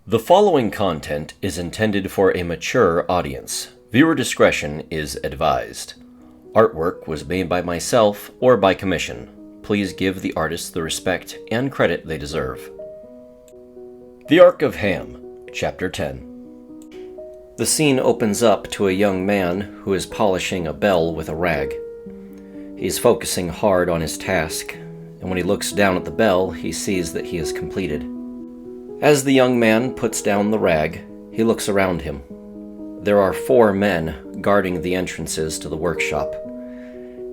The following content is intended for a mature audience. Viewer discretion is advised. Artwork was made by myself or by commission. Please give the artists the respect and credit they deserve. The Ark of Ham, Chapter 10. The scene opens up to a young man who is polishing a bell with a rag. He's focusing hard on his task, and when he looks down at the bell, he sees that he has completed. As the young man puts down the rag, he looks around him. There are 4 men guarding the entrances to the workshop.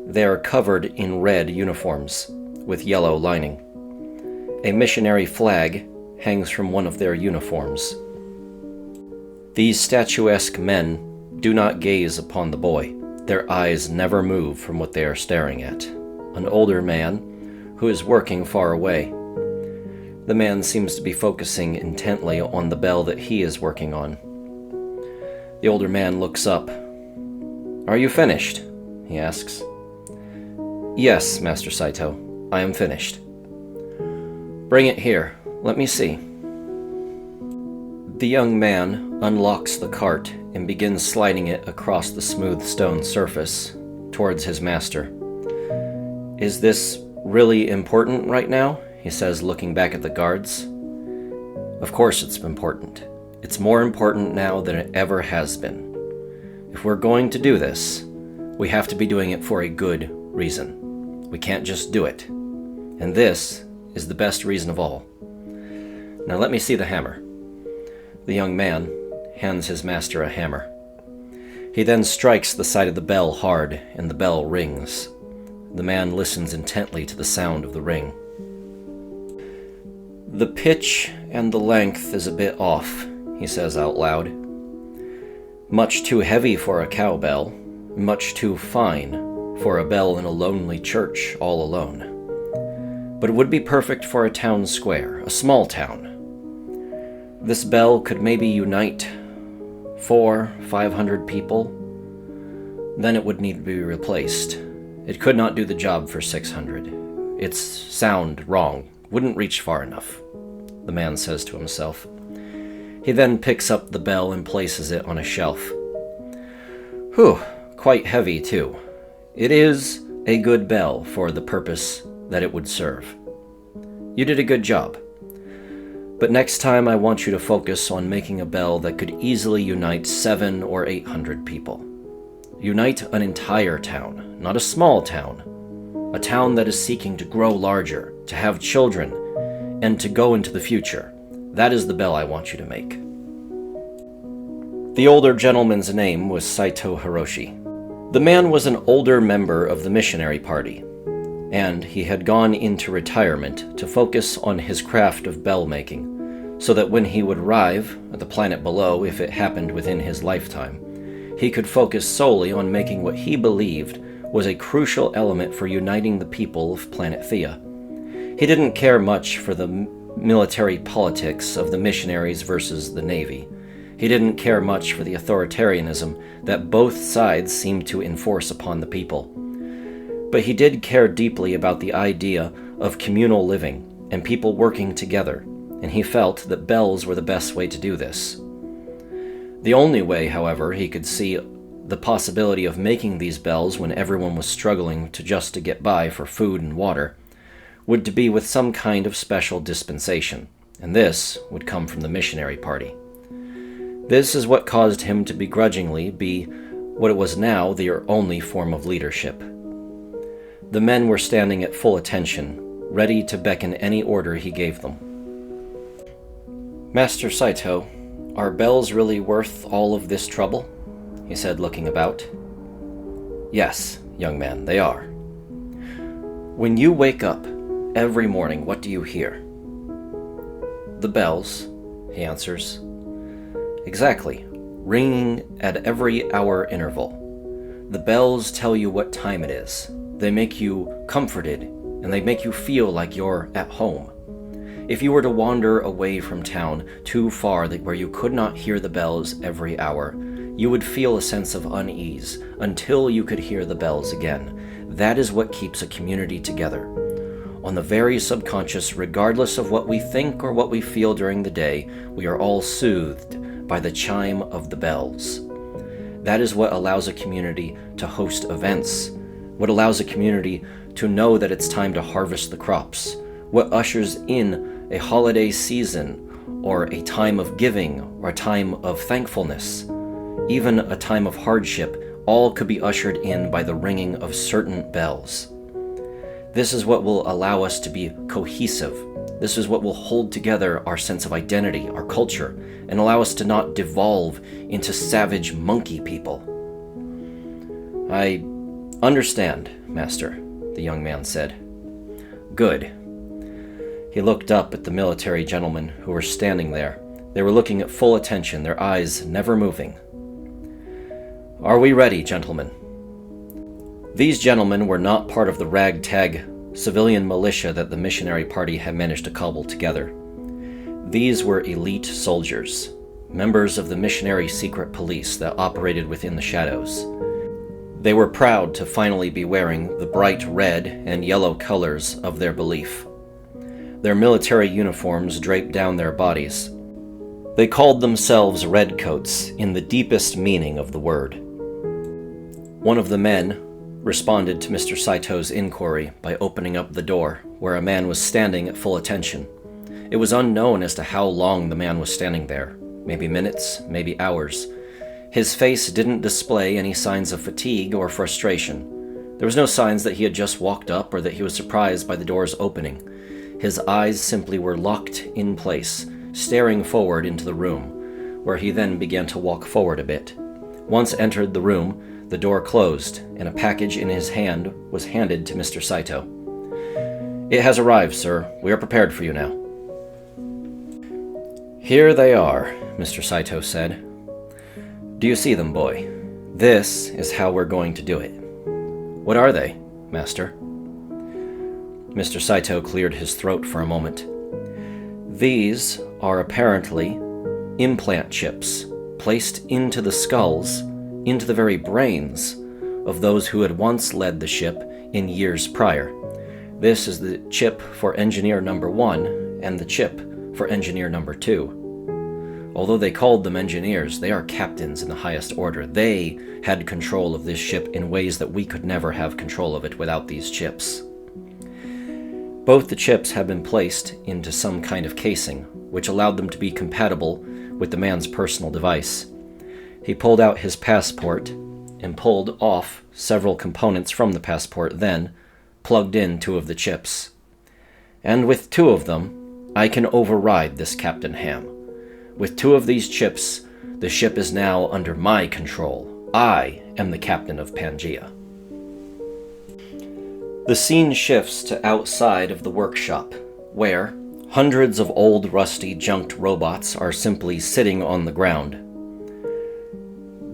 They are covered in red uniforms with yellow lining. A missionary flag hangs from one of their uniforms. These statuesque men do not gaze upon the boy. Their eyes never move from what they are staring at. An older man who is working far away. The man seems to be focusing intently on the bell that he is working on. The older man looks up. "Are you finished?" he asks. "Yes, Master Saito, I am finished." "Bring it here. Let me see." The young man unlocks the cart and begins sliding it across the smooth stone surface towards his master. "Is this really important right now?" he says, looking back at the guards. "Of course it's important. It's more important now than it ever has been. If we're going to do this, we have to be doing it for a good reason. We can't just do it. And this is the best reason of all. Now let me see the hammer." The young man hands his master a hammer. He then strikes the side of the bell hard, and the bell rings. The man listens intently to the sound of the ring. "The pitch and the length is a bit off," he says out loud. "Much too heavy for a cowbell, much too fine for a bell in a lonely church all alone. But it would be perfect for a town square, a small town. This bell could maybe unite 400-500 people. Then it would need to be replaced. It could not do the job for 600. Its sound wrong, wouldn't reach far enough," the man says to himself. He then picks up the bell and places it on a shelf. "Whew, quite heavy too. It is a good bell for the purpose that it would serve. You did a good job. But next time I want you to focus on making a bell that could easily unite 700 or 800 people. Unite an entire town, not a small town. A town that is seeking to grow larger, to have children, and to go into the future. That is the bell I want you to make." The older gentleman's name was Saito Hiroshi. The man was an older member of the missionary party, and he had gone into retirement to focus on his craft of bell making, so that when he would arrive at the planet below, if it happened within his lifetime, he could focus solely on making what he believed was a crucial element for uniting the people of planet Thea. He didn't care much for the military politics of the missionaries versus the Navy. He didn't care much for the authoritarianism that both sides seemed to enforce upon the people. But he did care deeply about the idea of communal living and people working together, and he felt that bells were the best way to do this. The only way, however, he could see the possibility of making these bells when everyone was struggling to get by for food and water would to be with some kind of special dispensation, and this would come from the missionary party. This is what caused him to begrudgingly be what it was now their only form of leadership. The men were standing at full attention, ready to beckon any order he gave them. "Master Saito, are bells really worth all of this trouble?" he said, looking about. "Yes, young man, they are." "When you wake up every morning, what do you hear?" "The bells," he answers. "Exactly, ringing at every hour interval. The bells tell you what time it is. They make you comforted, and they make you feel like you're at home. If you were to wander away from town too far where you could not hear the bells every hour, you would feel a sense of unease until you could hear the bells again. That is what keeps a community together. on the very subconscious, regardless of what we think or what we feel during the day, we are all soothed by the chime of the bells. That is what allows a community to host events, what allows a community to know that it's time to harvest the crops, what ushers in a holiday season or a time of giving or a time of thankfulness, even a time of hardship. All could be ushered in by the ringing of certain bells. This is what will allow us to be cohesive. This is what will hold together our sense of identity, our culture, and allow us to not devolve into savage monkey people. I understand, Master, the young man said. Good. He looked up at the military gentlemen who were standing there. They were looking at full attention, their eyes never moving. Are we ready, gentlemen? These gentlemen were not part of the ragtag civilian militia that the missionary party had managed to cobble together. These were elite soldiers, members of the missionary secret police that operated within the shadows. They were proud to finally be wearing the bright red and yellow colors of their belief. Their military uniforms draped down their bodies. They called themselves redcoats in the deepest meaning of the word. One of the men responded to Mr. Saito's inquiry by opening up the door, where a man was standing at full attention. It was unknown as to how long the man was standing there, maybe minutes, maybe hours. His face didn't display any signs of fatigue or frustration. There was no signs that he had just walked up or that he was surprised by the door's opening. His eyes simply were locked in place, staring forward into the room, where he then began to walk forward a bit. Once entered the room, the door closed, and a package in his hand was handed to Mr. Saito. It has arrived, sir. We are prepared for you now. Here they are, Mr. Saito said. Do you see them, boy? This is how we're going to do it. What are they, Master? Mr. Saito cleared his throat for a moment. These are apparently implant chips placed into the skulls, into the very brains of those who had once led the ship in years prior. This is the chip for engineer number 1 and the chip for engineer number 2. Although they called them engineers, they are captains in the highest order. They had control of this ship in ways that we could never have control of it without these chips. Both the chips had been placed into some kind of casing, which allowed them to be compatible with the man's personal device. He pulled out his passport and pulled off several components from the passport, then plugged in 2 of the chips. And with 2 of them, I can override this Captain Ham. With 2 of these chips, the ship is now under my control. I am the captain of Pangaea. The scene shifts to outside of the workshop, where hundreds of old, rusty, junked robots are simply sitting on the ground.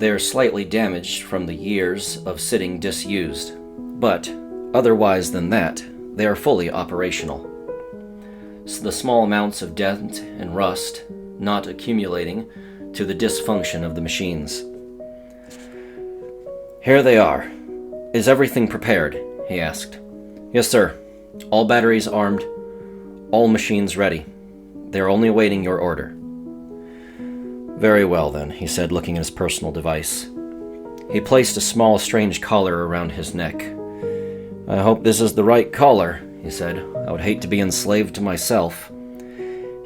They're slightly damaged from the years of sitting disused, but otherwise than that, they are fully operational. So the small amounts of dent and rust not accumulating to the dysfunction of the machines. Here they are. Is everything prepared? He asked. Yes, sir. All batteries armed, all machines ready. They're only awaiting your order. Very well, then, he said, looking at his personal device. He placed a small, strange collar around his neck. I hope this is the right collar, he said. I would hate to be enslaved to myself.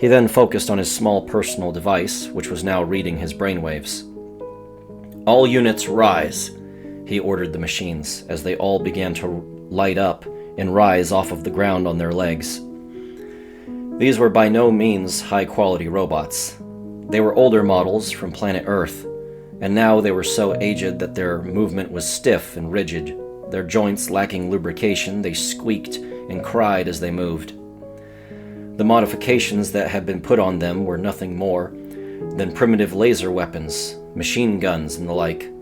He then focused on his small personal device, which was now reading his brainwaves. All units rise, he ordered the machines, as they all began to light up and rise off of the ground on their legs. These were by no means high-quality robots. They were older models from planet Earth, and now they were so aged that their movement was stiff and rigid. Their joints lacking lubrication, they squeaked and cried as they moved. The modifications that had been put on them were nothing more than primitive laser weapons, machine guns, and the like.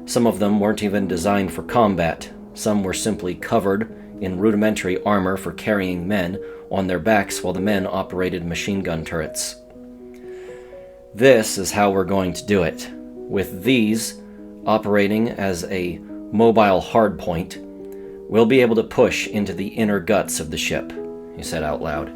Some of them weren't even designed for combat. Some were simply covered in rudimentary armor for carrying men on their backs while the men operated machine gun turrets. This is how we're going to do it. With these operating as a mobile hardpoint, we'll be able to push into the inner guts of the ship. he said out loud.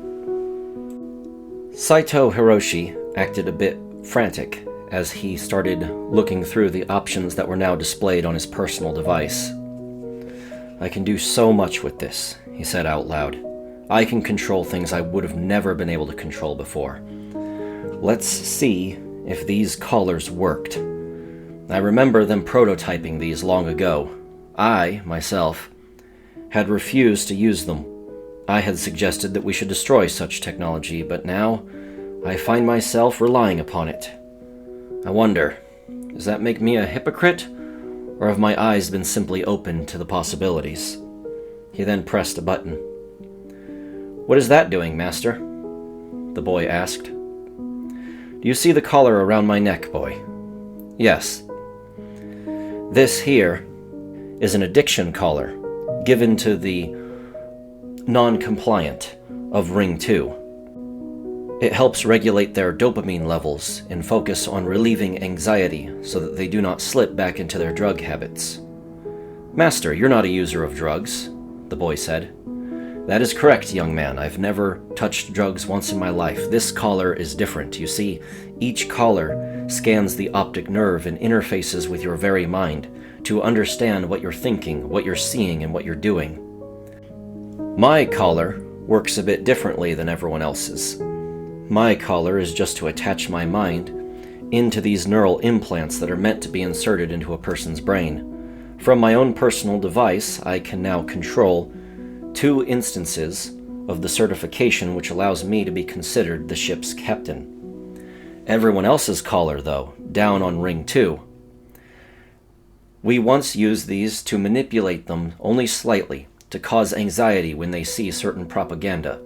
Saito Hiroshi acted a bit frantic as he started looking through the options that were now displayed on his personal device. I can do so much with this, he said out loud. I can control things I would have never been able to control before. Let's see if these collars worked. I remember them prototyping these long ago. I, myself, had refused to use them. I had suggested that we should destroy such technology, but now I find myself relying upon it. I wonder, does that make me a hypocrite, or have my eyes been simply opened to the possibilities? He then pressed a button. What is that doing, Master? The boy asked. Do you see the collar around my neck, boy? Yes. This here is an addiction collar given to the non-compliant of Ring 2. It helps regulate their dopamine levels and focus on relieving anxiety so that they do not slip back into their drug habits. Master, you're not a user of drugs, the boy said. That is correct, young man. I've never touched drugs once in my life. This collar is different. You see, each collar scans the optic nerve and interfaces with your very mind to understand what you're thinking, what you're seeing, and what you're doing. My collar works a bit differently than everyone else's. My collar is just to attach my mind into these neural implants that are meant to be inserted into a person's brain. From my own personal device, I can now control 2 instances of the certification which allows me to be considered the ship's captain. Everyone else's collar, though, down on Ring 2. We once used these to manipulate them only slightly, to cause anxiety when they see certain propaganda,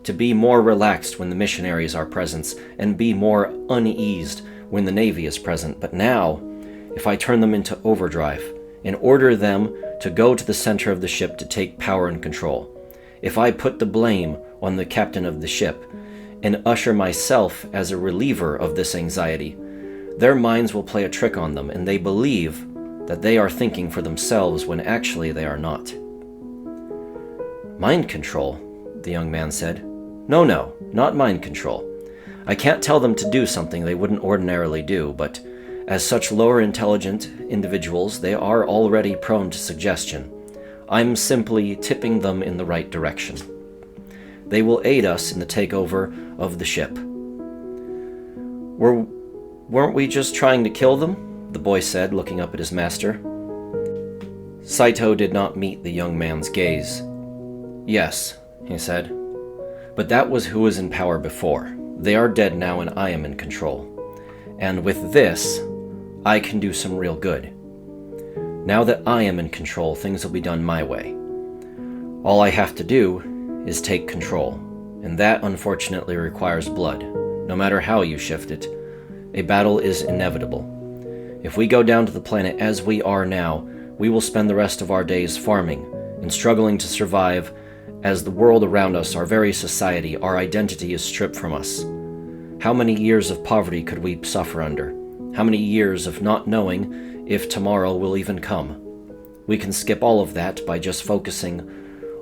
to be more relaxed when the missionaries are present, and be more uneased when the Navy is present. But now, if I turn them into overdrive and order them to go to the center of the ship to take power and control, if I put the blame on the captain of the ship and usher myself as a reliever of this anxiety, their minds will play a trick on them, and they believe that they are thinking for themselves when actually they are not. Mind control, the young man said. No, not mind control. I can't tell them to do something they wouldn't ordinarily do, but as such lower intelligent individuals, they are already prone to suggestion. I'm simply tipping them in the right direction. They will aid us in the takeover of the ship. Weren't we just trying to kill them? The boy said, looking up at his master. Saito did not meet the young man's gaze. Yes, he said. But that was who was in power before. They are dead now and I am in control. And with this, I can do some real good. Now that I am in control, things will be done my way. All I have to do is take control, and that unfortunately requires blood. No matter how you shift it, a battle is inevitable. If we go down to the planet as we are now, we will spend the rest of our days farming and struggling to survive as the world around us, our very society, our identity is stripped from us. How many years of poverty could we suffer under? How many years of not knowing if tomorrow will even come? We can skip all of that by just focusing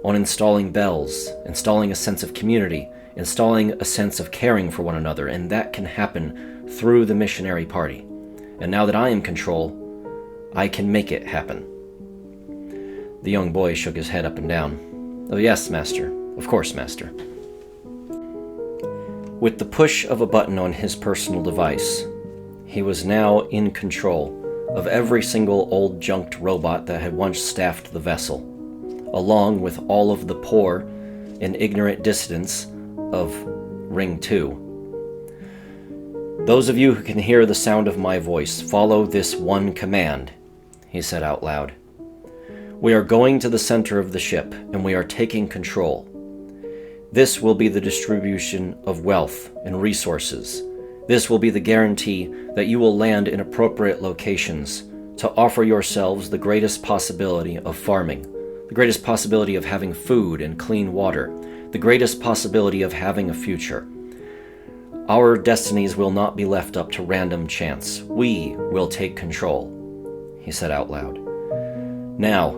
on installing bells, installing a sense of community, installing a sense of caring for one another, and that can happen through the missionary party. And now that I am in control, I can make it happen. The young boy shook his head up and down. Oh yes, Master. Of course, Master. With the push of a button on his personal device, he was now in control of every single old junked robot that had once staffed the vessel, along with all of the poor and ignorant dissidents of Ring 2. Those of you who can hear the sound of my voice, follow this one command, he said out loud. We are going to the center of the ship, and we are taking control. This will be the distribution of wealth and resources. This will be the guarantee that you will land in appropriate locations to offer yourselves the greatest possibility of farming, the greatest possibility of having food and clean water, the greatest possibility of having a future. Our destinies will not be left up to random chance. We will take control, he said out loud. Now,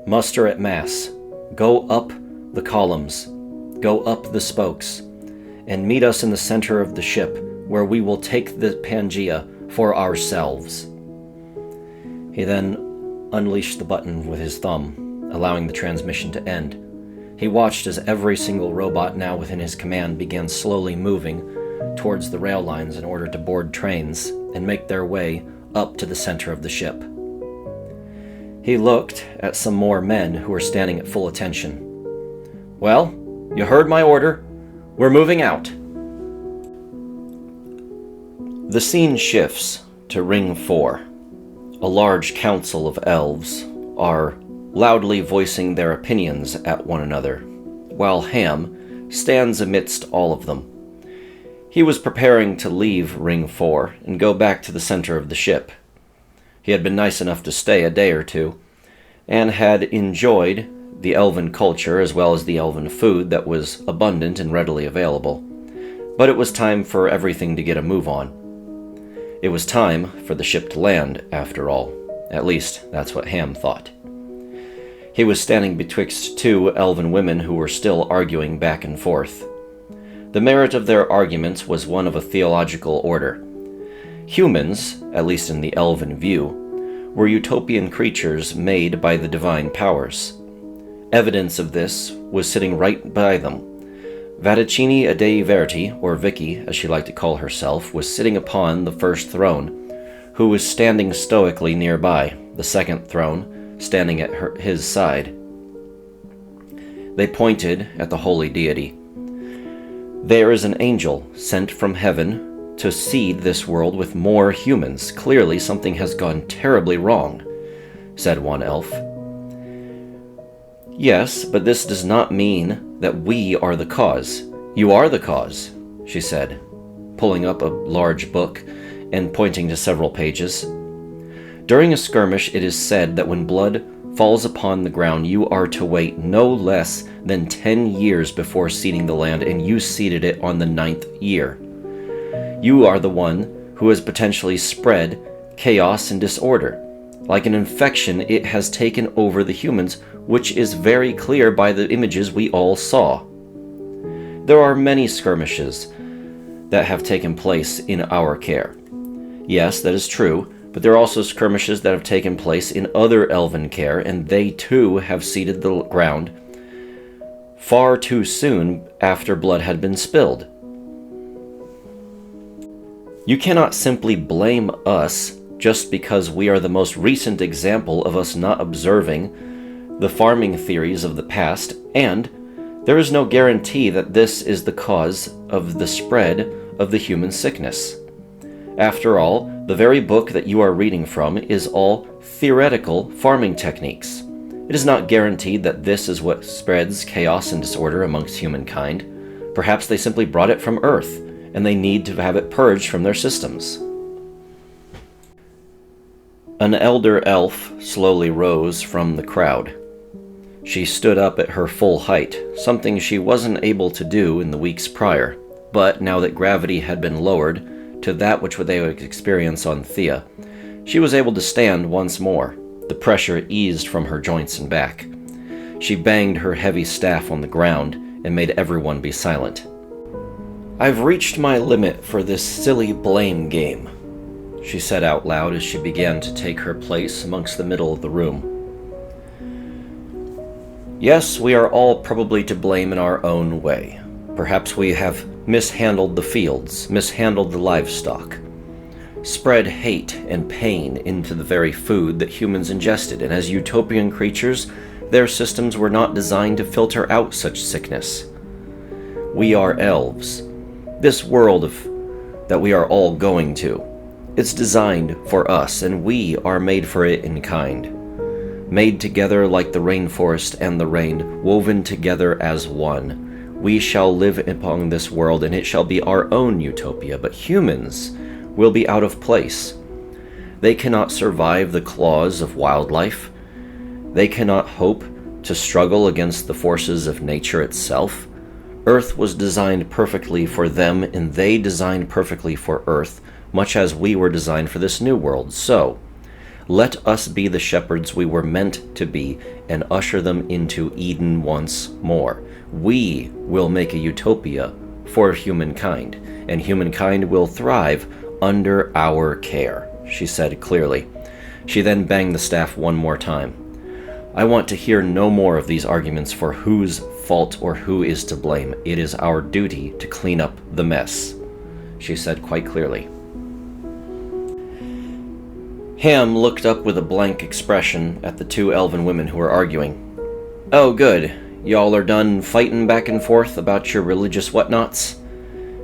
muster at mass. Go up the columns Go up the spokes, and meet us in the center of the ship, where we will take the Pangea for ourselves." He then unleashed the button with his thumb, allowing the transmission to end. He watched as every single robot now within his command began slowly moving towards the rail lines in order to board trains and make their way up to the center of the ship. He looked at some more men who were standing at full attention. "Well, you heard my order. We're moving out." The scene shifts to Ring 4. A large council of elves are loudly voicing their opinions at one another, while Ham stands amidst all of them. He was preparing to leave Ring 4 and go back to the center of the ship. He had been nice enough to stay a day or two, and had enjoyed the elven culture as well as the elven food that was abundant and readily available. But it was time for everything to get a move on. It was time for the ship to land, after all. At least, that's what Ham thought. He was standing betwixt two elven women who were still arguing back and forth. The merit of their arguments was one of a theological order. Humans, at least in the elven view, were utopian creatures made by the divine powers. Evidence of this was sitting right by them. Vaticini Adei Verti, or Vicky, as she liked to call herself, was sitting upon the first throne, who was standing stoically nearby, the second throne standing at his side. They pointed at the holy deity. "There is an angel sent from heaven to seed this world with more humans. Clearly something has gone terribly wrong," said one elf. "Yes, but this does not mean that we are the cause. You are the cause," she said, pulling up a large book and pointing to several pages. "During a skirmish, it is said that when blood falls upon the ground, you are to wait no less than 10 years before seeding the land, and you seeded it on the 9th year. You are the one who has potentially spread chaos and disorder. Like an infection, it has taken over the humans, which is very clear by the images we all saw. There are many skirmishes that have taken place in our care. Yes, that is true, but there are also skirmishes that have taken place in other elven care, and they too have seeded the ground far too soon after blood had been spilled. You cannot simply blame us just because we are the most recent example of us not observing the farming theories of the past, and there is no guarantee that this is the cause of the spread of the human sickness. After all, the very book that you are reading from is all theoretical farming techniques. It is not guaranteed that this is what spreads chaos and disorder amongst humankind. Perhaps they simply brought it from Earth, and they need to have it purged from their systems." An elder elf slowly rose from the crowd. She stood up at her full height, something she wasn't able to do in the weeks prior, but now that gravity had been lowered to that which they would experience on Thea, she was able to stand once more. The pressure eased from her joints and back. She banged her heavy staff on the ground and made everyone be silent. "I've reached my limit for this silly blame game," she said out loud as she began to take her place amongst the middle of the room. "Yes, we are all probably to blame in our own way. Perhaps we have mishandled the fields, mishandled the livestock, spread hate and pain into the very food that humans ingested, and as utopian creatures, their systems were not designed to filter out such sickness. We are elves. This world that we are all going to, it's designed for us, and we are made for it in kind. Made together like the rainforest and the rain, woven together as one. We shall live upon this world, and it shall be our own utopia, but humans will be out of place. They cannot survive the claws of wildlife. They cannot hope to struggle against the forces of nature itself. Earth was designed perfectly for them, and they designed perfectly for Earth, much as we were designed for this new world. So, Let us be the shepherds we were meant to be and usher them into Eden once more. We will make a utopia for humankind, and humankind will thrive under our care, she said clearly. She then banged the staff one more time. I want to hear no more of these arguments for whose fault or who is to blame. It is our duty to clean up the mess, she said quite clearly. Ham looked up with a blank expression at the two elven women who were arguing. Oh, good. Y'all are done fighting back and forth about your religious whatnots?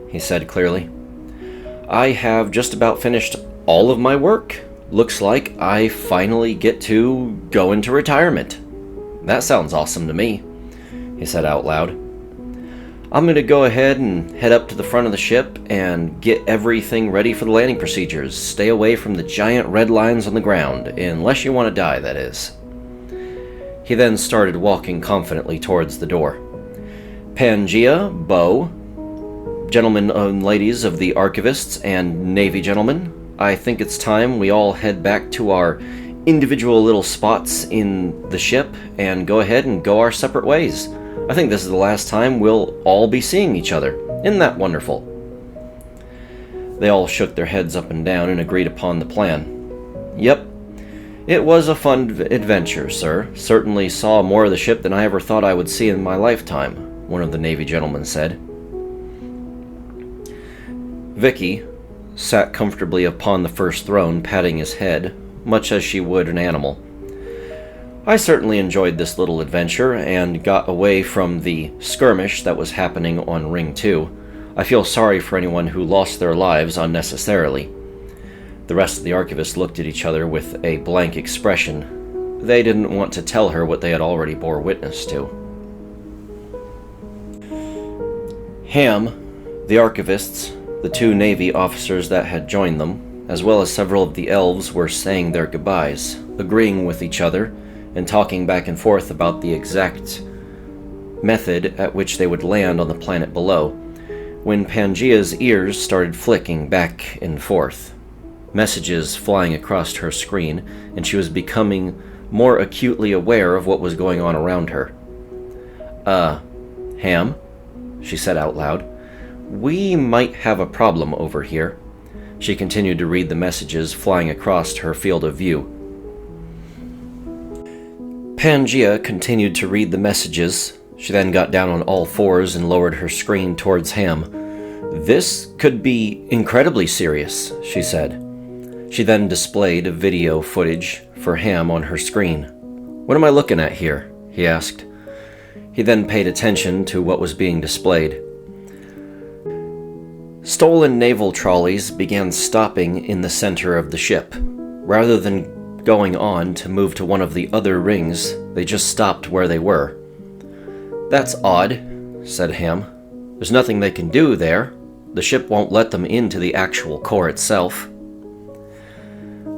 He said clearly. I have just about finished all of my work. Looks like I finally get to go into retirement. That sounds awesome to me, he said out loud. I'm going to go ahead and head up to the front of the ship and get everything ready for the landing procedures. Stay away from the giant red lines on the ground, unless you want to die, that is. He then started walking confidently towards the door. Pangea, Bo, gentlemen and ladies of the archivists, and Navy gentlemen, I think it's time we all head back to our individual little spots in the ship and go ahead and go our separate ways. I think this is the last time we'll all be seeing each other. Isn't that wonderful? They all shook their heads up and down and agreed upon the plan. Yep, it was a fun adventure, sir. Certainly saw more of the ship than I ever thought I would see in my lifetime, one of the Navy gentlemen said. Vicky sat comfortably upon the first throne, patting his head, much as she would an animal. I certainly enjoyed this little adventure and got away from the skirmish that was happening on Ring 2. I feel sorry for anyone who lost their lives unnecessarily. The rest of the archivists looked at each other with a blank expression. They didn't want to tell her what they had already bore witness to. Ham, the archivists, the two Navy officers that had joined them, as well as several of the elves, were saying their goodbyes, agreeing with each other, and talking back and forth about the exact method at which they would land on the planet below, when Pangea's ears started flicking back and forth, messages flying across her screen, and she was becoming more acutely aware of what was going on around her. Ham, she said out loud, we might have a problem over here. She continued to read the messages flying across her field of view. Pangea continued to read the messages. She then got down on all fours and lowered her screen towards Ham. This could be incredibly serious, she said. She then displayed video footage for Ham on her screen. What am I looking at here? He asked. He then paid attention to what was being displayed. Stolen naval trolleys began stopping in the center of the ship. Rather than going on to move to one of the other rings, they just stopped where they were. That's odd, said Ham. There's nothing they can do there. The ship won't let them into the actual core itself.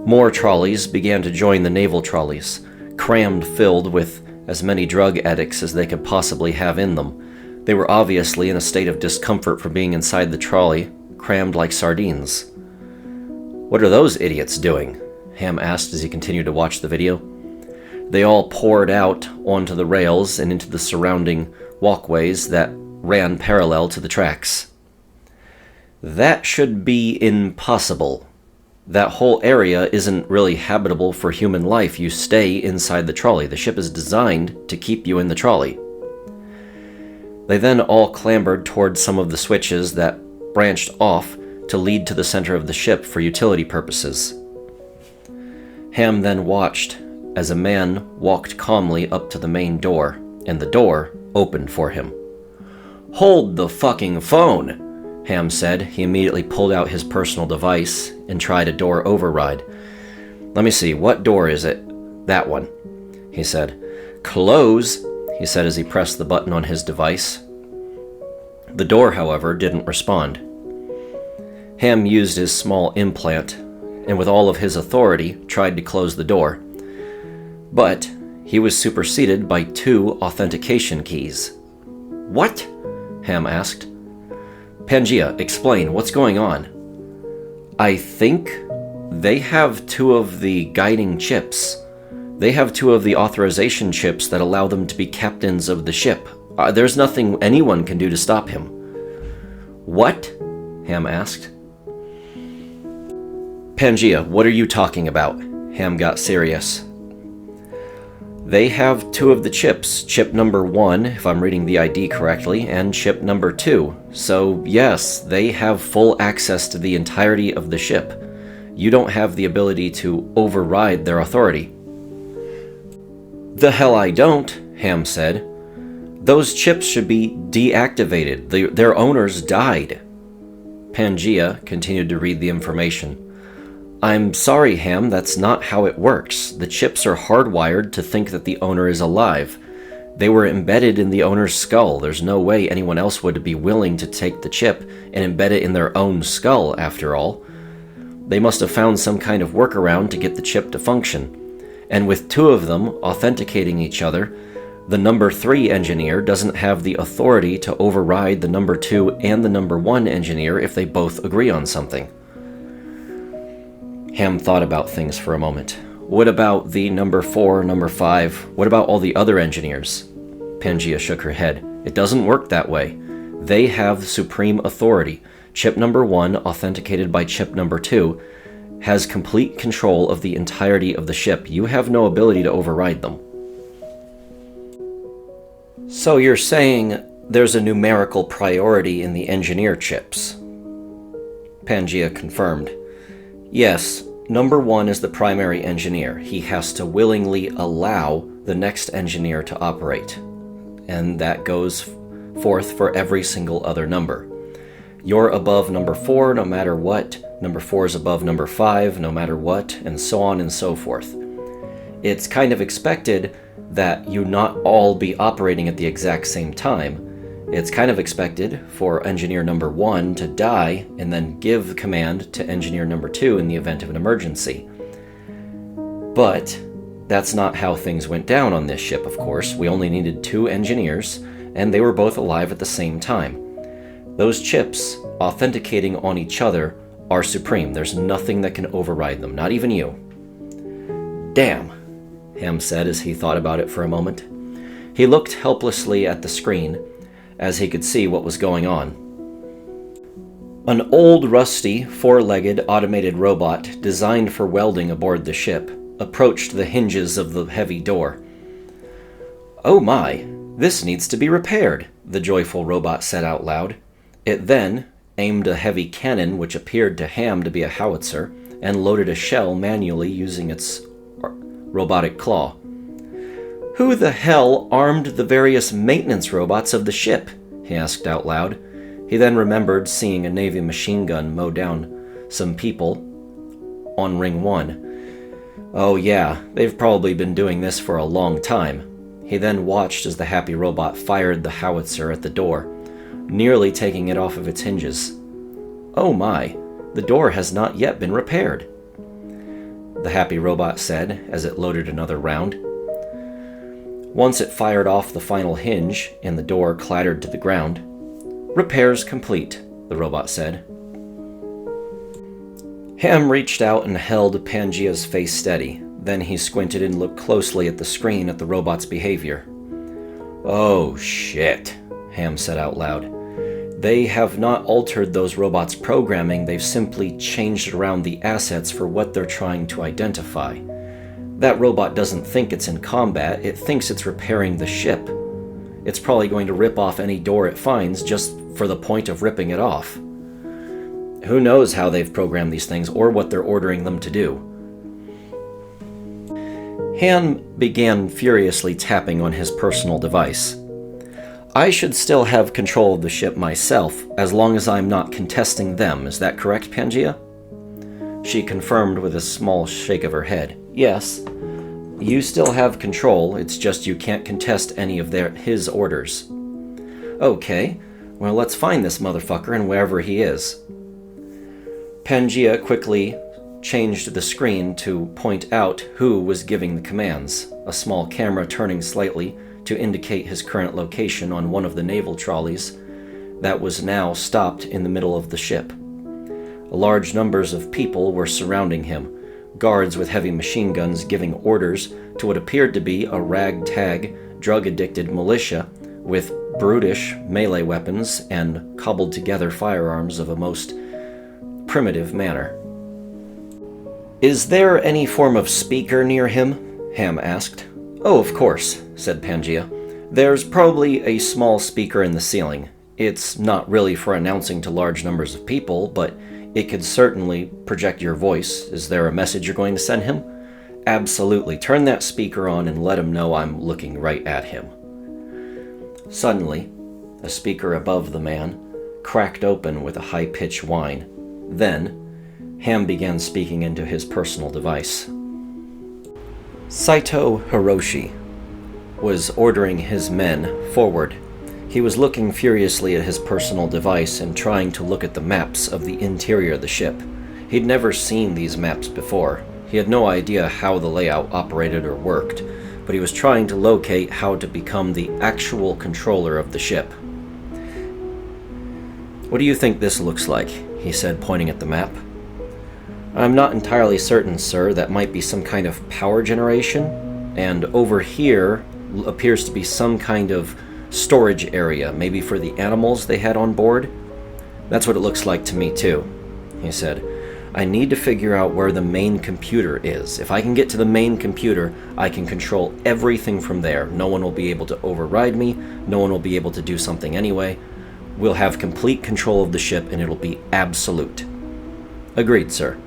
More trolleys began to join the naval trolleys, crammed filled with as many drug addicts as they could possibly have in them. They were obviously in a state of discomfort from being inside the trolley, crammed like sardines. What are those idiots doing? Ham asked as he continued to watch the video. They all poured out onto the rails and into the surrounding walkways that ran parallel to the tracks. That should be impossible. That whole area isn't really habitable for human life. You stay inside the trolley. The ship is designed to keep you in the trolley. They then all clambered toward some of the switches that branched off to lead to the center of the ship for utility purposes. Ham then watched as a man walked calmly up to the main door, and the door opened for him. Hold the fucking phone, Ham said. He immediately pulled out his personal device and tried a door override. Let me see, what door is it? That one, he said. Close, he said as he pressed the button on his device. The door, however, didn't respond. Ham used his small implant and with all of his authority tried to close the door. But he was superseded by 2 authentication keys. What? Ham asked. Pangea, explain, what's going on? I think They have two of the guiding chips. They have two of the authorization chips that allow them to be captains of the ship. There's nothing anyone can do to stop him. What? Ham asked. Pangea, what are you talking about? Ham got serious. They have two of the chips, chip number 1, if I'm reading the ID correctly, and chip number 2. So yes, they have full access to the entirety of the ship. You don't have the ability to override their authority. The hell I don't, Ham said. Those chips should be deactivated. Their owners died. Pangea continued to read the information. I'm sorry, Ham, that's not how it works. The chips are hardwired to think that the owner is alive. They were embedded in the owner's skull. There's no way anyone else would be willing to take the chip and embed it in their own skull, after all. They must have found some kind of workaround to get the chip to function. And with two of them authenticating each other, the number 3 engineer doesn't have the authority to override the number 2 and the number 1 engineer if they both agree on something. Ham thought about things for a moment. What about the number 4, number 5? What about all the other engineers? Pangea shook her head. It doesn't work that way. They have supreme authority. Chip number 1, authenticated by chip number 2, has complete control of the entirety of the ship. You have no ability to override them. So you're saying there's a numerical priority in the engineer chips? Pangea confirmed. Yes, number 1 is the primary engineer. He has to willingly allow the next engineer to operate. And that goes forth for every single other number. You're above number 4 no matter what. Number 4 is above number 5 no matter what, and so on and so forth. It's kind of expected that you not all be operating at the exact same time. It's kind of expected for engineer number 1 to die and then give command to engineer number 2 in the event of an emergency. But that's not how things went down on this ship, of course. We only needed 2 engineers, and they were both alive at the same time. Those chips, authenticating on each other, are supreme. There's nothing that can override them, not even you. Damn, Ham said as he thought about it for a moment. He looked helplessly at the screen as he could see what was going on. An old, rusty, 4-legged automated robot designed for welding aboard the ship approached the hinges of the heavy door. "Oh my, this needs to be repaired," the joyful robot said out loud. It then aimed a heavy cannon which appeared to Ham to be a howitzer and loaded a shell manually using its robotic claw. "Who the hell armed the various maintenance robots of the ship?" he asked out loud. He then remembered seeing a Navy machine gun mow down some people on Ring 1. Oh yeah, they've probably been doing this for a long time. He then watched as the happy robot fired the howitzer at the door, nearly taking it off of its hinges. "Oh my, the door has not yet been repaired," the happy robot said as it loaded another round. Once it fired off the final hinge and the door clattered to the ground. "Repairs complete," the robot said. Ham reached out and held Pangea's face steady. Then he squinted and looked closely at the screen at the robot's behavior. "Oh shit," Ham said out loud. "They have not altered those robots' programming, they've simply changed around the assets for what they're trying to identify. That robot doesn't think it's in combat, it thinks it's repairing the ship. It's probably going to rip off any door it finds just for the point of ripping it off. Who knows how they've programmed these things or what they're ordering them to do." Ham began furiously tapping on his personal device. "I should still have control of the ship myself, as long as I'm not contesting them. Is that correct, Pangea?" She confirmed with a small shake of her head. "Yes. You still have control, it's just you can't contest any of his orders." "Okay, well let's find this motherfucker and wherever he is." Pangea quickly changed the screen to point out who was giving the commands, a small camera turning slightly to indicate his current location on one of the naval trolleys that was now stopped in the middle of the ship. Large numbers of people were surrounding him, guards with heavy machine guns giving orders to what appeared to be a ragtag, drug-addicted militia with brutish melee weapons and cobbled-together firearms of a most primitive manner. "Is there any form of speaker near him?" Ham asked. "Oh, of course," said Pangaea. "There's probably a small speaker in the ceiling. It's not really for announcing to large numbers of people, but it could certainly project your voice. Is there a message you're going to send him?" "Absolutely. Turn that speaker on and let him know I'm looking right at him." Suddenly, a speaker above the man cracked open with a high-pitched whine. Then, Ham began speaking into his personal device. Saito Hiroshi was ordering his men forward. He was looking furiously at his personal device and trying to look at the maps of the interior of the ship. He'd never seen these maps before. He had no idea how the layout operated or worked, but he was trying to locate how to become the actual controller of the ship. "What do you think this looks like?" he said, pointing at the map. "I'm not entirely certain, sir. That might be some kind of power generation. And over here appears to be some kind of storage area, maybe for the animals they had on board." "That's what it looks like to me too," he said. "I need to figure out where the main computer is. If I can get to the main computer, I can control everything from there. No one will be able to override me. No one will be able to do something anyway. We'll have complete control of the ship, and it'll be absolute." "Agreed, sir."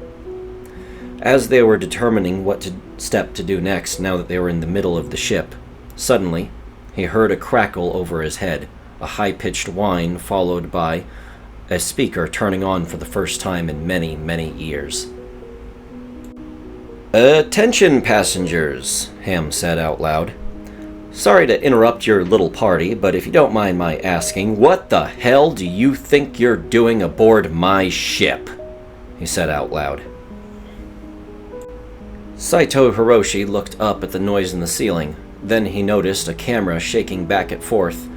As they were determining what step to do next, now that they were in the middle of the ship, suddenly he heard a crackle over his head, a high-pitched whine followed by a speaker turning on for the first time in many, many years. "Attention, passengers," Ham said out loud. "Sorry to interrupt your little party, but if you don't mind my asking, what the hell do you think you're doing aboard my ship?" he said out loud. Saito Hiroshi looked up at the noise in the ceiling. Then he noticed a camera shaking back and forth,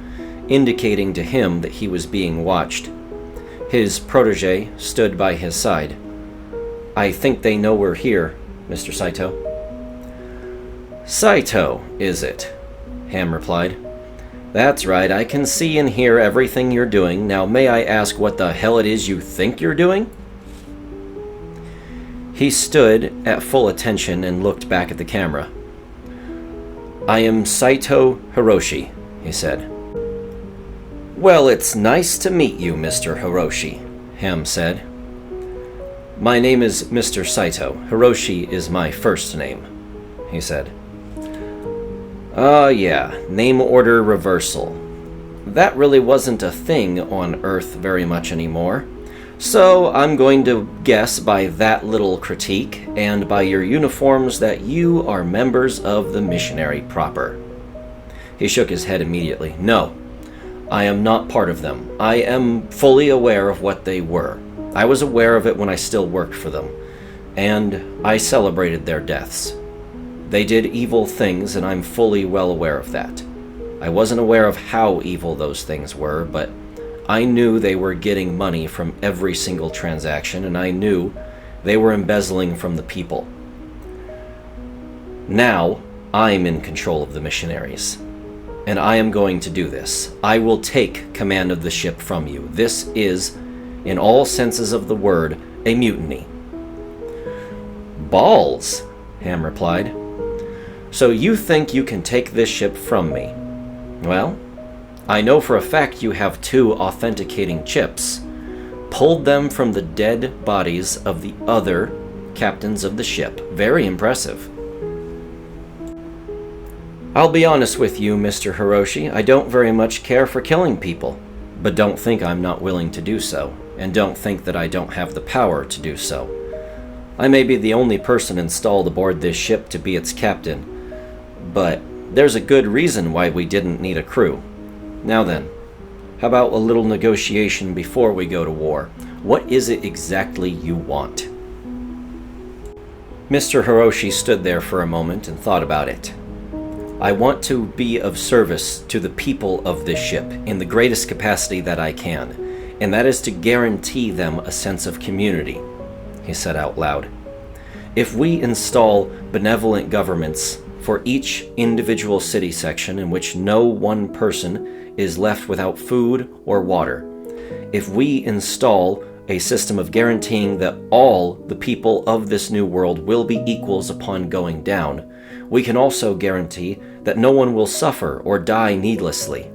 indicating to him that he was being watched. His protege stood by his side. "I think they know we're here, Mr. Saito." "Saito, is it?" Ham replied. "That's right, I can see and hear everything you're doing. Now may I ask what the hell it is you think you're doing?" He stood at full attention and looked back at the camera. "I am Saito Hiroshi," he said. "Well, it's nice to meet you, Mr. Hiroshi," Ham said. "My name is Mr. Saito. Hiroshi is my first name," he said. Yeah, name order reversal. That really wasn't a thing on Earth very much anymore. So I'm going to guess by that little critique and by your uniforms that you are members of the missionary proper." He shook his head immediately. "No, I am not part of them. I am fully aware of what they were. I was aware of it when I still worked for them, and I celebrated their deaths. They did evil things, and I'm fully well aware of that. I wasn't aware of how evil those things were, but I knew they were getting money from every single transaction, and I knew they were embezzling from the people. Now, I'm in control of the missionaries, and I am going to do this. I will take command of the ship from you. This is, in all senses of the word, a mutiny." "Balls," Ham replied. "So you think you can take this ship from me? Well, I know for a fact you have 2 authenticating chips. Pulled them from the dead bodies of the other captains of the ship. Very impressive." "I'll be honest with you, Mr. Hiroshi. I don't very much care for killing people. But don't think I'm not willing to do so, and don't think that I don't have the power to do so. I may be the only person installed aboard this ship to be its captain, but there's a good reason why we didn't need a crew. Now then, how about a little negotiation before we go to war? What is it exactly you want?" Mr. Hiroshi stood there for a moment and thought about it. "I want to be of service to the people of this ship in the greatest capacity that I can, and that is to guarantee them a sense of community. he said out loud. If we install benevolent governments for each individual city section in which no one person is left without food or water, if we install a system of guaranteeing that all the people of this new world will be equals upon going down, we can also guarantee that no one will suffer or die needlessly.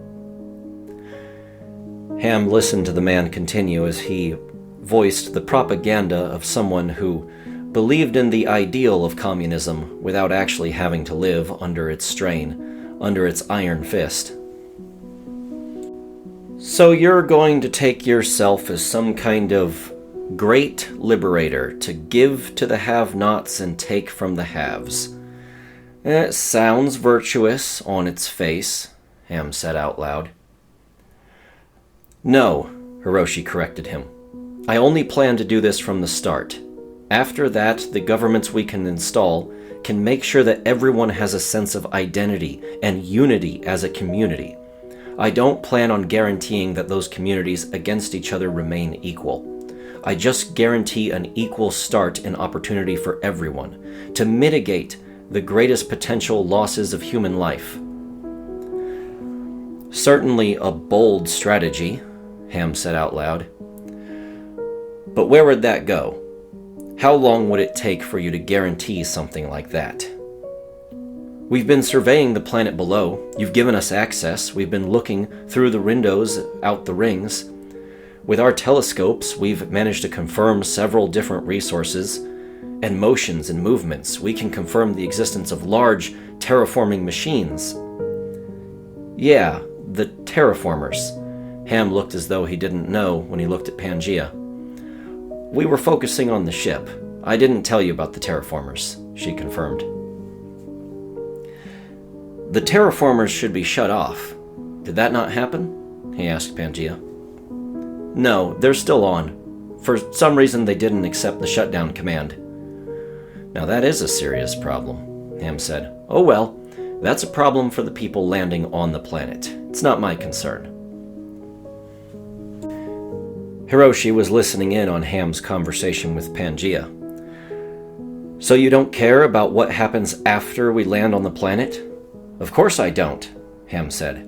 Ham listened to the man continue as he voiced the propaganda of someone who believed in the ideal of communism without actually having to live under its strain, under its iron fist. So you're going to take yourself as some kind of great liberator to give to the have-nots and take from the haves. It sounds virtuous on its face, Ham said out loud. No, Hiroshi corrected him. I only plan to do this from the start. After that, the governments we can install can make sure that everyone has a sense of identity and unity as a community. I don't plan on guaranteeing that those communities against each other remain equal. I just guarantee an equal start and opportunity for everyone to mitigate the greatest potential losses of human life. Certainly a bold strategy, Ham said out loud. But where would that go? How long would it take for you to guarantee something like that? We've been surveying the planet below. You've given us access. We've been looking through the windows out the rings. With our telescopes, we've managed to confirm several different resources and motions and movements. We can confirm the existence of large terraforming machines. Yeah, the terraformers. Ham looked as though he didn't know when he looked at Pangaea. We were focusing on the ship. I didn't tell you about the terraformers, she confirmed. The terraformers should be shut off. Did that not happen? He asked Pangaea. No, they're still on. For some reason they didn't accept the shutdown command. Now that is a serious problem, Ham said. Oh well, that's a problem for the people landing on the planet. It's not my concern. Hiroshi was listening in on Ham's conversation with Pangaea. So you don't care about what happens after we land on the planet? Of course I don't, Ham said.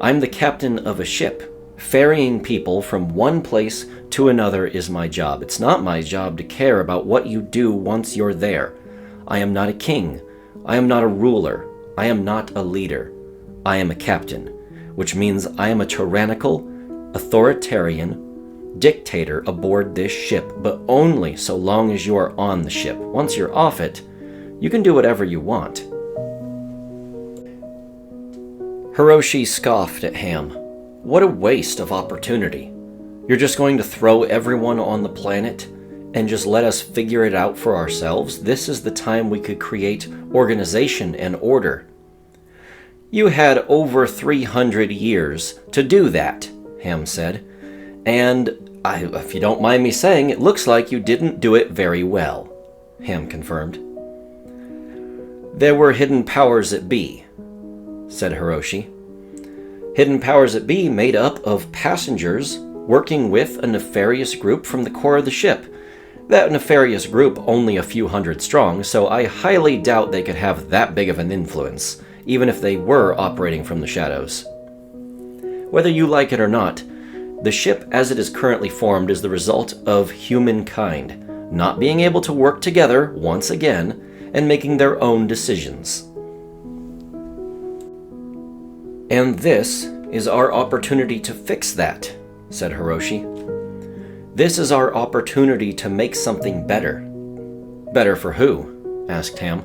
I'm the captain of a ship. Ferrying people from one place to another is my job. It's not my job to care about what you do once you're there. I am not a king. I am not a ruler. I am not a leader. I am a captain, which means I am a tyrannical, authoritarian dictator aboard this ship, but only so long as you are on the ship. Once you're off it, you can do whatever you want. Hiroshi scoffed at Ham. What a waste of opportunity. You're just going to throw everyone on the planet and just let us figure it out for ourselves? This is the time we could create organization and order. You had over 300 years to do that, Ham said. And if you don't mind me saying, it looks like you didn't do it very well, Ham confirmed. There were hidden powers at B, said Hiroshi. Hidden powers at B made up of passengers working with a nefarious group from the core of the ship. That nefarious group only a few hundred strong, so I highly doubt they could have that big of an influence, even if they were operating from the shadows. Whether you like it or not, the ship as it is currently formed is the result of humankind not being able to work together once again and making their own decisions. And this is our opportunity to fix that, said Hiroshi. This is our opportunity to make something better. Better for who? Asked Ham.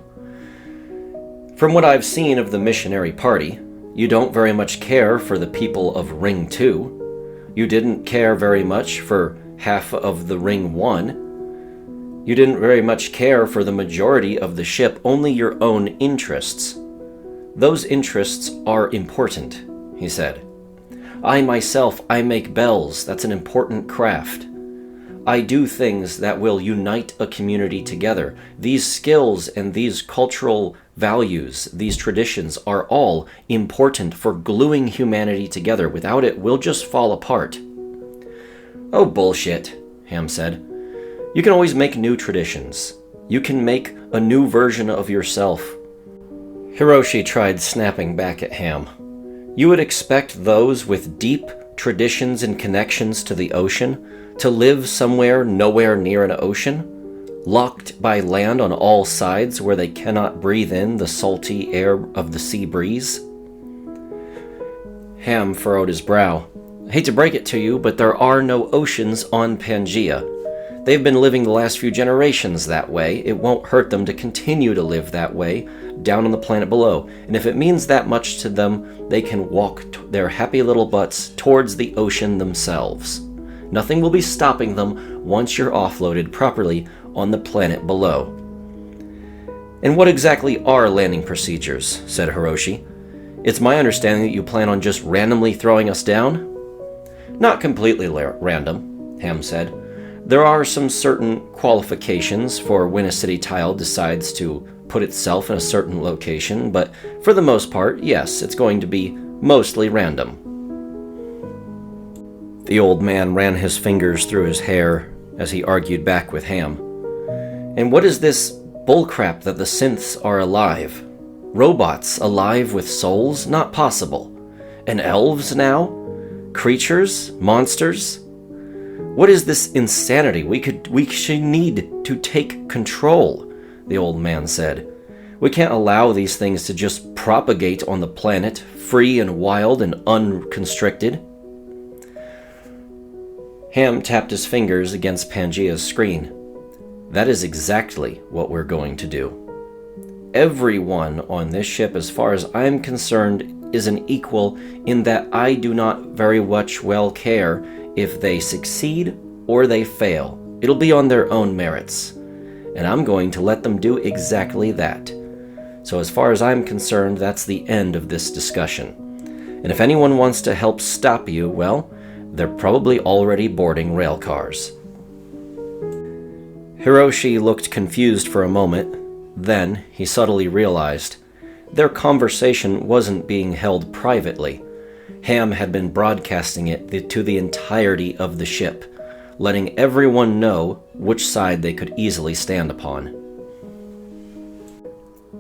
From what I've seen of the missionary party, you don't very much care for the people of Ring 2. You didn't care very much for half of the Ring 1. You didn't very much care for the majority of the ship, only your own interests. Those interests are important, he said. I myself make bells. That's an important craft. I do things that will unite a community together. These skills and these cultural values, these traditions are all important for gluing humanity together. Without it, we'll just fall apart. Oh, bullshit, Ham said. You can always make new traditions. You can make a new version of yourself. Hiroshi tried snapping back at Ham. You would expect those with deep traditions and connections to the ocean to live somewhere nowhere near an ocean, locked by land on all sides where they cannot breathe in the salty air of the sea breeze. Ham furrowed his brow. I hate to break it to you, but there are no oceans on Pangaea. They've been living the last few generations that way. It won't hurt them to continue to live that way down on the planet below. And if it means that much to them, they can walk their happy little butts towards the ocean themselves. Nothing will be stopping them once you're offloaded properly on the planet below. And what exactly are landing procedures? Said Hiroshi. It's my understanding that you plan on just randomly throwing us down? Not completely random, Ham said. There are some certain qualifications for when a city tile decides to put itself in a certain location, but for the most part, yes, it's going to be mostly random. The old man ran his fingers through his hair as he argued back with Ham. And what is this bullcrap that the synths are alive? Robots alive with souls? Not possible. And elves now? Creatures? Monsters? What is this insanity? We should need to take control, the old man said. We can't allow these things to just propagate on the planet, free and wild and unconstricted. Ham tapped his fingers against Pangaea's screen. That is exactly what we're going to do. Everyone on this ship, as far as I'm concerned, is an equal in that I do not very much well care if they succeed or they fail. It'll be on their own merits. And I'm going to let them do exactly that. So as far as I'm concerned, that's the end of this discussion. And if anyone wants to help stop you, well, they're probably already boarding rail cars. Hiroshi looked confused for a moment. Then he subtly realized their conversation wasn't being held privately. Ham had been broadcasting it to the entirety of the ship, letting everyone know which side they could easily stand upon.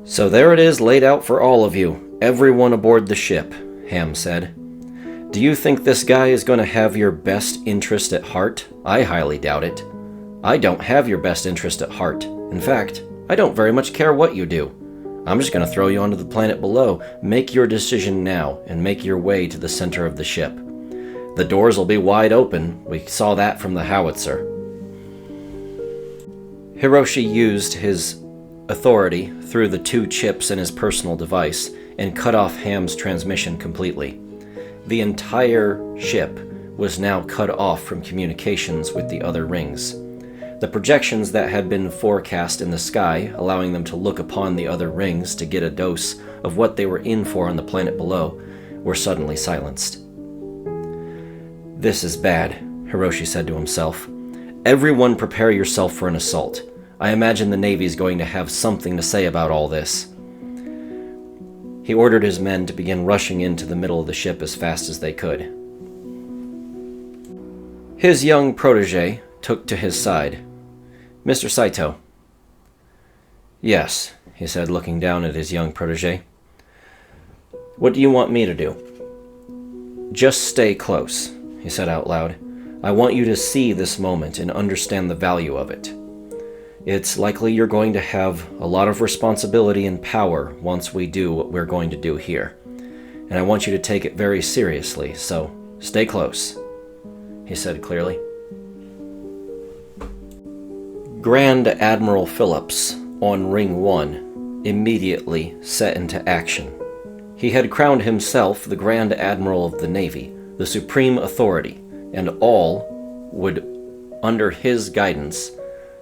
So there it is laid out for all of you, everyone aboard the ship, Ham said. Do you think this guy is going to have your best interest at heart? I highly doubt it. I don't have your best interest at heart. In fact, I don't very much care what you do. I'm just going to throw you onto the planet below. Make your decision now and make your way to the center of the ship. The doors will be wide open. We saw that from the howitzer. Hiroshi used his authority through the 2 chips in his personal device and cut off Ham's transmission completely. The entire ship was now cut off from communications with the other rings. The projections that had been forecast in the sky, allowing them to look upon the other rings to get a dose of what they were in for on the planet below, were suddenly silenced. This is bad, Hiroshi said to himself. Everyone prepare yourself for an assault. I imagine the Navy's going to have something to say about all this. He ordered his men to begin rushing into the middle of the ship as fast as they could. His young protege took to his side. Mr. Saito. Yes, he said, looking down at his young protege. What do you want me to do? Just stay close, he said out loud. I want you to see this moment and understand the value of it. It's likely you're going to have a lot of responsibility and power once we do what we're going to do here. And I want you to take it very seriously, so stay close, he said clearly. Grand Admiral Phillips, on Ring 1, immediately set into action. He had crowned himself the Grand Admiral of the Navy, the supreme authority, and all would, under his guidance,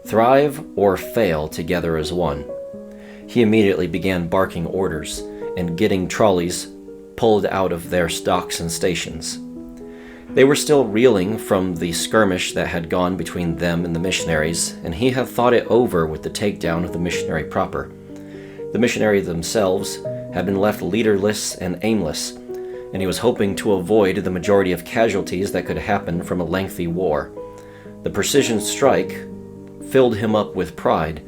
thrive or fail together as one. He immediately began barking orders and getting trolleys pulled out of their docks and stations. They were still reeling from the skirmish that had gone between them and the missionaries, and he had thought it over with the takedown of the missionary proper. The missionaries themselves had been left leaderless and aimless, and he was hoping to avoid the majority of casualties that could happen from a lengthy war. The precision strike filled him up with pride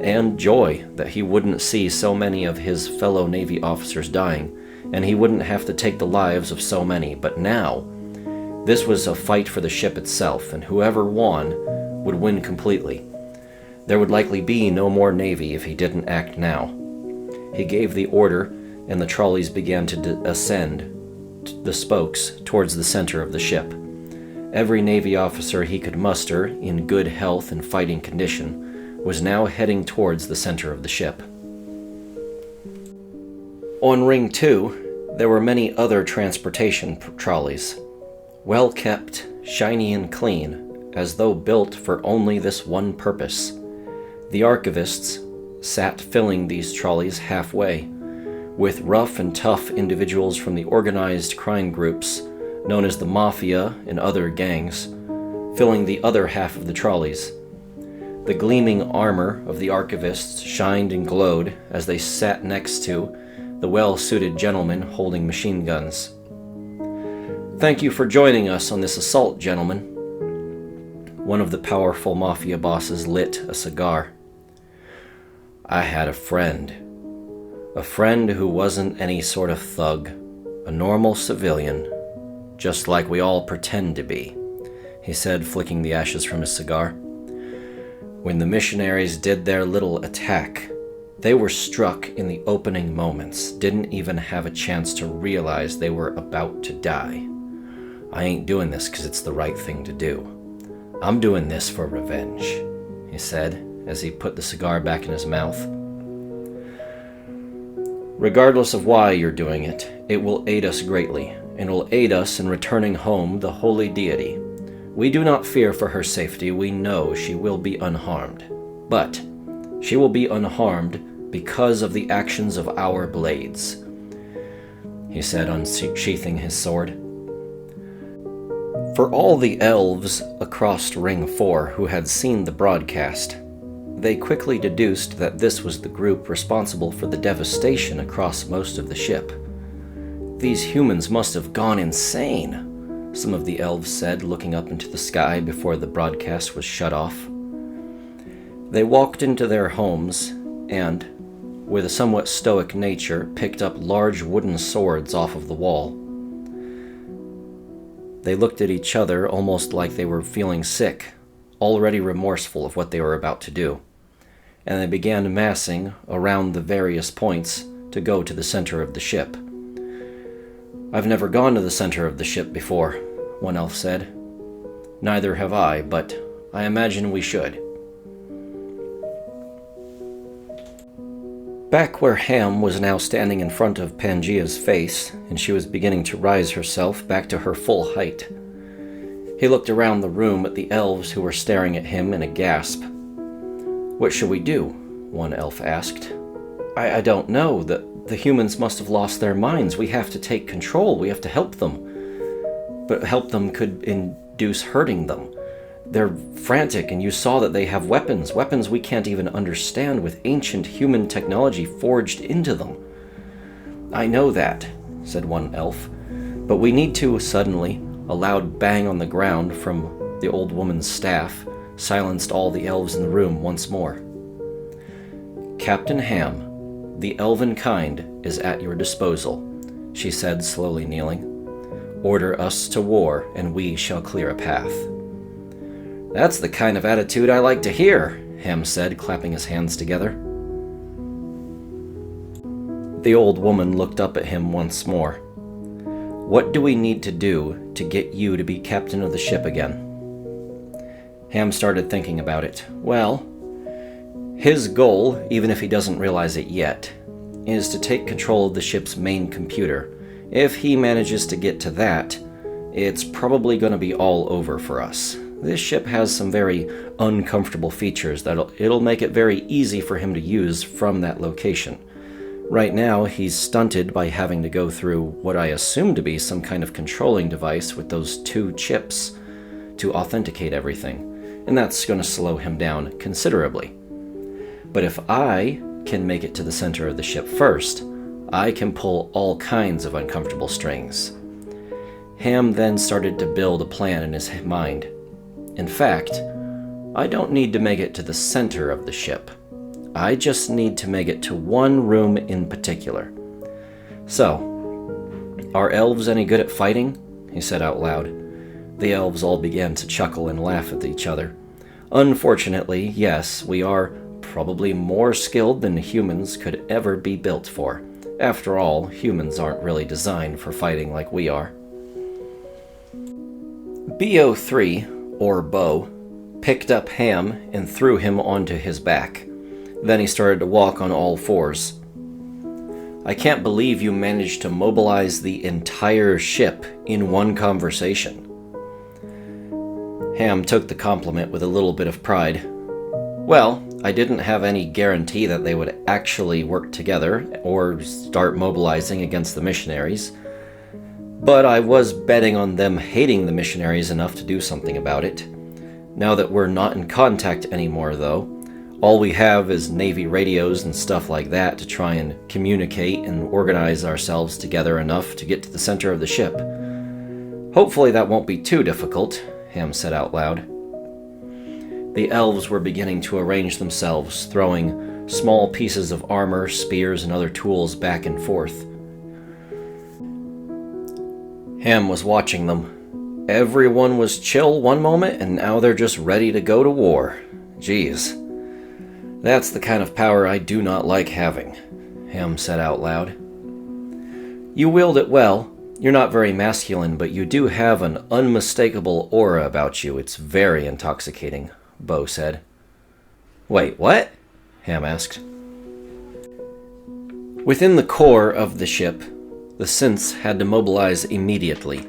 and joy that he wouldn't see so many of his fellow Navy officers dying, and he wouldn't have to take the lives of so many. But now, this was a fight for the ship itself, and whoever won would win completely. There would likely be no more Navy if he didn't act now. He gave the order, and the trolleys began to ascend the spokes towards the center of the ship. Every Navy officer he could muster, in good health and fighting condition, was now heading towards the center of the ship. On Ring 2, there were many other transportation trolleys, well kept, shiny and clean, as though built for only this one purpose. The archivists sat filling these trolleys halfway, with rough and tough individuals from the organized crime groups known as the Mafia and other gangs, filling the other half of the trolleys. The gleaming armor of the archivists shined and glowed as they sat next to the well-suited gentlemen holding machine guns. "Thank you for joining us on this assault, gentlemen." One of the powerful Mafia bosses lit a cigar. "I had a friend who wasn't any sort of thug, a normal civilian, just like we all pretend to be," he said, flicking the ashes from his cigar. "When the missionaries did their little attack, they were struck in the opening moments, didn't even have a chance to realize they were about to die. I ain't doing this because it's the right thing to do. I'm doing this for revenge," he said as he put the cigar back in his mouth. "Regardless of why you're doing it, it will aid us greatly, and will aid us in returning home the holy deity. We do not fear for her safety. We know she will be unharmed. But she will be unharmed because of the actions of our blades," he said, unsheathing his sword. For all the elves across Ring 4 who had seen the broadcast, they quickly deduced that this was the group responsible for the devastation across most of the ship. "These humans must have gone insane," some of the elves said, looking up into the sky before the broadcast was shut off. They walked into their homes and, with a somewhat stoic nature, picked up large wooden swords off of the wall. They looked at each other almost like they were feeling sick, already remorseful of what they were about to do, and they began massing around the various points to go to the center of the ship. "I've never gone to the center of the ship before," one elf said. "Neither have I, but I imagine we should." Back where Ham was now standing in front of Pangea's face, and she was beginning to rise herself back to her full height. He looked around the room at the elves who were staring at him in a gasp. "What should we do?" one elf asked. I don't know. The humans must have lost their minds. We have to take control. We have to help them. But help them could induce hurting them. They're frantic, and you saw that they have weapons we can't even understand, with ancient human technology forged into them." "I know that," said one elf, "but we need to." Suddenly, a loud bang on the ground from the old woman's staff silenced all the elves in the room once more. "Captain Ham, the elven kind is at your disposal," she said, slowly kneeling. "Order us to war, and we shall clear a path." "That's the kind of attitude I like to hear," Ham said, clapping his hands together. The old woman looked up at him once more. "What do we need to do to get you to be captain of the ship again?" Ham started thinking about it. Well, his goal, even if he doesn't realize it yet, is to take control of the ship's main computer. If he manages to get to that, it's probably going to be all over for us. This ship has some very uncomfortable features that it'll make it very easy for him to use from that location. Right now, he's stunted by having to go through what I assume to be some kind of controlling device with those 2 chips to authenticate everything, and that's going to slow him down considerably. But if I can make it to the center of the ship first, I can pull all kinds of uncomfortable strings. Ham then started to build a plan in his mind. In fact, I don't need to make it to the center of the ship. I just need to make it to one room in particular. So, are elves any good at fighting? He said out loud. The elves all began to chuckle and laugh at each other. Unfortunately, yes, we are probably more skilled than humans could ever be built for. After all, humans aren't really designed for fighting like we are. BO3, or Bo, picked up Ham and threw him onto his back. Then he started to walk on all fours. I can't believe you managed to mobilize the entire ship in one conversation. Ham took the compliment with a little bit of pride. Well, I didn't have any guarantee that they would actually work together or start mobilizing against the missionaries, but I was betting on them hating the missionaries enough to do something about it. Now that we're not in contact anymore, though, all we have is Navy radios and stuff like that to try and communicate and organize ourselves together enough to get to the center of the ship. Hopefully that won't be too difficult, Ham said out loud. The elves were beginning to arrange themselves, throwing small pieces of armor, spears, and other tools back and forth. Ham was watching them. Everyone was chill one moment, and now they're just ready to go to war. Jeez. That's the kind of power I do not like having, Ham said out loud. You wield it well. You're not very masculine, but you do have an unmistakable aura about you. It's very intoxicating, Bo said. Wait, what? Ham asked. Within the core of the ship, the synths had to mobilize immediately.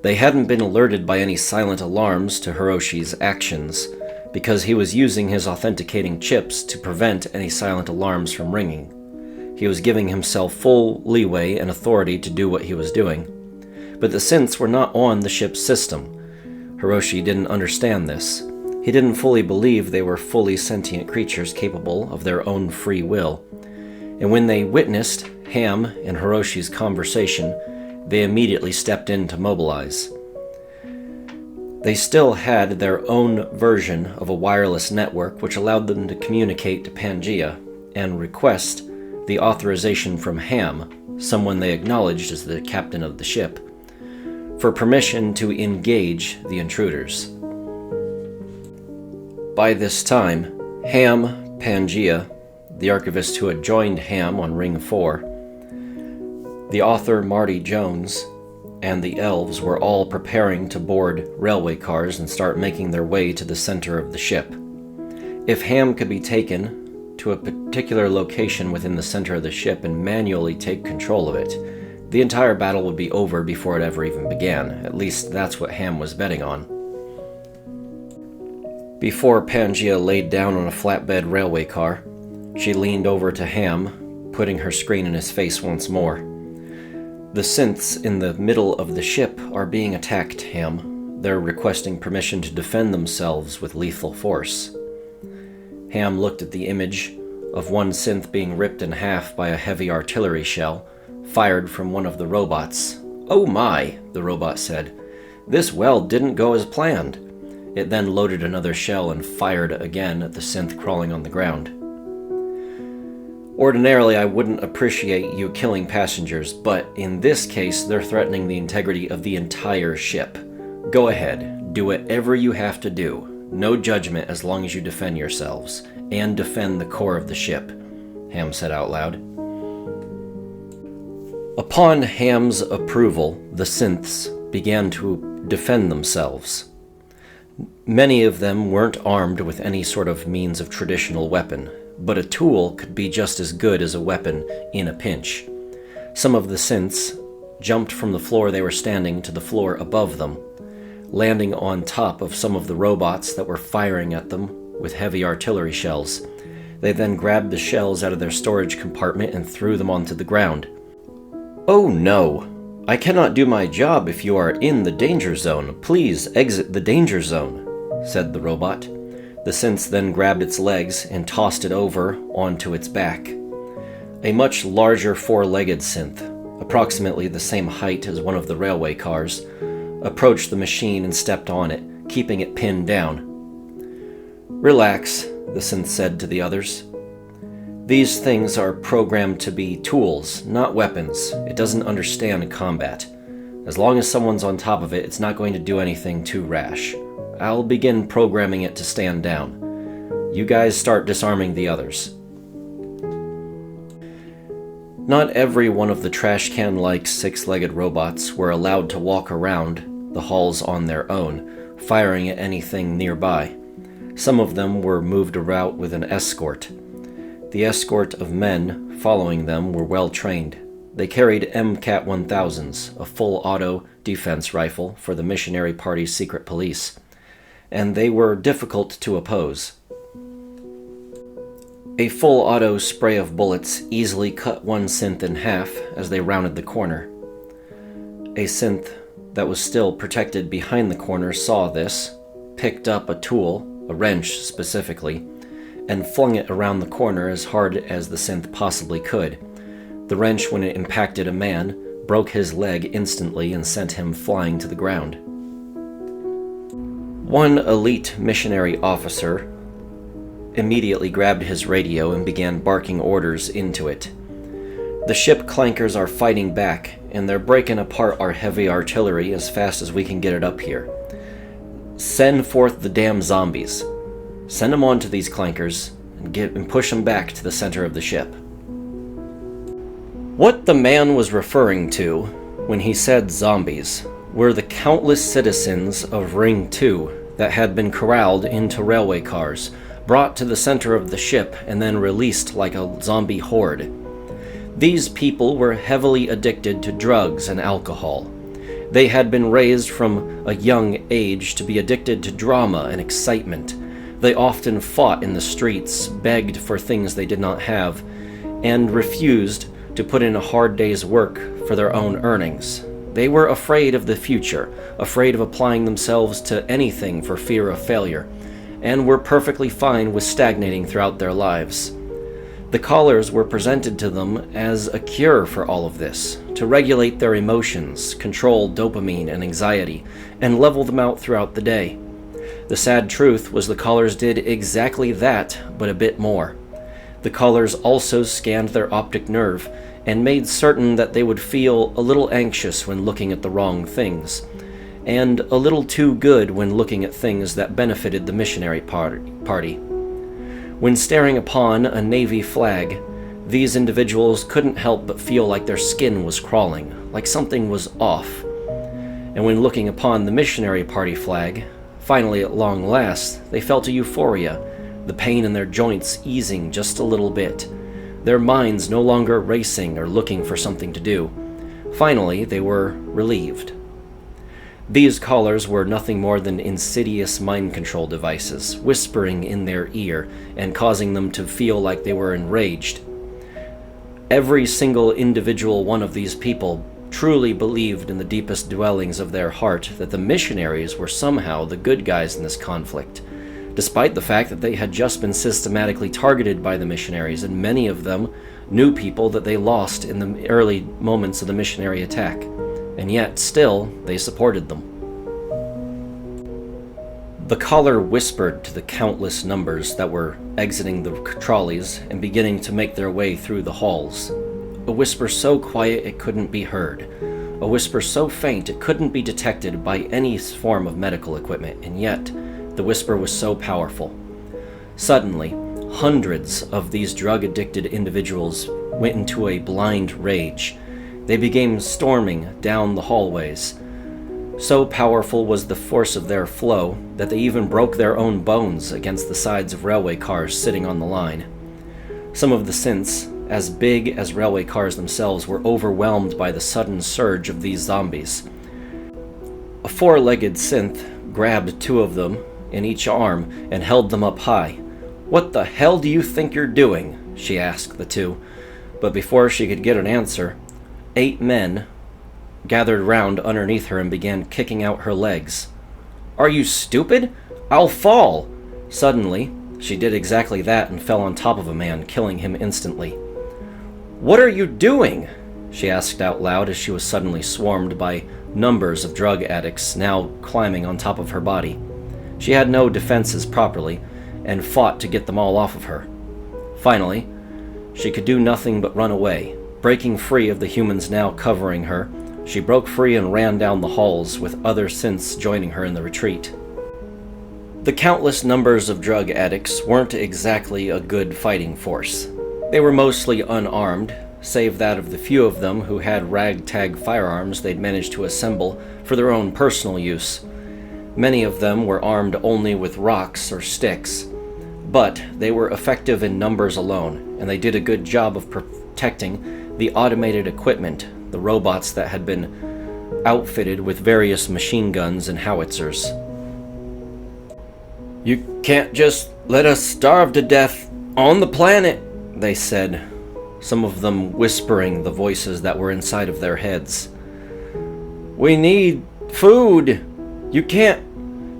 They hadn't been alerted by any silent alarms to Hiroshi's actions, because he was using his authenticating chips to prevent any silent alarms from ringing. He was giving himself full leeway and authority to do what he was doing. But the synths were not on the ship's system. Hiroshi didn't understand this. He didn't fully believe they were fully sentient creatures capable of their own free will. And when they witnessed Ham and Hiroshi's conversation, they immediately stepped in to mobilize. They still had their own version of a wireless network which allowed them to communicate to Pangaea and request the authorization from Ham, someone they acknowledged as the captain of the ship, for permission to engage the intruders. By this time, Ham, Pangaea, the archivist who had joined Ham on Ring 4, the author Marty Jones, and the elves were all preparing to board railway cars and start making their way to the center of the ship. If Ham could be taken to a particular location within the center of the ship and manually take control of it, the entire battle would be over before it ever even began. At least that's what Ham was betting on. Before Pangaea laid down on a flatbed railway car, she leaned over to Ham, putting her screen in his face once more. The synths in the middle of the ship are being attacked, Ham. They're requesting permission to defend themselves with lethal force. Ham looked at the image of one synth being ripped in half by a heavy artillery shell, fired from one of the robots. "Oh my," the robot said. "This well didn't go as planned." It then loaded another shell and fired again at the synth crawling on the ground. Ordinarily, I wouldn't appreciate you killing passengers, but in this case, they're threatening the integrity of the entire ship. Go ahead, do whatever you have to do. No judgment as long as you defend yourselves, and defend the core of the ship, Ham said out loud. Upon Ham's approval, the synths began to defend themselves. Many of them weren't armed with any sort of means of traditional weapon, but a tool could be just as good as a weapon in a pinch. Some of the synths jumped from the floor they were standing to the floor above them, landing on top of some of the robots that were firing at them with heavy artillery shells. They then grabbed the shells out of their storage compartment and threw them onto the ground. "Oh no! I cannot do my job if you are in the danger zone. Please exit the danger zone," said the robot. The synth then grabbed its legs and tossed it over onto its back. A much larger four-legged synth, approximately the same height as one of the railway cars, approached the machine and stepped on it, keeping it pinned down. "Relax," the synth said to the others. "These things are programmed to be tools, not weapons. It doesn't understand combat. As long as someone's on top of it, it's not going to do anything too rash. I'll begin programming it to stand down. You guys start disarming the others." Not every one of the trash can-like six-legged robots were allowed to walk around the halls on their own, firing at anything nearby. Some of them were moved about with an escort. The escort of men following them were well trained. They carried MCAT 1000s, a full-auto defense rifle for the missionary party's secret police, and they were difficult to oppose. A full-auto spray of bullets easily cut one synth in half as they rounded the corner. A synth that was still protected behind the corner saw this, picked up a tool, a wrench specifically, and flung it around the corner as hard as the synth possibly could. The wrench, when it impacted a man, broke his leg instantly and sent him flying to the ground. One elite missionary officer immediately grabbed his radio and began barking orders into it. "The ship clankers are fighting back, and they're breaking apart our heavy artillery as fast as we can get it up here. Send forth the damn zombies. Send them on to these clankers and push them back to the center of the ship." What the man was referring to when he said zombies were the countless citizens of Ring 2 that had been corralled into railway cars, brought to the center of the ship, and then released like a zombie horde. These people were heavily addicted to drugs and alcohol. They had been raised from a young age to be addicted to drama and excitement. They often fought in the streets, begged for things they did not have, and refused to put in a hard day's work for their own earnings. They were afraid of the future, afraid of applying themselves to anything for fear of failure, and were perfectly fine with stagnating throughout their lives. The collars were presented to them as a cure for all of this, to regulate their emotions, control dopamine and anxiety, and level them out throughout the day. The sad truth was the collars did exactly that, but a bit more. The collars also scanned their optic nerve and made certain that they would feel a little anxious when looking at the wrong things, and a little too good when looking at things that benefited the missionary party. When staring upon a Navy flag, these individuals couldn't help but feel like their skin was crawling, like something was off. And when looking upon the missionary party flag, finally at long last, they felt a euphoria, the pain in their joints easing just a little bit, their minds no longer racing or looking for something to do. Finally, they were relieved. These collars were nothing more than insidious mind control devices, whispering in their ear and causing them to feel like they were enraged. Every single individual one of these people truly believed in the deepest dwellings of their heart that the missionaries were somehow the good guys in this conflict, despite the fact that they had just been systematically targeted by the missionaries, and many of them knew people that they lost in the early moments of the missionary attack. And yet, still, they supported them. The collar whispered to the countless numbers that were exiting the trolleys and beginning to make their way through the halls. A whisper so quiet it couldn't be heard. A whisper so faint it couldn't be detected by any form of medical equipment, and yet, the whisper was so powerful. Suddenly, hundreds of these drug-addicted individuals went into a blind rage. They began storming down the hallways. So powerful was the force of their flow that they even broke their own bones against the sides of railway cars sitting on the line. Some of the synths, as big as railway cars themselves, were overwhelmed by the sudden surge of these zombies. A four-legged synth grabbed two of them in each arm and held them up high. "What the hell do you think you're doing?" she asked the two. But before she could get an answer, 8 men gathered round underneath her and began kicking out her legs. "Are you stupid? I'll fall!" Suddenly, she did exactly that and fell on top of a man, killing him instantly. "What are you doing?" she asked out loud as she was suddenly swarmed by numbers of drug addicts now climbing on top of her body. She had no defenses properly, and fought to get them all off of her. Finally, she could do nothing but run away. Breaking free of the humans now covering her, she broke free and ran down the halls, with other synths joining her in the retreat. The countless numbers of drug addicts weren't exactly a good fighting force. They were mostly unarmed, save that of the few of them who had ragtag firearms they'd managed to assemble for their own personal use. Many of them were armed only with rocks or sticks, but they were effective in numbers alone, and they did a good job of protecting the automated equipment, the robots that had been outfitted with various machine guns and howitzers. "You can't just let us starve to death on the planet," they said, some of them whispering the voices that were inside of their heads. "We need food. You can't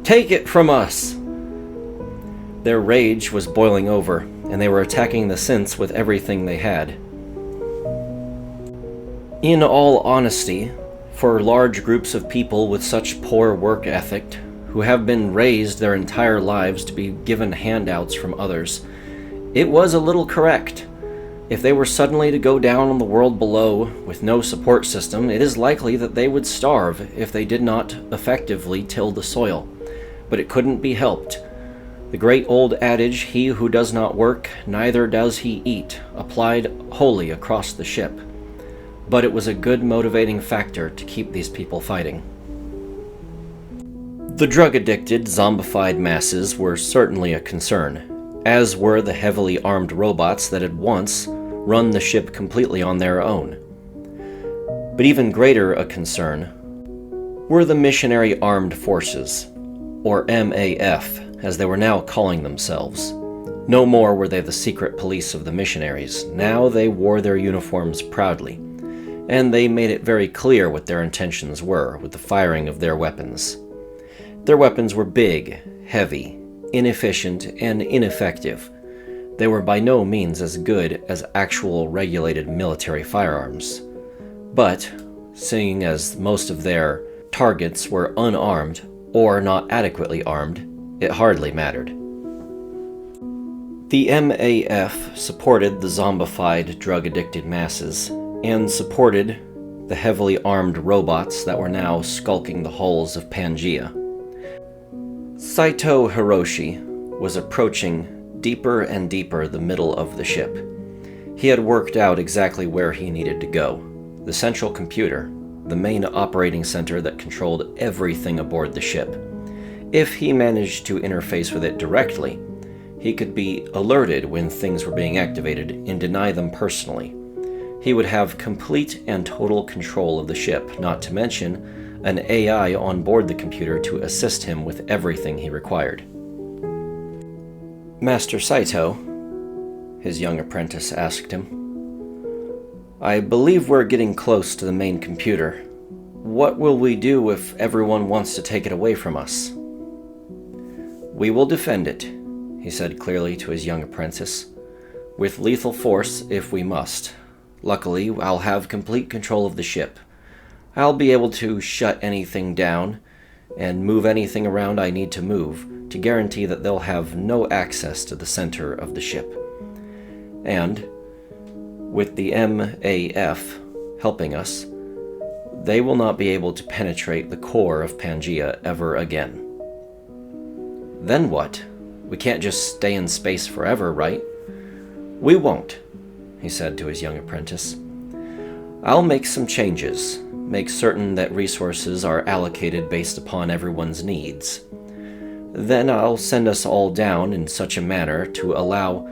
take it from us." Their rage was boiling over, and they were attacking the synths with everything they had. In all honesty, for large groups of people with such poor work ethic, who have been raised their entire lives to be given handouts from others, it was a little correct. If they were suddenly to go down on the world below with no support system, it is likely that they would starve if they did not effectively till the soil. But it couldn't be helped. The great old adage, "He who does not work, neither does he eat," applied wholly across the ship. But it was a good motivating factor to keep these people fighting. The drug-addicted, zombified masses were certainly a concern, as were the heavily armed robots that had once run the ship completely on their own. But even greater a concern were the Missionary Armed Forces, or MAF, as they were now calling themselves. No more were they the secret police of the missionaries. Now they wore their uniforms proudly, and they made it very clear what their intentions were with the firing of their weapons. Their weapons were big, heavy, inefficient, and ineffective. They were by no means as good as actual regulated military firearms. But, seeing as most of their targets were unarmed or not adequately armed, it hardly mattered. The MAF supported the zombified, drug-addicted masses, and supported the heavily armed robots that were now skulking the hulls of Pangea. Saito Hiroshi was approaching deeper and deeper the middle of the ship. He had worked out exactly where he needed to go. The central computer, the main operating center that controlled everything aboard the ship. If he managed to interface with it directly, he could be alerted when things were being activated and deny them personally. He would have complete and total control of the ship, not to mention an AI on board the computer to assist him with everything he required. "Master Saito," his young apprentice asked him, "I believe we're getting close to the main computer. What will we do if everyone wants to take it away from us?" "We will defend it," he said clearly to his young apprentice, "with lethal force if we must. Luckily, I'll have complete control of the ship. I'll be able to shut anything down and move anything around I need to move to guarantee that they'll have no access to the center of the ship. And, with the MAF helping us, they will not be able to penetrate the core of Pangea ever again." "Then what? We can't just stay in space forever, right?" "We won't," he said to his young apprentice. "I'll make some changes, make certain that resources are allocated based upon everyone's needs. Then I'll send us all down in such a manner to allow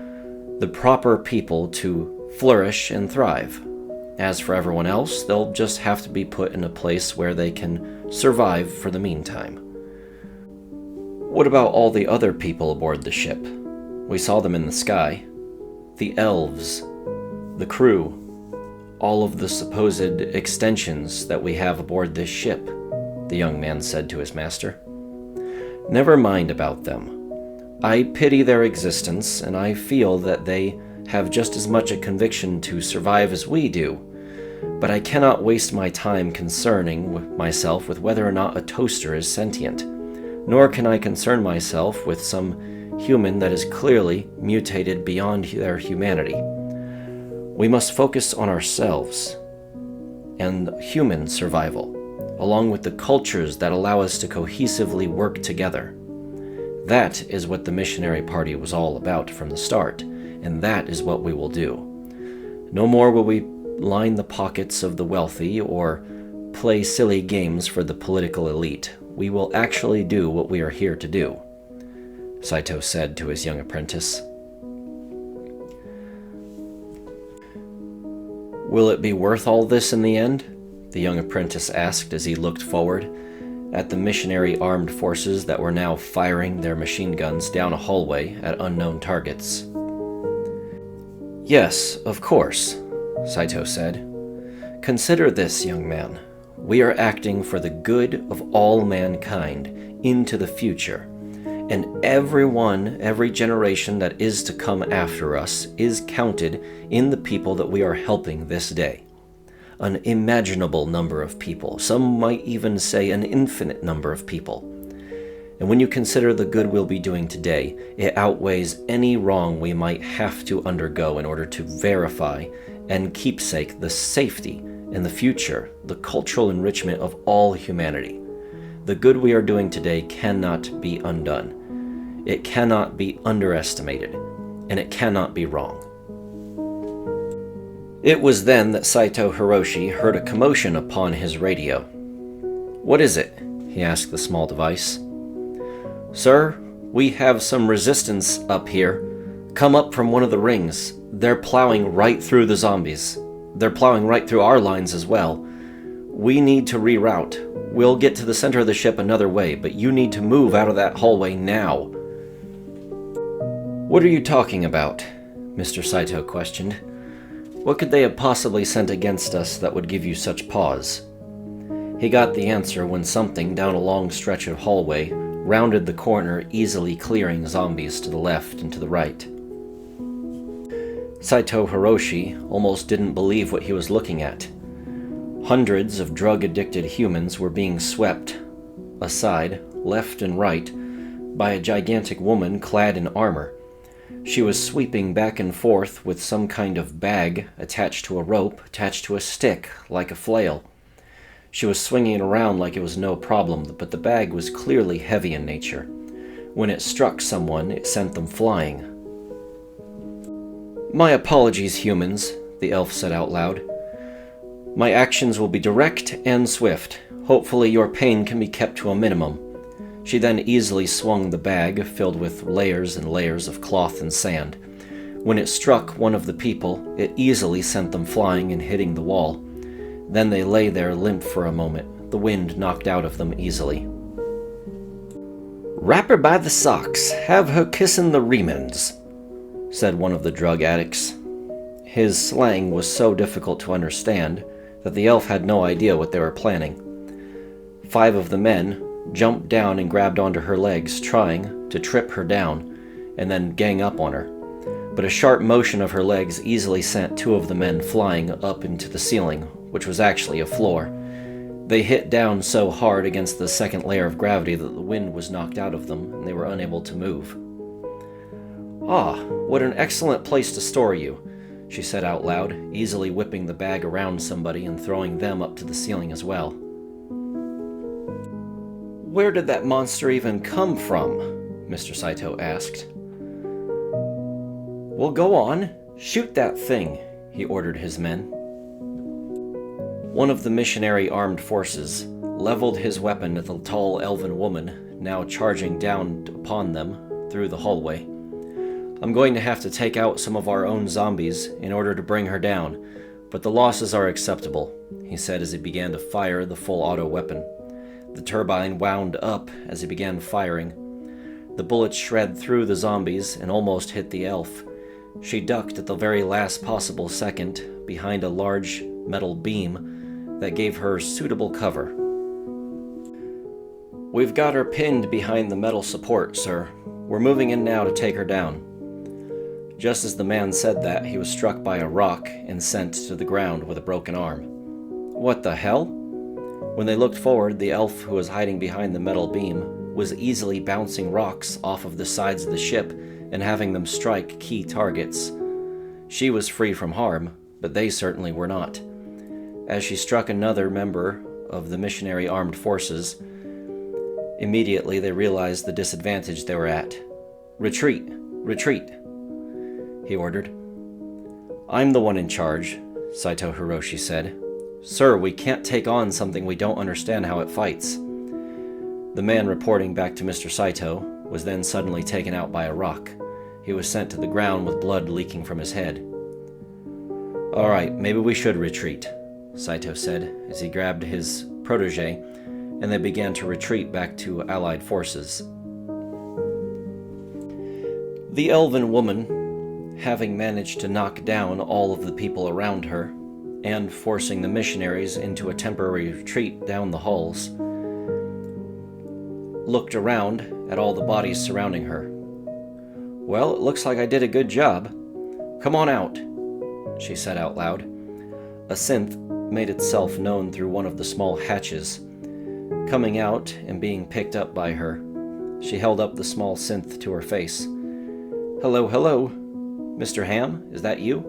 the proper people to flourish and thrive. As for everyone else, they'll just have to be put in a place where they can survive for the meantime." "What about all the other people aboard the ship? We saw them in the sky. The elves, the crew, all of the supposed extensions that we have aboard this ship," the young man said to his master. "Never mind about them. I pity their existence, and I feel that they have just as much a conviction to survive as we do, but I cannot waste my time concerning myself with whether or not a toaster is sentient, nor can I concern myself with some human that is clearly mutated beyond their humanity. We must focus on ourselves and human survival, along with the cultures that allow us to cohesively work together. That is what the missionary party was all about from the start, and that is what we will do. No more will we line the pockets of the wealthy or play silly games for the political elite. We will actually do what we are here to do, Saito said to his young apprentice. Will it be worth all this in the end? The young apprentice asked as he looked forward at the missionary armed forces that were now firing their machine guns down a hallway at unknown targets. Yes, of course, Saito said. Consider this, young man. We are acting for the good of all mankind into the future, and every generation that is to come after us is counted in the people that we are helping this day. An imaginable number of people, some might even say an infinite number of people. And when you consider the good we'll be doing today, it outweighs any wrong we might have to undergo in order to verify and keepsake the safety and the future, the cultural enrichment of all humanity. The good we are doing today cannot be undone. It cannot be underestimated, and it cannot be wrong. It was then that Saito Hiroshi heard a commotion upon his radio. What is it? He asked the small device. Sir, we have some resistance up here. Come up from one of the rings. They're plowing right through the zombies. They're plowing right through our lines as well. We need to reroute. We'll get to the center of the ship another way, but you need to move out of that hallway now. What are you talking about? Mr. Saito questioned. What could they have possibly sent against us that would give you such pause? He got the answer when something down a long stretch of hallway rounded the corner, easily clearing zombies to the left and to the right. Saito Hiroshi almost didn't believe what he was looking at. Hundreds of drug-addicted humans were being swept aside, left and right, by a gigantic woman clad in armor. She was sweeping back and forth with some kind of bag attached to a rope, attached to a stick, like a flail. She was swinging it around like it was no problem, but the bag was clearly heavy in nature. When it struck someone, it sent them flying. My apologies, humans, the elf said out loud. My actions will be direct and swift. Hopefully your pain can be kept to a minimum. She then easily swung the bag, filled with layers and layers of cloth and sand. When it struck one of the people, it easily sent them flying and hitting the wall. Then they lay there limp for a moment, the wind knocked out of them easily. Wrap her by the socks, have her kissin' the remans, said one of the drug addicts. His slang was so difficult to understand that the elf had no idea what they were planning. 5 of the men jumped down and grabbed onto her legs, trying to trip her down and then gang up on her. But a sharp motion of her legs easily sent 2 of the men flying up into the ceiling, which was actually a floor. They hit down so hard against the second layer of gravity that the wind was knocked out of them, and they were unable to move. Ah, what an excellent place to store you, she said out loud, easily whipping the bag around somebody and throwing them up to the ceiling as well. Where did that monster even come from? Mr. Saito asked. Well, go on. Shoot that thing, he ordered his men. One of the missionary armed forces leveled his weapon at the tall elven woman, now charging down upon them through the hallway. I'm going to have to take out some of our own zombies in order to bring her down, but the losses are acceptable, he said as he began to fire the full auto weapon. The turbine wound up as he began firing. The bullets shred through the zombies and almost hit the elf. She ducked at the very last possible second behind a large metal beam that gave her suitable cover. We've got her pinned behind the metal support, sir. We're moving in now to take her down. Just as the man said that, he was struck by a rock and sent to the ground with a broken arm. What the hell? When they looked forward, the elf who was hiding behind the metal beam was easily bouncing rocks off of the sides of the ship and having them strike key targets. She was free from harm, but they certainly were not. As she struck another member of the missionary armed forces, immediately they realized the disadvantage they were at. "Retreat! Retreat!" he ordered. "I'm the one in charge," Saito Hiroshi said. "Sir, we can't take on something we don't understand how it fights." The man reporting back to Mr. Saito was then suddenly taken out by a rock. He was sent to the ground with blood leaking from his head. "All right, maybe we should retreat," Saito said as he grabbed his protege, and they began to retreat back to Allied forces. The elven woman, having managed to knock down all of the people around her, and forcing the missionaries into a temporary retreat down the halls, looked around at all the bodies surrounding her. "Well, it looks like I did a good job. Come on out," she said out loud. A synth made itself known through one of the small hatches, coming out and being picked up by her. She held up the small synth to her face. "Hello, hello. Mr. Ham, is that you?"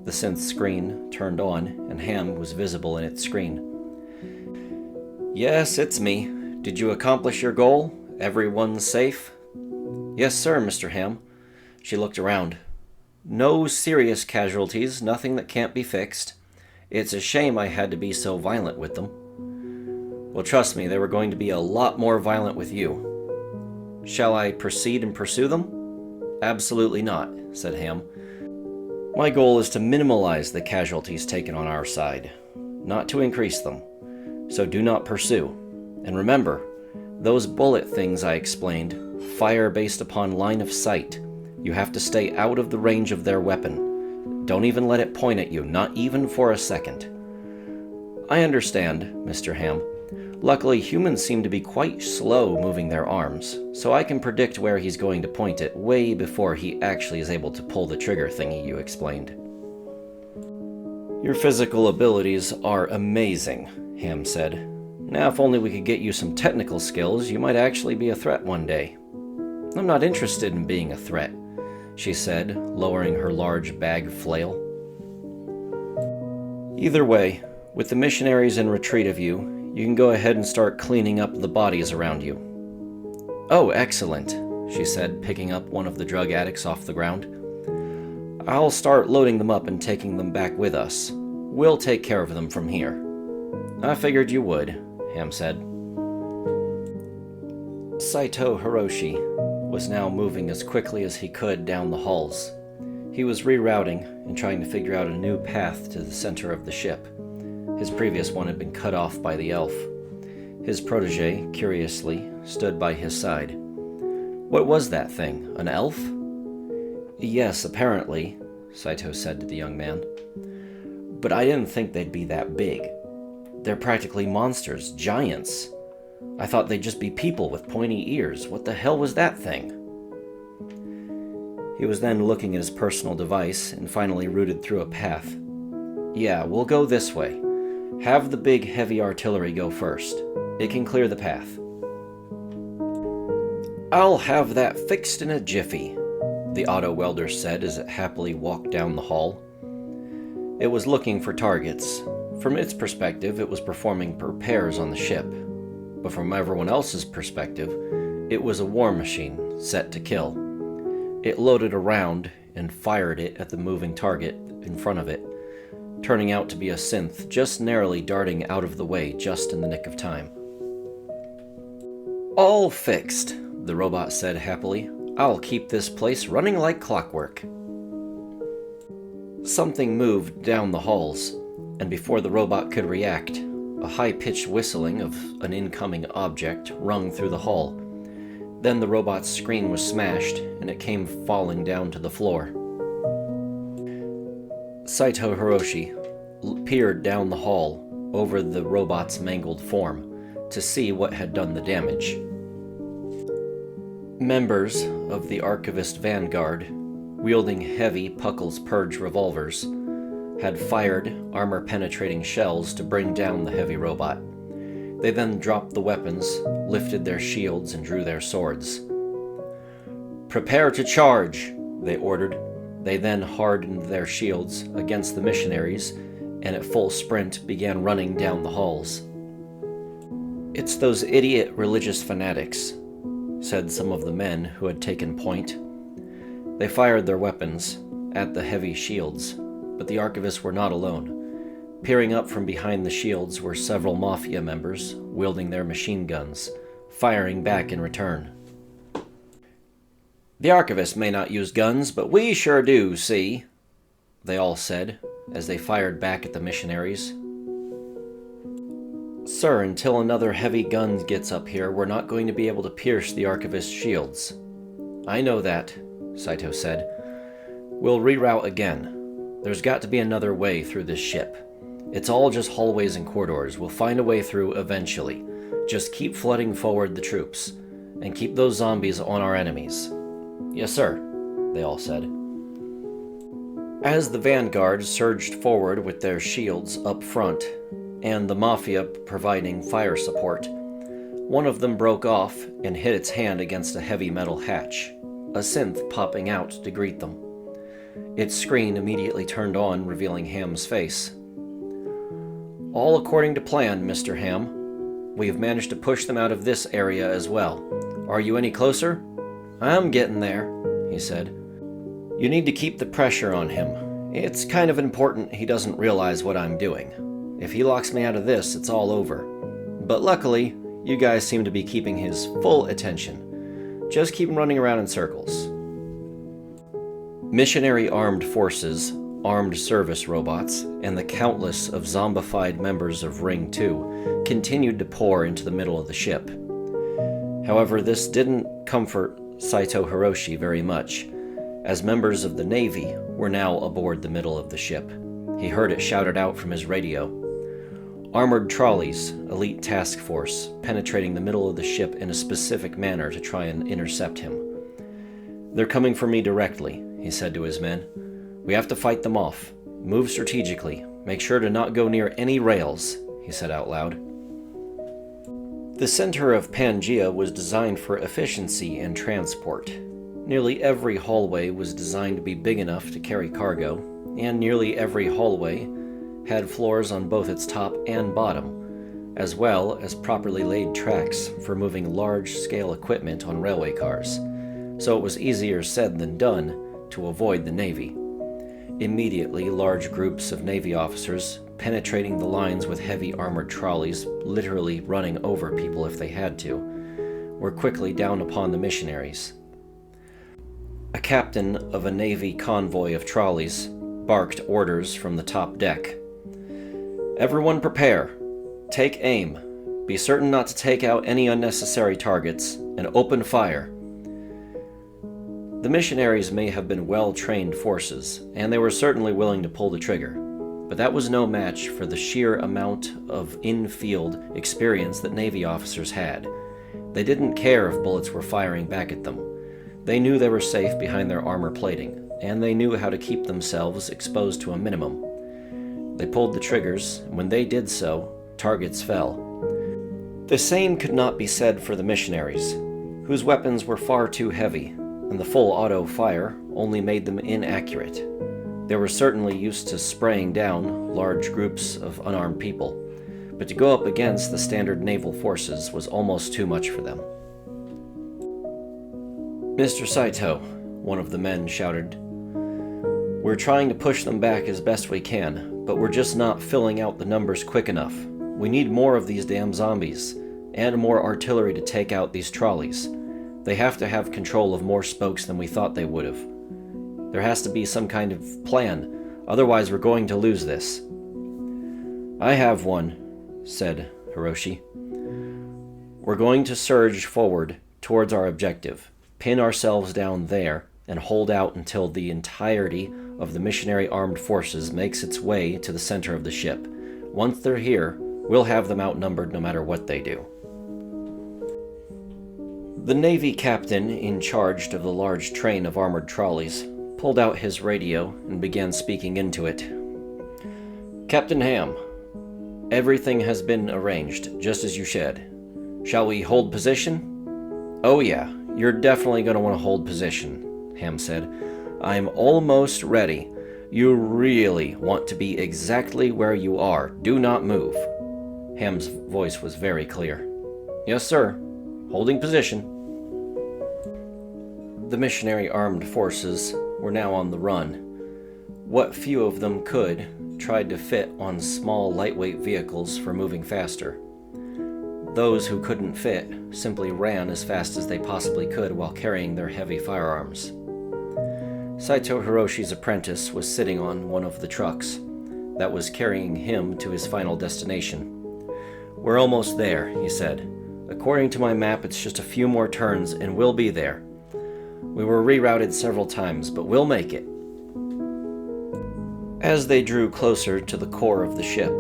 The synth's screen turned on, and Ham was visible in its screen. "Yes, it's me. Did you accomplish your goal? Everyone safe?" "Yes, sir, Mr. Ham." She looked around. "No serious casualties, nothing that can't be fixed. It's a shame I had to be so violent with them." "Well, trust me, they were going to be a lot more violent with you." "Shall I proceed and pursue them?" "Absolutely not," said Ham. "My goal is to minimize the casualties taken on our side, not to increase them. So do not pursue. And remember, those bullet things I explained fire based upon line of sight. You have to stay out of the range of their weapon. Don't even let it point at you, not even for a second." "I understand, Mr. Ham. Luckily, humans seem to be quite slow moving their arms, so I can predict where he's going to point it way before he actually is able to pull the trigger thingy you explained." "Your physical abilities are amazing," Ham said. "Now, if only we could get you some technical skills, you might actually be a threat one day." "I'm not interested in being a threat," she said, lowering her large bag flail. "Either way, with the missionaries in retreat of you, you can go ahead and start cleaning up the bodies around you." "Oh, excellent," she said, picking up one of the drug addicts off the ground. "I'll start loading them up and taking them back with us. We'll take care of them from here." "I figured you would," Ham said. Saito Hiroshi was now moving as quickly as he could down the halls. He was rerouting and trying to figure out a new path to the center of the ship. His previous one had been cut off by the elf. His protege, curiously, stood by his side. "What was that thing? An elf?" "Yes, apparently," Saito said to the young man. "But I didn't think they'd be that big. They're practically monsters, giants. I thought they'd just be people with pointy ears. What the hell was that thing?" He was then looking at his personal device and finally routed through a path. "Yeah, we'll go this way. Have the big heavy artillery go first. It can clear the path." "I'll have that fixed in a jiffy," the auto welder said as it happily walked down the hall. It was looking for targets. From its perspective, it was performing repairs on the ship. But from everyone else's perspective, it was a war machine set to kill. It loaded a round and fired it at the moving target in front of it, turning out to be a synth just narrowly darting out of the way just in the nick of time. "All fixed," the robot said happily. "I'll keep this place running like clockwork." Something moved down the halls, and before the robot could react, a high-pitched whistling of an incoming object rung through the hall. Then the robot's screen was smashed, and it came falling down to the floor. Saito Hiroshi peered down the hall over the robot's mangled form to see what had done the damage. Members of the Archivist Vanguard, wielding heavy Puckle's Purge revolvers, had fired armor-penetrating shells to bring down the heavy robot. They then dropped the weapons, lifted their shields, and drew their swords. "Prepare to charge," they ordered. They then hardened their shields against the missionaries, and at full sprint began running down the halls. "It's those idiot religious fanatics," said some of the men who had taken point. They fired their weapons at the heavy shields, but the archivists were not alone. Peering up from behind the shields were several Mafia members, wielding their machine guns, firing back in return. "The archivists may not use guns, but we sure do, see?" they all said, as they fired back at the missionaries. "Sir, until another heavy gun gets up here, we're not going to be able to pierce the archivist's shields." "I know that," Saito said. "We'll reroute again. There's got to be another way through this ship. It's all just hallways and corridors. We'll find a way through eventually. Just keep flooding forward the troops, and keep those zombies on our enemies." "Yes, sir," they all said. As the vanguard surged forward with their shields up front, and the Mafia providing fire support, one of them broke off and hit its hand against a heavy metal hatch, a synth popping out to greet them. Its screen immediately turned on, revealing Ham's face. "All according to plan, Mr. Ham. We have managed to push them out of this area as well. Are you any closer?" "I'm getting there," he said. "You need to keep the pressure on him. It's kind of important he doesn't realize what I'm doing. If he locks me out of this, it's all over. But luckily, you guys seem to be keeping his full attention. Just keep him running around in circles." Missionary armed forces, armed service robots, and the countless of zombified members of Ring 2 continued to pour into the middle of the ship. However, this didn't comfort Saito Hiroshi very much, as members of the Navy were now aboard the middle of the ship. He heard it shouted out from his radio. Armored trolleys, elite task force, penetrating the middle of the ship in a specific manner to try and intercept him. "They're coming for me directly," he said to his men. "We have to fight them off. Move strategically. Make sure to not go near any rails," he said out loud. The center of Pangea was designed for efficiency and transport. Nearly every hallway was designed to be big enough to carry cargo, and nearly every hallway had floors on both its top and bottom, as well as properly laid tracks for moving large-scale equipment on railway cars, so it was easier said than done to avoid the Navy. Immediately, large groups of Navy officers, penetrating the lines with heavy armored trolleys, literally running over people if they had to, were quickly down upon the missionaries. A captain of a Navy convoy of trolleys barked orders from the top deck. "Everyone prepare. Take aim. Be certain not to take out any unnecessary targets, and open fire." The missionaries may have been well-trained forces, and they were certainly willing to pull the trigger, but that was no match for the sheer amount of in-field experience that Navy officers had. They didn't care if bullets were firing back at them. They knew they were safe behind their armor plating, and they knew how to keep themselves exposed to a minimum. They pulled the triggers, and when they did so, targets fell. The same could not be said for the missionaries, whose weapons were far too heavy, and the full auto fire only made them inaccurate. They were certainly used to spraying down large groups of unarmed people, but to go up against the standard naval forces was almost too much for them. "Mr. Saito," one of the men shouted, "we're trying to push them back as best we can, but we're just not filling out the numbers quick enough. We need more of these damn zombies, and more artillery to take out these trolleys. They have to have control of more spokes than we thought they would have. There has to be some kind of plan, otherwise we're going to lose this." "I have one," said Hiroshi. "We're going to surge forward towards our objective, pin ourselves down there, and hold out until the entirety of the missionary armed forces makes its way to the center of the ship. Once they're here, we'll have them outnumbered no matter what they do." The Navy captain in charge of the large train of armored trolleys pulled out his radio and began speaking into it. "Captain Ham, Everything has been arranged, just as you said. Shall we hold position? Oh yeah, you're definitely going to want to hold position, Ham said. I'm almost ready. You really want to be exactly where you are. Do not move. Ham's voice was very clear. Yes, sir. Holding position. The missionary armed forces were now on the run. What few of them could tried to fit on small, lightweight vehicles for moving faster. Those who couldn't fit simply ran as fast as they possibly could while carrying their heavy firearms. Saito Hiroshi's apprentice was sitting on one of the trucks that was carrying him to his final destination. We're almost there, he said. According to my map, it's just a few more turns and we'll be there. We were rerouted several times, but we'll make it. As they drew closer to the core of the ship,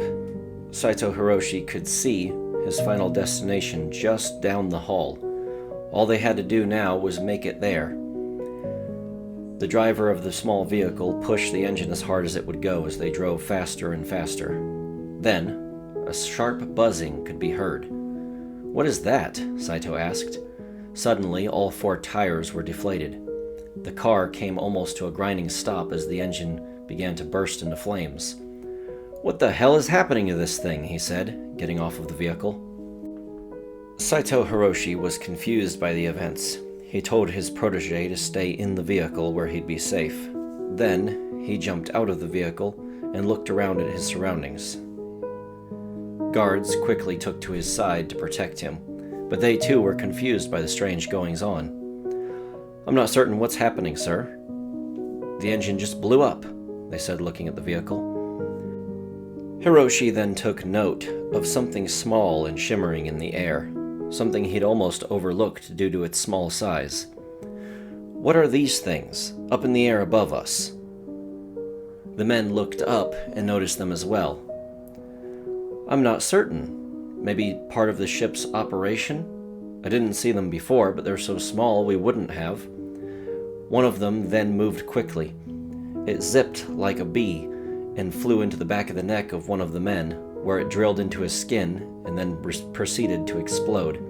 Saito Hiroshi could see his final destination just down the hall. All they had to do now was make it there. The driver of the small vehicle pushed the engine as hard as it would go as they drove faster and faster. Then, a sharp buzzing could be heard. What is that? Saito asked. Suddenly, all 4 tires were deflated. The car came almost to a grinding stop as the engine began to burst into flames. What the hell is happening to this thing? He said, getting off of the vehicle. Saito Hiroshi was confused by the events. He told his protege to stay in the vehicle where he'd be safe. Then, he jumped out of the vehicle and looked around at his surroundings. Guards quickly took to his side to protect him, but they too were confused by the strange goings-on. I'm not certain what's happening, sir. The engine just blew up, they said, looking at the vehicle. Hiroshi then took note of something small and shimmering in the air, something he'd almost overlooked due to its small size. What are these things, up in the air above us? The men looked up and noticed them as well. I'm not certain. Maybe part of the ship's operation? I didn't see them before, but they're so small we wouldn't have. One of them then moved quickly. It zipped like a bee and flew into the back of the neck of one of the men, where it drilled into his skin and then proceeded to explode,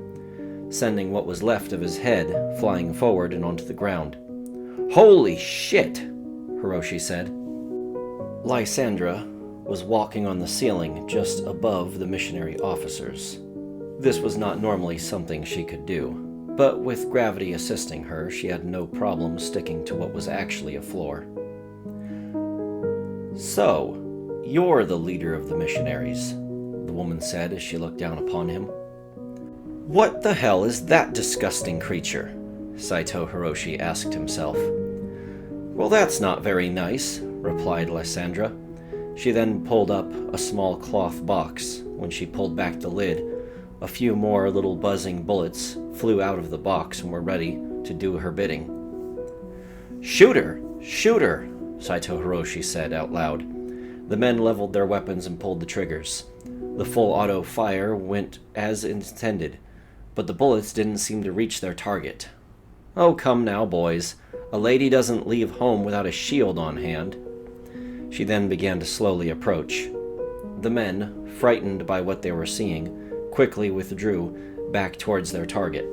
sending what was left of his head flying forward and onto the ground. Holy shit, Hiroshi said. Lysandra was walking on the ceiling just above the missionary officers. This was not normally something she could do, but with gravity assisting her, she had no problem sticking to what was actually a floor. So, you're the leader of the missionaries, the woman said as she looked down upon him. What the hell is that disgusting creature? Saito Hiroshi asked himself. Well, that's not very nice, replied Lysandra. She then pulled up a small cloth box. When she pulled back the lid, a few more little buzzing bullets flew out of the box and were ready to do her bidding. Shoot her! Shoot her! Saito Hiroshi said out loud. The men leveled their weapons and pulled the triggers. The full auto fire went as intended, but the bullets didn't seem to reach their target. Oh, come now, boys. A lady doesn't leave home without a shield on hand. She then began to slowly approach. The men, frightened by what they were seeing, quickly withdrew back towards their target.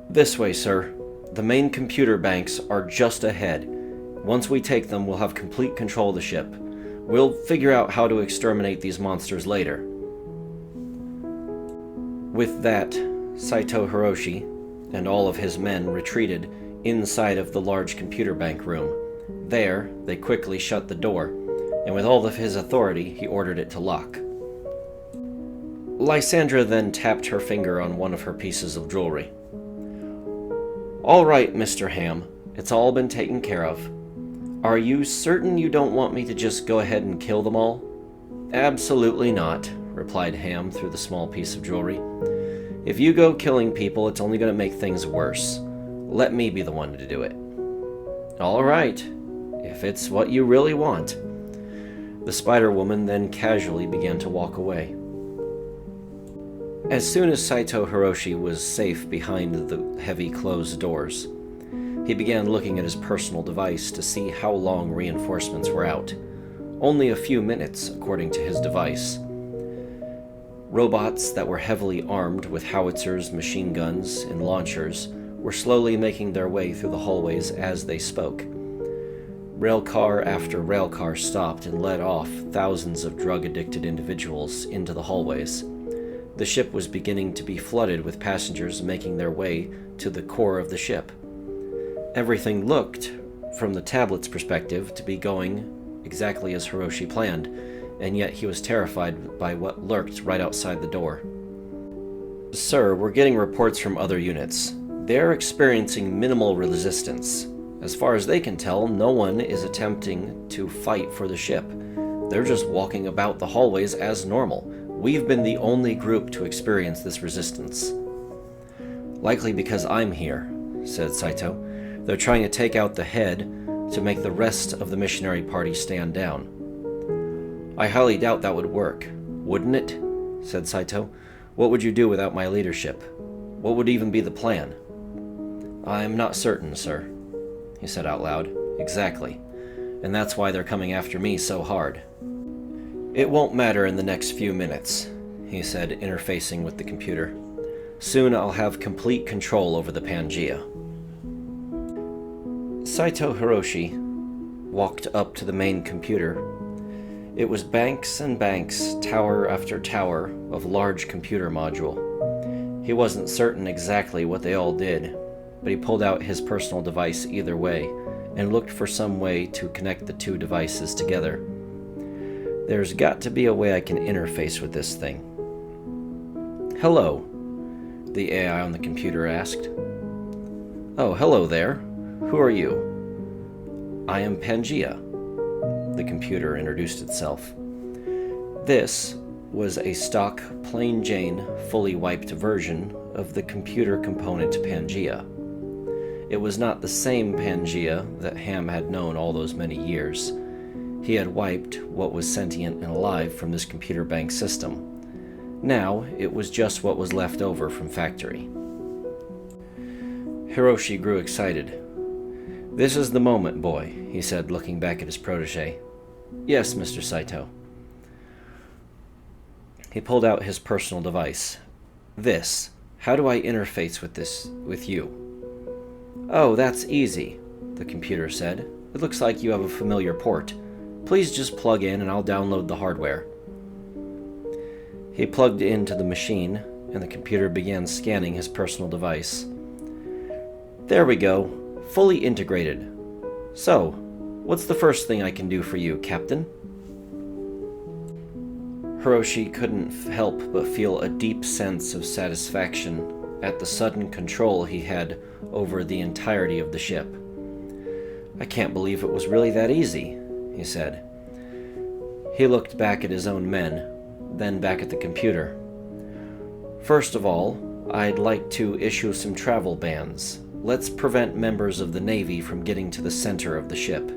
This way, sir. The main computer banks are just ahead. Once we take them, we'll have complete control of the ship. We'll figure out how to exterminate these monsters later. With that, Saito Hiroshi and all of his men retreated inside of the large computer bank room. There, they quickly shut the door, and with all of his authority, he ordered it to lock. Lysandra then tapped her finger on one of her pieces of jewelry. All right, Mr. Ham, it's all been taken care of. Are you certain you don't want me to just go ahead and kill them all? Absolutely not, replied Ham through the small piece of jewelry. If you go killing people, it's only going to make things worse. Let me be the one to do it. All right, if it's what you really want. The Spider-Woman then casually began to walk away. As soon as Saito Hiroshi was safe behind the heavy closed doors, he began looking at his personal device to see how long reinforcements were out. Only a few minutes, according to his device. Robots that were heavily armed with howitzers, machine guns, and launchers were slowly making their way through the hallways as they spoke. Railcar after railcar stopped and led off thousands of drug-addicted individuals into the hallways. The ship was beginning to be flooded with passengers making their way to the core of the ship. Everything looked, from the tablet's perspective, to be going exactly as Hiroshi planned, and yet he was terrified by what lurked right outside the door. Sir, we're getting reports from other units. They're experiencing minimal resistance. As far as they can tell, no one is attempting to fight for the ship. They're just walking about the hallways as normal. We've been the only group to experience this resistance. Likely because I'm here, said Saito. They're trying to take out the head to make the rest of the missionary party stand down. I highly doubt that would work. Wouldn't it? Said Saito. What would you do without my leadership? What would even be the plan? I'm not certain, sir, he said out loud. Exactly. And that's why they're coming after me so hard. It won't matter in the next few minutes, he said, interfacing with the computer. Soon I'll have complete control over the Pangea. Saito Hiroshi walked up to the main computer. It was banks and banks, tower after tower, of large computer module. He wasn't certain exactly what they all did, but he pulled out his personal device either way and looked for some way to connect the two devices together. There's got to be a way I can interface with this thing. Hello, the AI on the computer asked. Oh, hello there. Who are you? I am Pangea. The computer introduced itself. This was a stock, plain Jane, fully wiped version of the computer component Pangea. It was not the same Pangea that Ham had known all those many years. He had wiped what was sentient and alive from this computer bank system. Now, it was just what was left over from factory. Hiroshi grew excited. This is the moment, boy, he said, looking back at his protege. Yes, Mr. Saito. He pulled out his personal device. This. How do I interface with you? Oh, that's easy, the computer said. It looks like you have a familiar port. Please just plug in and I'll download the hardware. He plugged into the machine, and the computer began scanning his personal device. There we go. Fully integrated. So, what's the first thing I can do for you, Captain? Hiroshi couldn't help but feel a deep sense of satisfaction at the sudden control he had over the entirety of the ship. I can't believe it was really that easy, he said. He looked back at his own men, then back at the computer. First of all, I'd like to issue some travel bans. Let's prevent members of the Navy from getting to the center of the ship.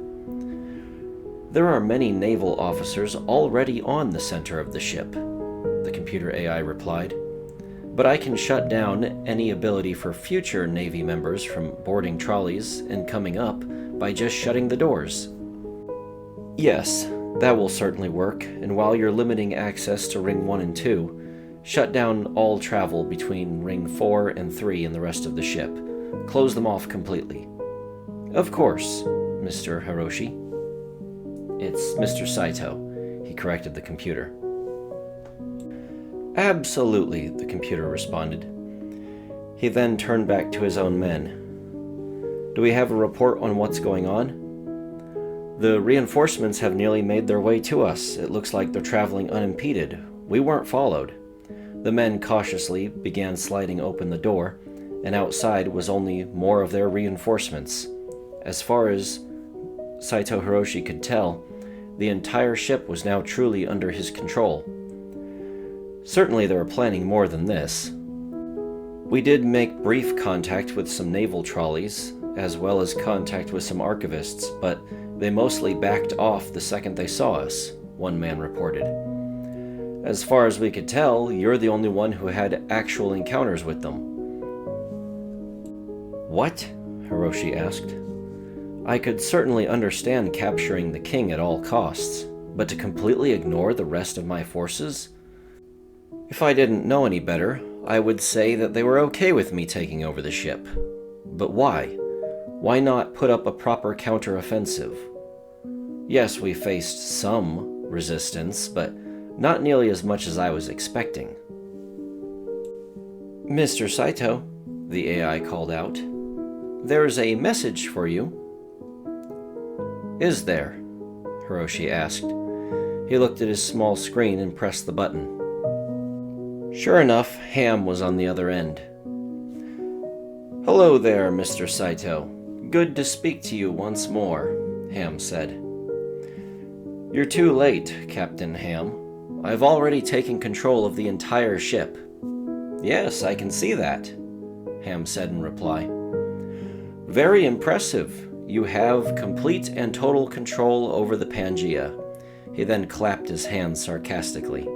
There are many naval officers already on the center of the ship, the computer AI replied. But I can shut down any ability for future Navy members from boarding trolleys and coming up by just shutting the doors. Yes, that will certainly work, and while you're limiting access to Ring 1 and 2, shut down all travel between Ring 4 and 3 and the rest of the ship. Close them off completely. Of course, Mr. Hiroshi. It's Mr. Saito, he corrected the computer. Absolutely, the computer responded. He then turned back to his own men. Do we have a report on what's going on? The reinforcements have nearly made their way to us. It looks like they're traveling unimpeded. We weren't followed. The men cautiously began sliding open the door, and outside was only more of their reinforcements. As far as Saito Hiroshi could tell, the entire ship was now truly under his control. Certainly they were planning more than this. We did make brief contact with some naval trolleys, as well as contact with some archivists, but they mostly backed off the second they saw us, one man reported. As far as we could tell, you're the only one who had actual encounters with them. What? Hiroshi asked. I could certainly understand capturing the king at all costs, But to completely ignore the rest of my forces? If I didn't know any better, I would say that they were okay with me taking over the ship. But why? Why not put up a proper counteroffensive? Yes, we faced some resistance, but not nearly as much as I was expecting. Mr. Saito, the AI called out, there's a message for you. Is there? Hiroshi asked. He looked at his small screen and pressed the button. Sure enough, Ham was on the other end. Hello there, Mr. Saito. Good to speak to you once more, Ham said. You're too late, Captain Ham. I've already taken control of the entire ship. Yes, I can see that, Ham said in reply. Very impressive. You have complete and total control over the Pangea. He then clapped his hands sarcastically.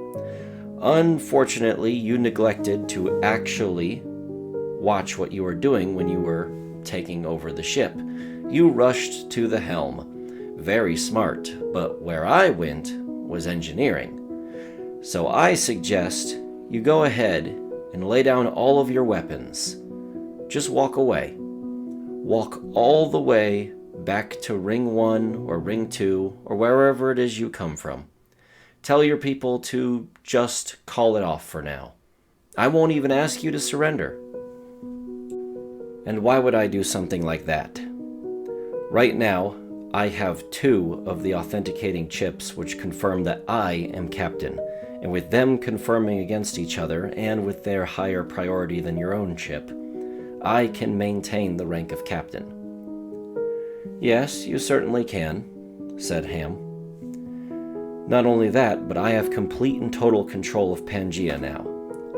Unfortunately, you neglected to actually watch what you were doing when you were taking over the ship. You rushed to the helm. Very smart, but where I went was engineering. So I suggest you go ahead and lay down all of your weapons. Just walk away. Walk all the way back to Ring 1 or Ring 2 or wherever it is you come from. Tell your people to just call it off for now. I won't even ask you to surrender. And why would I do something like that? Right now, I have 2 of the authenticating chips which confirm that I am captain, and with them confirming against each other and with their higher priority than your own chip, I can maintain the rank of captain. Yes, you certainly can, said Ham. Not only that, but I have complete and total control of Pangea now.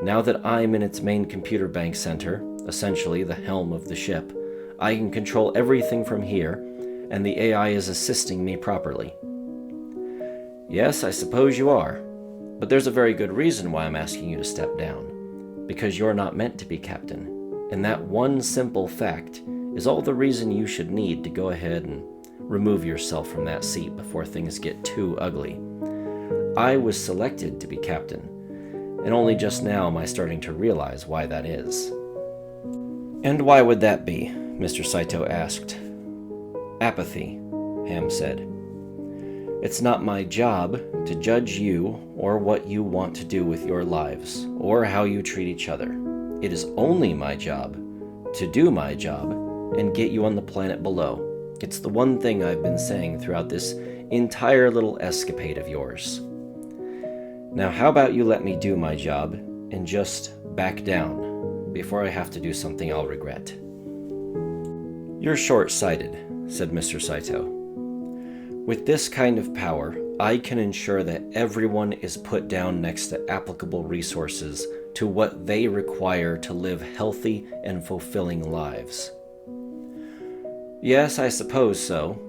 Now that I'm in its main computer bank center, essentially the helm of the ship, I can control everything from here, and the AI is assisting me properly. Yes, I suppose you are, but there's a very good reason why I'm asking you to step down. Because you're not meant to be captain, and that one simple fact is all the reason you should need to go ahead and remove yourself from that seat before things get too ugly. I was selected to be captain, and only just now am I starting to realize why that is. And why would that be? Mr. Saito asked. Apathy, Ham said. It's not my job to judge you or what you want to do with your lives, or how you treat each other. It is only my job to do my job and get you on the planet below. It's the one thing I've been saying throughout this entire little escapade of yours. Now, how about you let me do my job and just back down before I have to do something I'll regret? You're short-sighted, said Mr. Saito. With this kind of power, I can ensure that everyone is put down next to applicable resources to what they require to live healthy and fulfilling lives. Yes, I suppose so.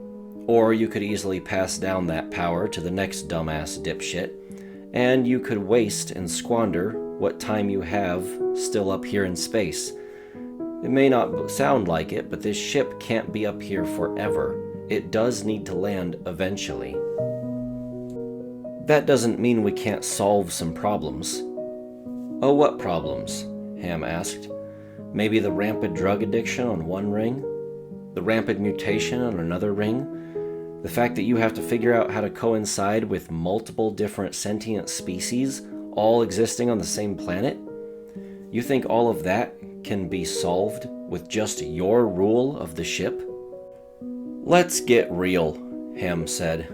Or you could easily pass down that power to the next dumbass dipshit, and you could waste and squander what time you have still up here in space. It may not sound like it, but this ship can't be up here forever. It does need to land eventually. That doesn't mean we can't solve some problems. Oh, what problems? Ham asked. Maybe the rampant drug addiction on one ring? The rampant mutation on another ring? The fact that you have to figure out how to coincide with multiple different sentient species, all existing on the same planet? You think all of that can be solved with just your rule of the ship? Let's get real, Ham said.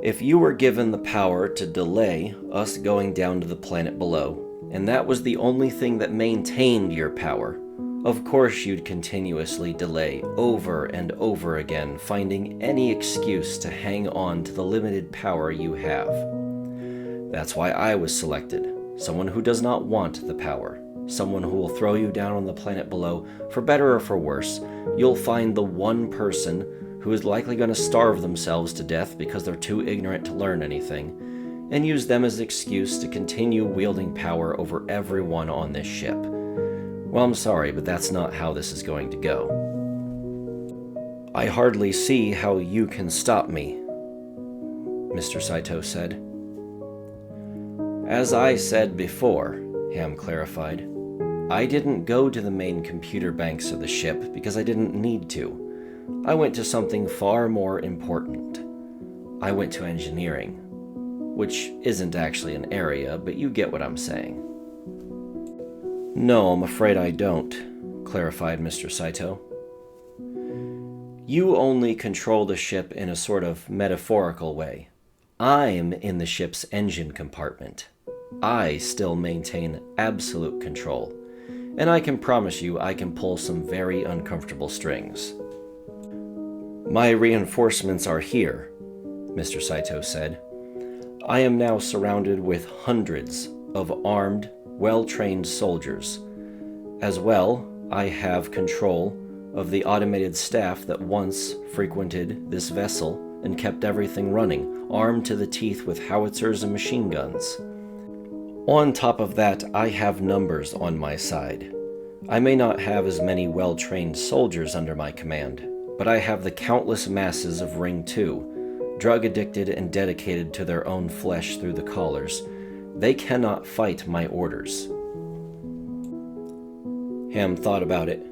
If you were given the power to delay us going down to the planet below, and that was the only thing that maintained your power, of course you'd continuously delay over and over again, finding any excuse to hang on to the limited power you have. That's why I was selected, someone who does not want the power, someone who will throw you down on the planet below. For better or for worse, you'll find the one person who is likely going to starve themselves to death because they're too ignorant to learn anything, and use them as an excuse to continue wielding power over everyone on this ship. Well, I'm sorry, but that's not how this is going to go. I hardly see how you can stop me. Mr. Saito said. As I said before, Ham clarified, I didn't go to the main computer banks of the ship because I didn't need to. I went to something far more important. I went to engineering, which isn't actually an area, but you get what I'm saying. No, I'm afraid I don't, clarified Mr. Saito. You only control the ship in a sort of metaphorical way. I'm in the ship's engine compartment. I still maintain absolute control, and I can promise you I can pull some very uncomfortable strings. My reinforcements are here, Mr. Saito said. I am now surrounded with hundreds of armed, well-trained soldiers. As well, I have control of the automated staff that once frequented this vessel and kept everything running, armed to the teeth with howitzers and machine guns. On top of that, I have numbers on my side. I may not have as many well-trained soldiers under my command, but I have the countless masses of Ring 2, drug-addicted and dedicated to their own flesh through the collars. They cannot fight my orders. Ham thought about it.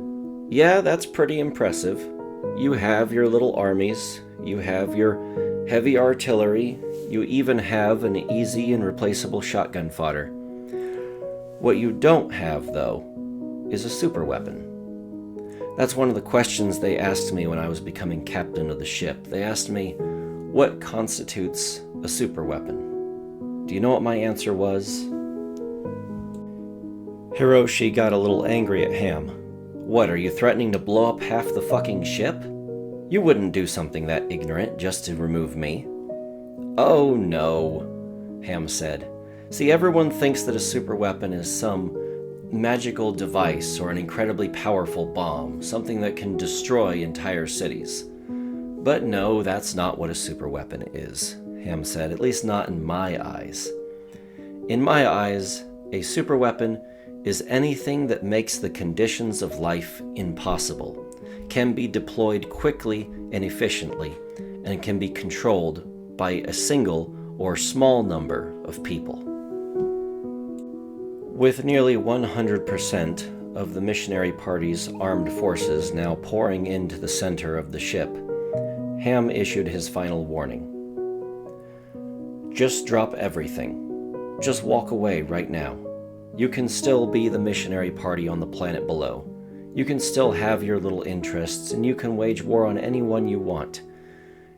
Yeah, that's pretty impressive. You have your little armies, you have your heavy artillery, you even have an easy and replaceable shotgun fodder. What you don't have, though, is a superweapon. That's one of the questions they asked me when I was becoming captain of the ship. They asked me, what constitutes a superweapon? Do you know what my answer was? Hiroshi got a little angry at Ham. What, are you threatening to blow up half the fucking ship? You wouldn't do something that ignorant just to remove me. Oh no, Ham said. See, everyone thinks that a superweapon is some magical device or an incredibly powerful bomb, something that can destroy entire cities. But no, that's not what a superweapon is, Ham said, at least not in my eyes. In my eyes, a superweapon is anything that makes the conditions of life impossible, can be deployed quickly and efficiently, and can be controlled by a single or small number of people. With nearly 100% of the missionary party's armed forces now pouring into the center of the ship, Ham issued his final warning. Just drop everything. Just walk away right now. You can still be the missionary party on the planet below. You can still have your little interests, and you can wage war on anyone you want.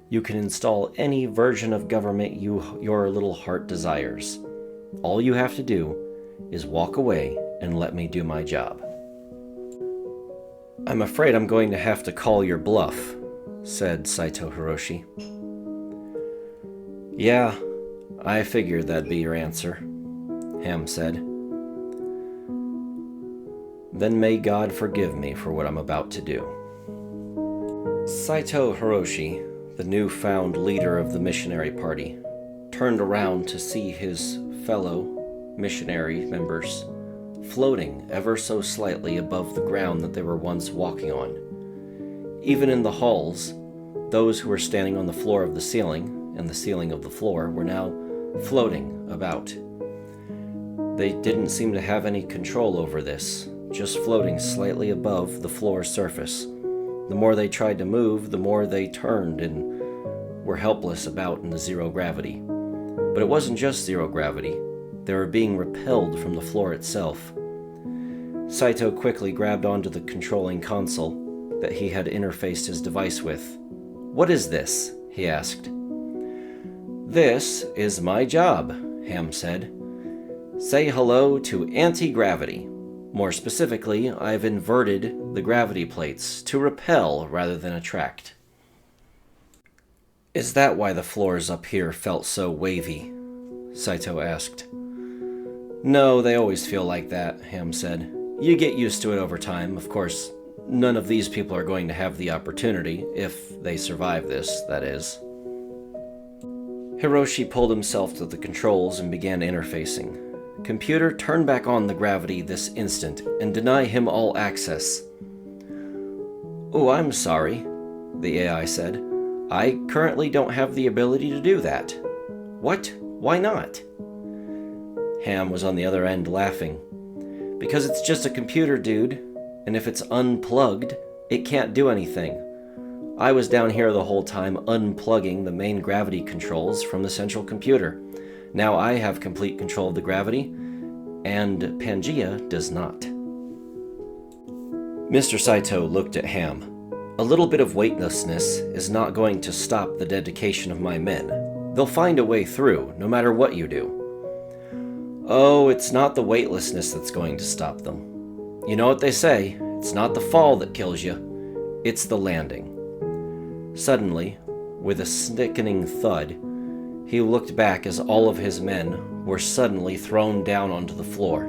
You can install any version of government your little heart desires. All you have to do is walk away and let me do my job. I'm afraid I'm going to have to call your bluff, said Saito Hiroshi. Yeah, I figured that'd be your answer, Ham said. Then may God forgive me for what I'm about to do. Saito Hiroshi, the newfound leader of the missionary party, turned around to see his fellow missionary members floating ever so slightly above the ground that they were once walking on. Even in the halls, those who were standing on the floor of the ceiling and the ceiling of the floor were now floating about. They didn't seem to have any control over this, just floating slightly above the floor surface. The more they tried to move, the more they turned and were helpless about in the zero gravity. But it wasn't just zero gravity. They were being repelled from the floor itself. Saito quickly grabbed onto the controlling console that he had interfaced his device with. What is this? He asked. This is my job, Ham said. Say hello to anti-gravity. More specifically, I've inverted the gravity plates to repel rather than attract. Is that why the floors up here felt so wavy? Saito asked. No, they always feel like that, Ham said. You get used to it over time. Of course, none of these people are going to have the opportunity, if they survive this, that is. Hiroshi pulled himself to the controls and began interfacing. Computer, turn back on the gravity this instant and deny him all access. Oh, I'm sorry, the AI said. I currently don't have the ability to do that. What? Why not? Ham was on the other end laughing. Because it's just a computer, dude, and if it's unplugged, it can't do anything. I was down here the whole time unplugging the main gravity controls from the central computer. Now I have complete control of the gravity, and Pangaea does not. Mr. Saito looked at Ham. A little bit of weightlessness is not going to stop the dedication of my men. They'll find a way through, no matter what you do. Oh, it's not the weightlessness that's going to stop them. You know what they say, it's not the fall that kills you, it's the landing. Suddenly, with a sickening thud, he looked back as all of his men were suddenly thrown down onto the floor.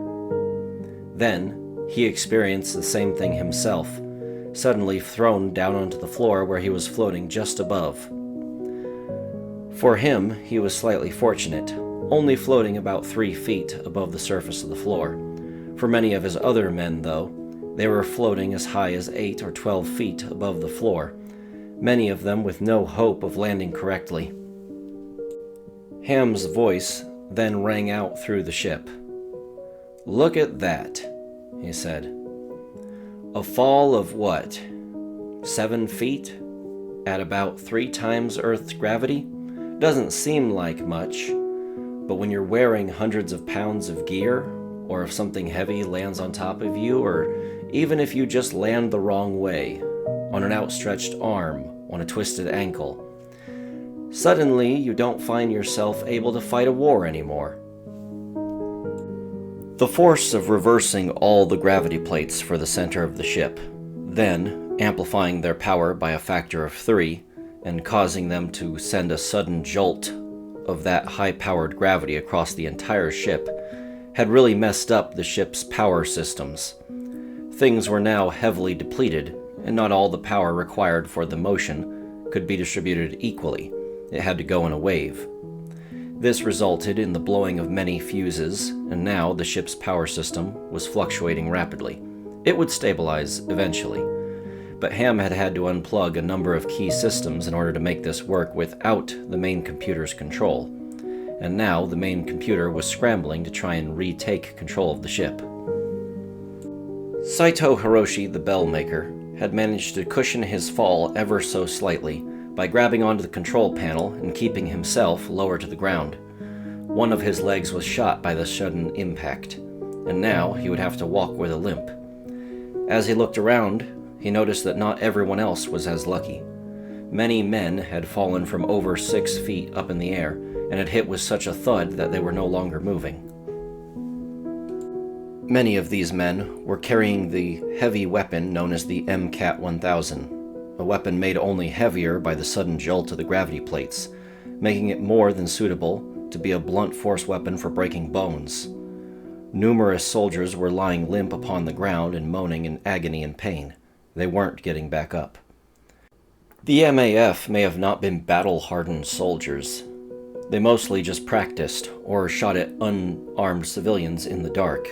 Then, he experienced the same thing himself, suddenly thrown down onto the floor where he was floating just above. For him, he was slightly fortunate, only floating about 3 feet above the surface of the floor. For many of his other men, though, they were floating as high as 8 or 12 feet above the floor, many of them with no hope of landing correctly. Ham's voice then rang out through the ship. "Look at that," he said. "A fall of what? 7 feet? At about 3 times Earth's gravity? Doesn't seem like much, but when you're wearing hundreds of pounds of gear, or if something heavy lands on top of you, or even if you just land the wrong way, on an outstretched arm, on a twisted ankle, suddenly you don't find yourself able to fight a war anymore." The force of reversing all the gravity plates for the center of the ship, then amplifying their power by a factor of 3, and causing them to send a sudden jolt of that high-powered gravity across the entire ship, had really messed up the ship's power systems. Things were now heavily depleted, and not all the power required for the motion could be distributed equally. It had to go in a wave. This resulted in the blowing of many fuses, and now the ship's power system was fluctuating rapidly. It would stabilize eventually, but Ham had had to unplug a number of key systems in order to make this work without the main computer's control, and now the main computer was scrambling to try and retake control of the ship. Saito Hiroshi, the bell maker, had managed to cushion his fall ever so slightly by grabbing onto the control panel and keeping himself lower to the ground. One of his legs was shot by the sudden impact, and now he would have to walk with a limp. As he looked around, he noticed that not everyone else was as lucky. Many men had fallen from over 6 feet up in the air and had hit with such a thud that they were no longer moving. Many of these men were carrying the heavy weapon known as the MCAT 1000, a weapon made only heavier by the sudden jolt of the gravity plates, making it more than suitable to be a blunt force weapon for breaking bones. Numerous soldiers were lying limp upon the ground and moaning in agony and pain. They weren't getting back up. The MAF may have not been battle-hardened soldiers. They mostly just practiced or shot at unarmed civilians in the dark.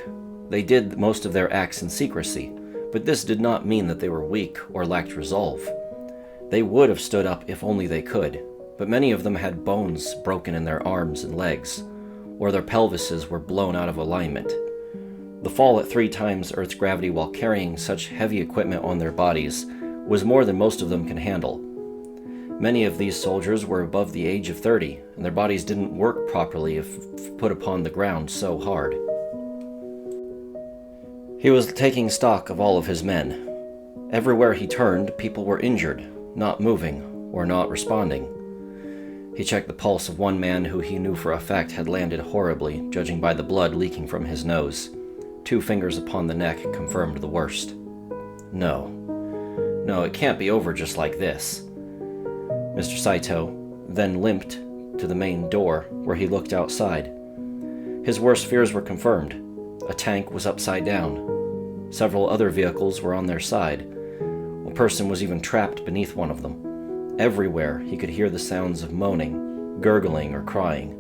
They did most of their acts in secrecy, but this did not mean that they were weak or lacked resolve. They would have stood up if only they could, but many of them had bones broken in their arms and legs, or their pelvises were blown out of alignment. The fall at 3 times Earth's gravity while carrying such heavy equipment on their bodies was more than most of them can handle. Many of these soldiers were above the age of 30, and their bodies didn't work properly if put upon the ground so hard. He was taking stock of all of his men. Everywhere he turned, people were injured, not moving, or not responding. He checked the pulse of one man who he knew for a fact had landed horribly, judging by the blood leaking from his nose. 2 fingers upon the neck confirmed the worst. No, it can't be over just like this. Mr. Saito then limped to the main door, where he looked outside. His worst fears were confirmed. A tank was upside down. Several other vehicles were on their side. A person was even trapped beneath one of them. Everywhere he could hear the sounds of moaning, gurgling, or crying.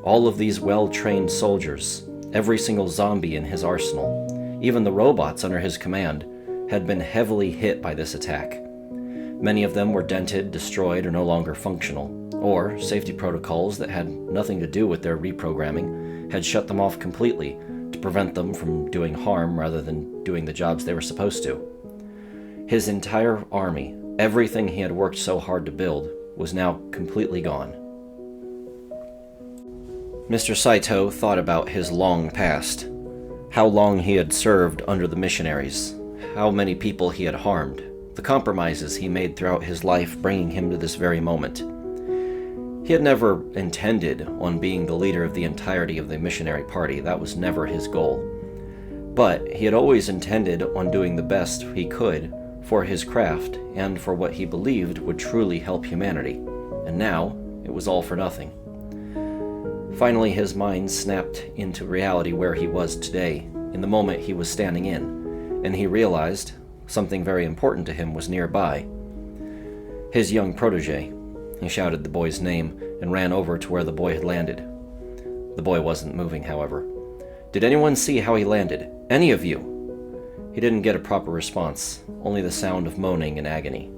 All of these well-trained soldiers, every single zombie in his arsenal, even the robots under his command, had been heavily hit by this attack. Many of them were dented, destroyed, or no longer functional, or safety protocols that had nothing to do with their reprogramming had shut them off completely to prevent them from doing harm rather than doing the jobs they were supposed to. His entire army, everything he had worked so hard to build, was now completely gone. Mr. Saito thought about his long past, how long he had served under the missionaries, how many people he had harmed, the compromises he made throughout his life bringing him to this very moment. He had never intended on being the leader of the entirety of the missionary party. That was never his goal. But he had always intended on doing the best he could for his craft and for what he believed would truly help humanity. And now, it was all for nothing. Finally, his mind snapped into reality where he was today, in the moment he was standing in, and he realized something very important to him was nearby. His young protege. He shouted the boy's name and ran over to where the boy had landed. The boy wasn't moving, however. "Did anyone see how he landed? Any of you?" He didn't get a proper response, only the sound of moaning and agony.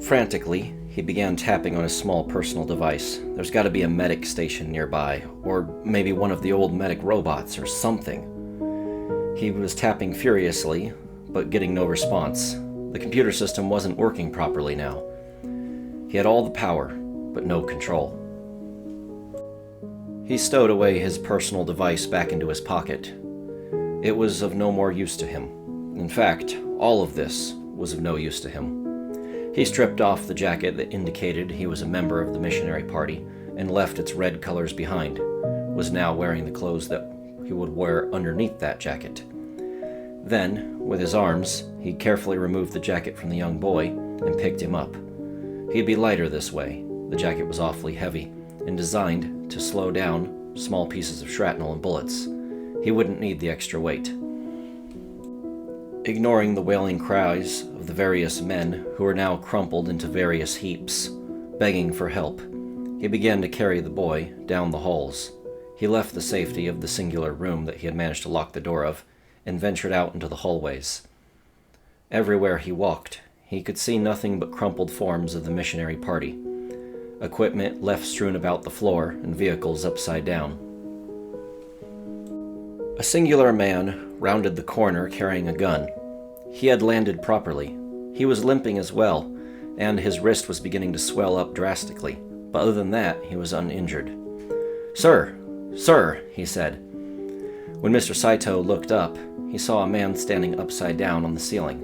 Frantically, he began tapping on his small personal device. There's got to be a medic station nearby, or maybe one of the old medic robots or something. He was tapping furiously, but getting no response. The computer system wasn't working properly now. He had all the power, but no control. He stowed away his personal device back into his pocket. It was of no more use to him. In fact, all of this was of no use to him. He stripped off the jacket that indicated he was a member of the missionary party and left its red colors behind, was now wearing the clothes that he would wear underneath that jacket. Then, with his arms, he carefully removed the jacket from the young boy and picked him up. He'd be lighter this way. The jacket was awfully heavy and designed to slow down small pieces of shrapnel and bullets. He wouldn't need the extra weight. Ignoring the wailing cries of the various men who were now crumpled into various heaps, begging for help, he began to carry the boy down the halls. He left the safety of the singular room that he had managed to lock the door of and ventured out into the hallways. Everywhere he walked, he could see nothing but crumpled forms of the missionary party, equipment left strewn about the floor and vehicles upside down. A singular man rounded the corner carrying a gun. He had landed properly. He was limping as well, and his wrist was beginning to swell up drastically, but other than that, he was uninjured. "Sir! Sir!" he said. When Mr. Saito looked up, he saw a man standing upside down on the ceiling.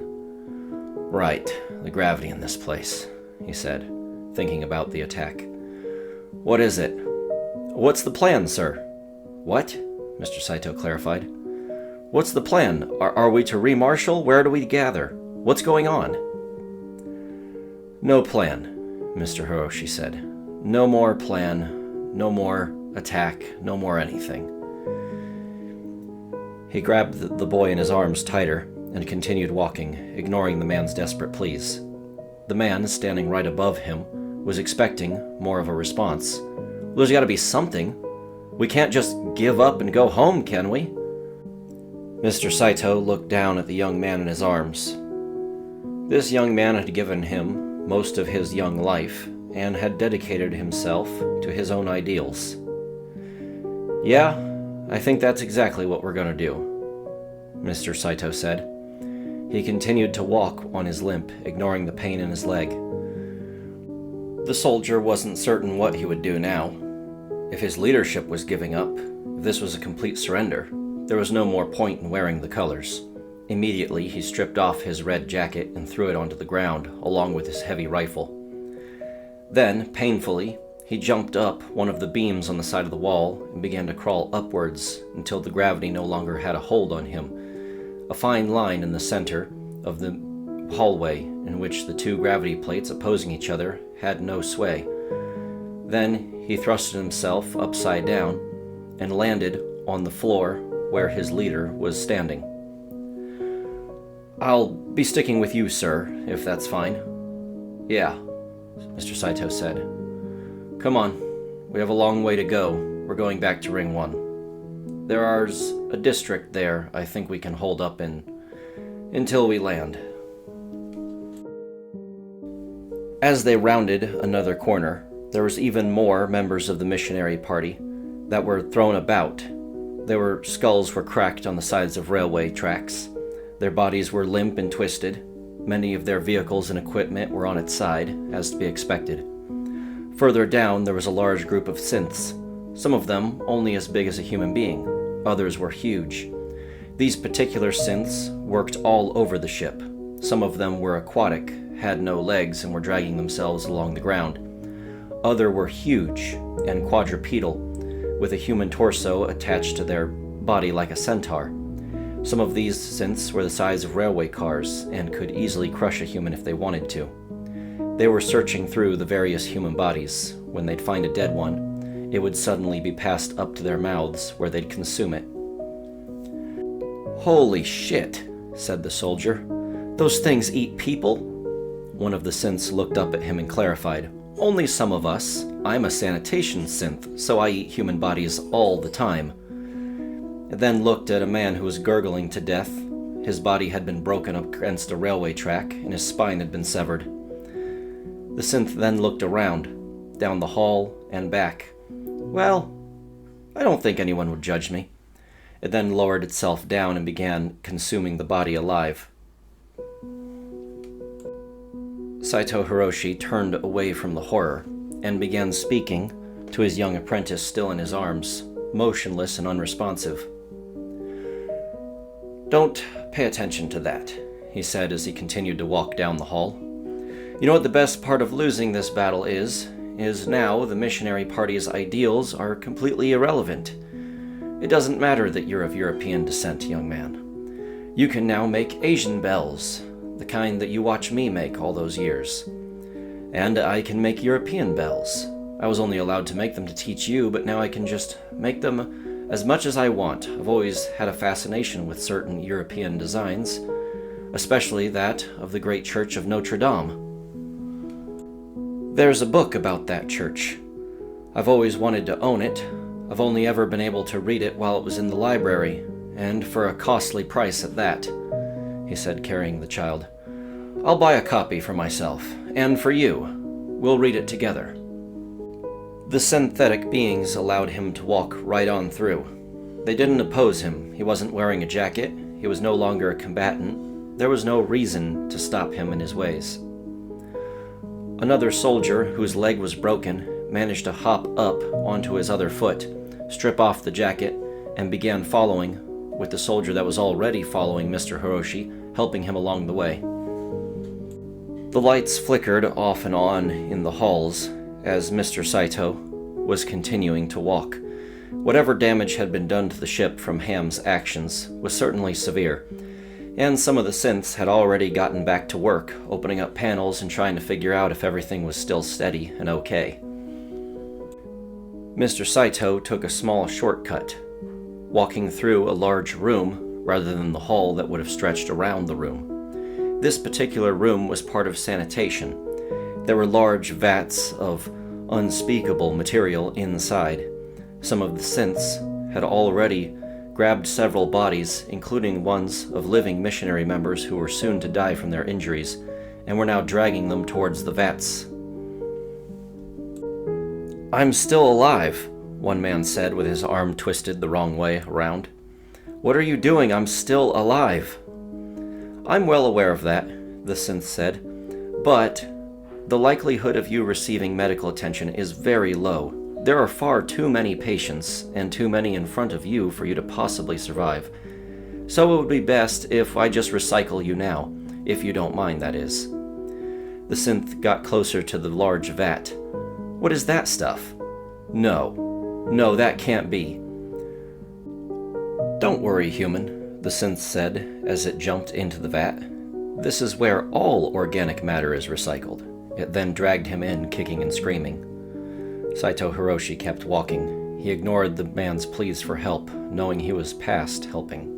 "Right, the gravity in this place," he said, thinking about the attack. "What is it?" "What's the plan, sir?" "What?" Mr. Saito clarified. "What's the plan? Are we to re-marshal? Where do we gather? What's going on?" "No plan," Mr. Hiroshi said. "No more plan, no more attack, no more anything." He grabbed the boy in his arms tighter and continued walking, ignoring the man's desperate pleas. The man, standing right above him, was expecting more of a response. "There's got to be something. We can't just give up and go home, can we?" Mr. Saito looked down at the young man in his arms. This young man had given him most of his young life and had dedicated himself to his own ideals. "Yeah, I think that's exactly what we're going to do," Mr. Saito said. He continued to walk on his limp, ignoring the pain in his leg. The soldier wasn't certain what he would do now. If his leadership was giving up, if this was a complete surrender, there was no more point in wearing the colors. Immediately, he stripped off his red jacket and threw it onto the ground, along with his heavy rifle. Then, painfully, he jumped up one of the beams on the side of the wall and began to crawl upwards until the gravity no longer had a hold on him. A fine line in the center of the hallway in which the two gravity plates opposing each other had no sway. Then he thrusted himself upside down and landed on the floor where his leader was standing. "I'll be sticking with you, sir, if that's fine." "Yeah," Mr. Saito said. "Come on, we have a long way to go. We're going back to Ring 1. There's a district there I think we can hold up in until we land." As they rounded another corner, there was even more members of the missionary party that were thrown about. Their skulls were cracked on the sides of railway tracks. Their bodies were limp and twisted. Many of their vehicles and equipment were on its side, as to be expected. Further down, there was a large group of synths, some of them only as big as a human being. Others were huge. These particular synths worked all over the ship. Some of them were aquatic, had no legs, and were dragging themselves along the ground. Others were huge and quadrupedal, with a human torso attached to their body like a centaur. Some of these synths were the size of railway cars and could easily crush a human if they wanted to. They were searching through the various human bodies. When they'd find a dead one, it would suddenly be passed up to their mouths where they'd consume it. "Holy shit," said the soldier. "Those things eat people?" One of the synths looked up at him and clarified, "Only some of us. I'm a sanitation synth, so I eat human bodies all the time." It then looked at a man who was gurgling to death. His body had been broken up against a railway track, and his spine had been severed. The synth then looked around, down the hall and back. "Well, I don't think anyone would judge me." It then lowered itself down and began consuming the body alive. Saito Hiroshi turned away from the horror and began speaking to his young apprentice still in his arms, motionless and unresponsive. "Don't pay attention to that," he said as he continued to walk down the hall. "You know what the best part of losing this battle is now the missionary party's ideals are completely irrelevant. It doesn't matter that you're of European descent, young man. You can now make Asian bells, the kind that you watched me make all those years. And I can make European bells. I was only allowed to make them to teach you, but now I can just make them as much as I want. I've always had a fascination with certain European designs, especially that of the great church of Notre Dame. There's a book about that church. I've always wanted to own it. I've only ever been able to read it while it was in the library, and for a costly price at that," he said, carrying the child. "I'll buy a copy for myself, and for you. We'll read it together." The synthetic beings allowed him to walk right on through. They didn't oppose him. He wasn't wearing a jacket. He was no longer a combatant. There was no reason to stop him in his ways. Another soldier, whose leg was broken, managed to hop up onto his other foot, strip off the jacket, and began following, with the soldier that was already following Mr. Hiroshi, helping him along the way. The lights flickered off and on in the halls as Mr. Saito was continuing to walk. Whatever damage had been done to the ship from Ham's actions was certainly severe, and some of the synths had already gotten back to work, opening up panels and trying to figure out if everything was still steady and okay. Mr. Saito took a small shortcut, walking through a large room rather than the hall that would have stretched around the room. This particular room was part of sanitation. There were large vats of unspeakable material inside. Some of the synths had already grabbed several bodies, including ones of living missionary members who were soon to die from their injuries, and were now dragging them towards the vats. "I'm still alive," one man said with his arm twisted the wrong way around. "What are you doing? I'm still alive." "I'm well aware of that," the synth said, "but the likelihood of you receiving medical attention is very low. There are far too many patients, and too many in front of you for you to possibly survive. So it would be best if I just recycle you now, if you don't mind, that is." The synth got closer to the large vat. "What is that stuff?" No, that can't be." "Don't worry, human," the synth said as it jumped into the vat. "This is where all organic matter is recycled." It then dragged him in, kicking and screaming. Saito Hiroshi kept walking. He ignored the man's pleas for help, knowing he was past helping.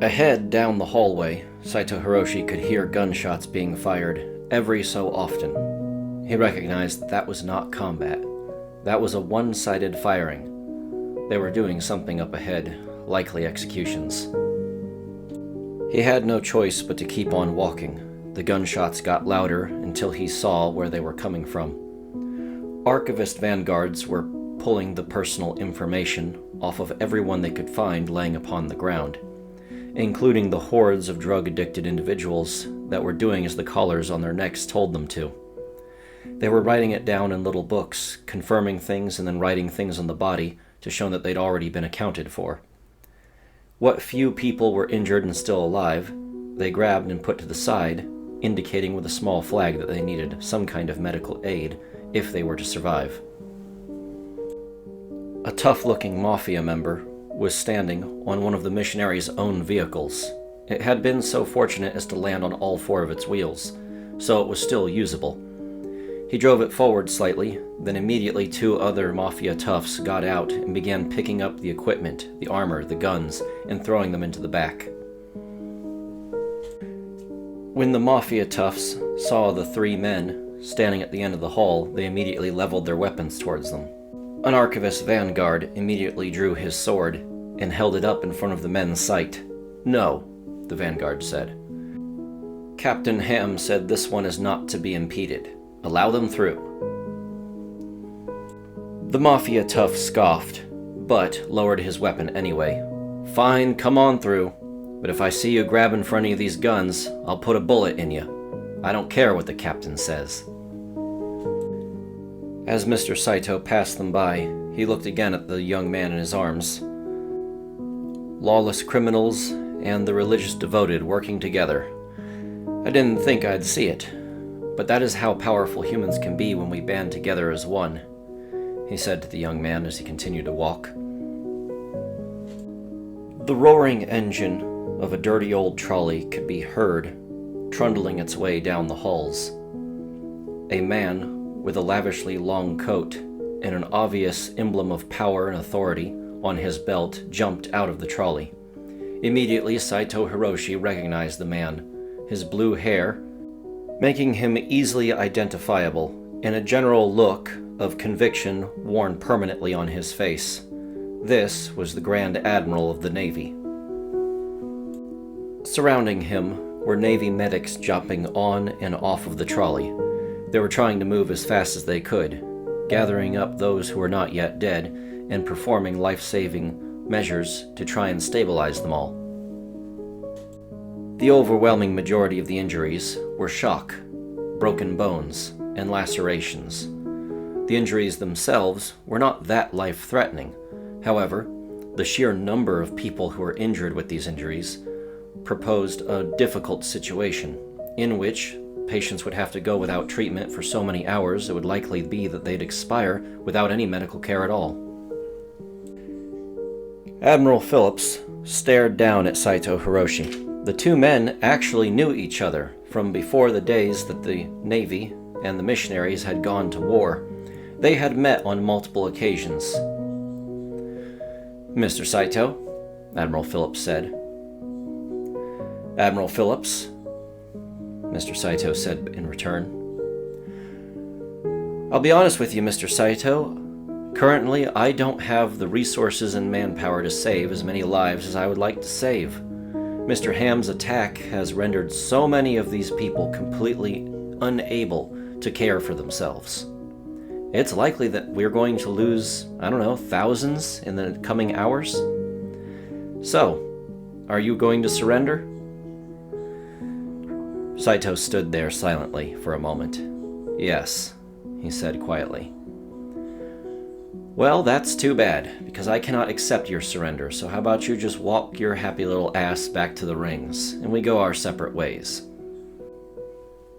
Ahead, down the hallway, Saito Hiroshi could hear gunshots being fired every so often. He recognized that was not combat. That was a one-sided firing. They were doing something up ahead, likely executions. He had no choice but to keep on walking. The gunshots got louder until he saw where they were coming from. Archivist vanguards were pulling the personal information off of everyone they could find laying upon the ground, including the hordes of drug-addicted individuals that were doing as the collars on their necks told them to. They were writing it down in little books, confirming things and then writing things on the body to show that they'd already been accounted for. What few people were injured and still alive, they grabbed and put to the side, indicating with a small flag that they needed some kind of medical aid if they were to survive. A tough-looking mafia member was standing on one of the missionaries' own vehicles. It had been so fortunate as to land on all four of its wheels, so it was still usable. He drove it forward slightly, then immediately two other mafia toughs got out and began picking up the equipment, the armor, the guns, and throwing them into the back. When the mafia toughs saw the three men standing at the end of the hall, they immediately leveled their weapons towards them. An archivist vanguard immediately drew his sword and held it up in front of the men's sight. "No," the vanguard said. "Captain Ham said this one is not to be impeded. Allow them through." The mafia tough scoffed, but lowered his weapon anyway. "Fine, come on through. But if I see you grabbing for any of these guns, I'll put a bullet in you. I don't care what the captain says." As Mr. Saito passed them by, he looked again at the young man in his arms. Lawless criminals and the religious devoted working together. I didn't think I'd see it, but that is how powerful humans can be when we band together as one, he said to the young man as he continued to walk. The roaring engine of a dirty old trolley could be heard, trundling its way down the halls. A man with a lavishly long coat and an obvious emblem of power and authority on his belt jumped out of the trolley. Immediately, Saito Hiroshi recognized the man, his blue hair making him easily identifiable, and a general look of conviction worn permanently on his face. This was the Grand Admiral of the Navy. Surrounding him were Navy medics jumping on and off of the trolley. They were trying to move as fast as they could, gathering up those who were not yet dead and performing life-saving measures to try and stabilize them all. The overwhelming majority of the injuries were shock, broken bones, and lacerations. The injuries themselves were not that life-threatening. However, the sheer number of people who were injured with these injuries proposed a difficult situation, in which patients would have to go without treatment for so many hours it would likely be that they'd expire without any medical care at all. Admiral Phillips stared down at Saito Hiroshi. The two men actually knew each other from before the days that the Navy and the missionaries had gone to war. They had met on multiple occasions. "Mr. Saito," Admiral Phillips said. "Admiral Phillips," Mr. Saito said in return. "I'll be honest with you, Mr. Saito. Currently, I don't have the resources and manpower to save as many lives as I would like to save. Mr. Ham's attack has rendered so many of these people completely unable to care for themselves. It's likely that we're going to lose, thousands in the coming hours. So, are you going to surrender?" Saito stood there silently for a moment. "Yes," he said quietly. "Well, that's too bad, because I cannot accept your surrender, so how about you just walk your happy little ass back to the rings, and we go our separate ways."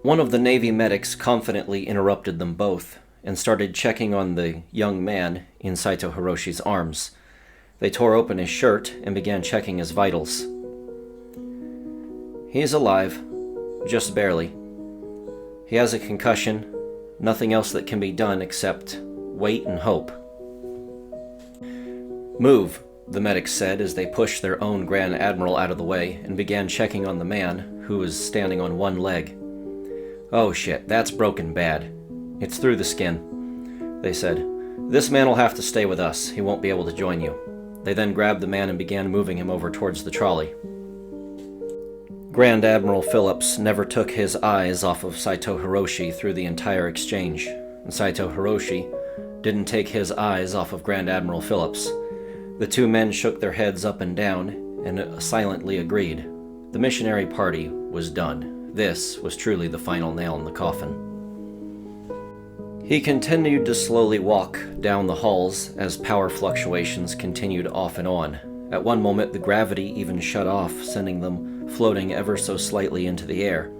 One of the Navy medics confidently interrupted them both, and started checking on the young man in Saito Hiroshi's arms. They tore open his shirt and began checking his vitals. "He's alive. Just barely. He has a concussion, nothing else that can be done except wait and hope." "Move," the medics said as they pushed their own Grand Admiral out of the way and began checking on the man who was standing on one leg. "Oh shit, that's broken bad. It's through the skin," they said. "This man will have to stay with us. He won't be able to join you." They then grabbed the man and began moving him over towards the trolley. Grand Admiral Phillips never took his eyes off of Saito Hiroshi through the entire exchange, and Saito Hiroshi didn't take his eyes off of Grand Admiral Phillips. The two men shook their heads up and down and silently agreed. The missionary party was done. This was truly the final nail in the coffin. He continued to slowly walk down the halls as power fluctuations continued off and on. At one moment, the gravity even shut off, sending them floating ever so slightly into the air.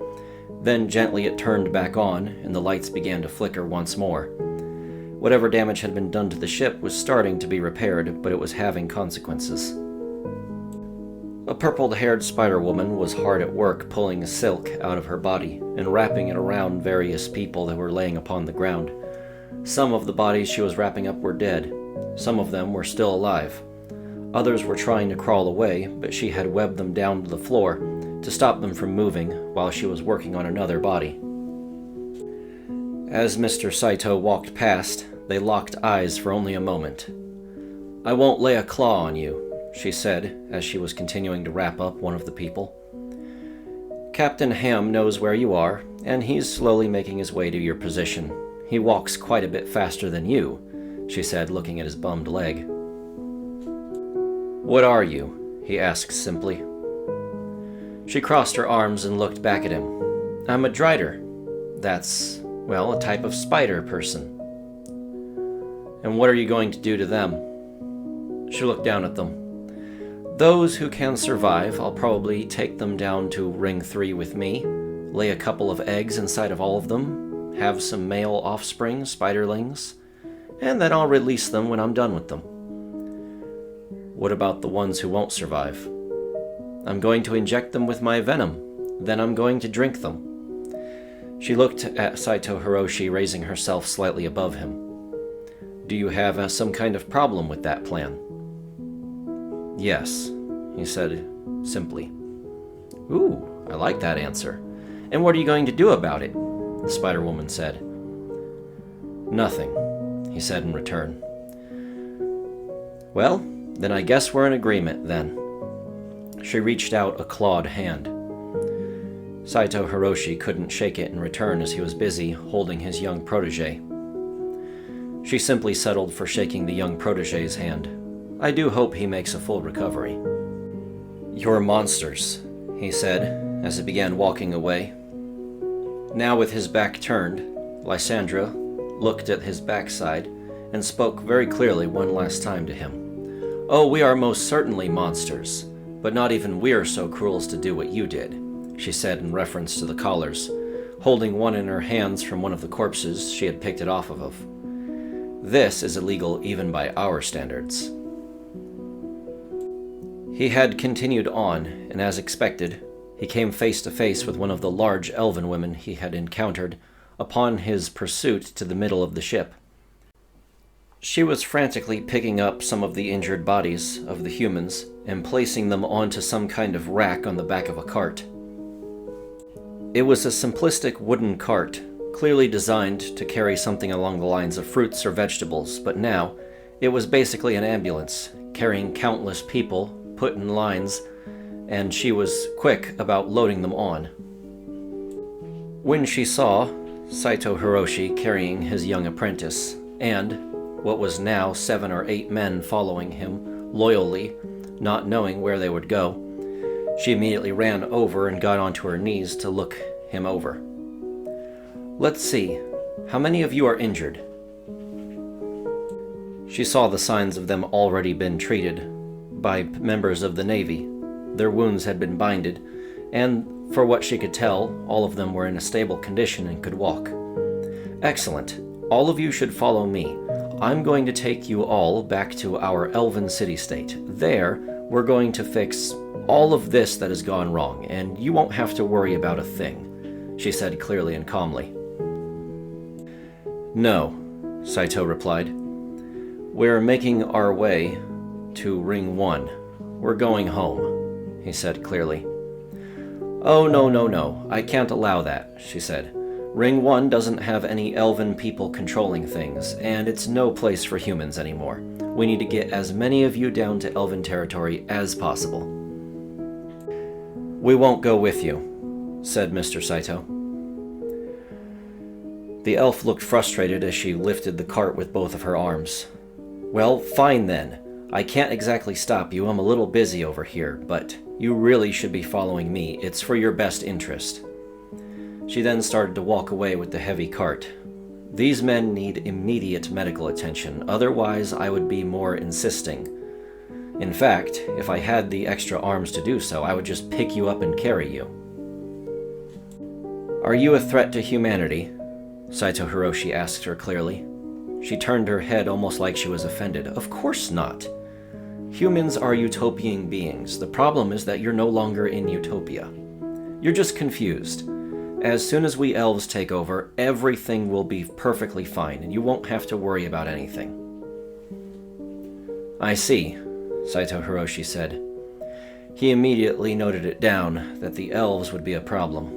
Then gently it turned back on, and the lights began to flicker once more. Whatever damage had been done to the ship was starting to be repaired, but it was having consequences. A purple-haired spider-woman was hard at work pulling silk out of her body and wrapping it around various people that were laying upon the ground. Some of the bodies she was wrapping up were dead. Some of them were still alive. Others were trying to crawl away, but she had webbed them down to the floor to stop them from moving while she was working on another body. As Mr. Saito walked past, they locked eyes for only a moment. "I won't lay a claw on you," she said as she was continuing to wrap up one of the people. "Captain Ham knows where you are, and he's slowly making his way to your position. He walks quite a bit faster than you," she said, looking at his bummed leg. "What are you?" he asked simply. She crossed her arms and looked back at him. "I'm a drider. That's, well, a type of spider person." "And what are you going to do to them?" She looked down at them. "Those who can survive, I'll probably take them down to Ring 3 with me, lay a couple of eggs inside of all of them, have some male offspring, spiderlings, and then I'll release them when I'm done with them." "What about the ones who won't survive?" "I'm going to inject them with my venom. Then I'm going to drink them." She looked at Saito Hiroshi, raising herself slightly above him. "Do you have some kind of problem with that plan?" "Yes," he said simply. "Ooh, I like that answer. And what are you going to do about it?" the Spider-Woman said. "Nothing," he said in return. "Well, then I guess we're in agreement, then." She reached out a clawed hand. Saito Hiroshi couldn't shake it in return as he was busy holding his young protege. She simply settled for shaking the young protege's hand. "I do hope he makes a full recovery." "You're monsters," he said as he began walking away. Now with his back turned, Lysandra looked at his backside and spoke very clearly one last time to him. "Oh, we are most certainly monsters, but not even we are so cruel as to do what you did," she said in reference to the collars, holding one in her hands from one of the corpses she had picked it off of. "This is illegal even by our standards." He had continued on, and as expected, he came face to face with one of the large elven women he had encountered upon his pursuit to the middle of the ship. She was frantically picking up some of the injured bodies of the humans and placing them onto some kind of rack on the back of a cart. It was a simplistic wooden cart, clearly designed to carry something along the lines of fruits or vegetables, but now it was basically an ambulance, carrying countless people put in lines, and she was quick about loading them on. When she saw Saito Hiroshi carrying his young apprentice, and what was now 7 or 8 men following him loyally, not knowing where they would go, she immediately ran over and got onto her knees to look him over. "Let's see, how many of you are injured?" She saw the signs of them already been treated by members of the Navy. Their wounds had been binded, and for what she could tell, all of them were in a stable condition and could walk. "Excellent. All of you should follow me. I'm going to take you all back to our elven city-state. There, we're going to fix all of this that has gone wrong, and you won't have to worry about a thing," she said clearly and calmly. "No," Saito replied. "We're making our way to Ring 1. We're going home," he said clearly. "Oh, no, I can't allow that," she said. "Ring 1 doesn't have any elven people controlling things, and it's no place for humans anymore. We need to get as many of you down to elven territory as possible." "We won't go with you," said Mr. Saito. The elf looked frustrated as she lifted the cart with both of her arms. "Well, fine then. I can't exactly stop you, I'm a little busy over here, but you really should be following me. It's for your best interest." She then started to walk away with the heavy cart. "These men need immediate medical attention, otherwise I would be more insisting. In fact, if I had the extra arms to do so, I would just pick you up and carry you." "Are you a threat to humanity?" Saito Hiroshi asked her clearly. She turned her head almost like she was offended. "Of course not. Humans are utopian beings. The problem is that you're no longer in utopia. You're just confused. As soon as we elves take over, everything will be perfectly fine, and you won't have to worry about anything." "I see," Saito Hiroshi said. He immediately noted it down that the elves would be a problem.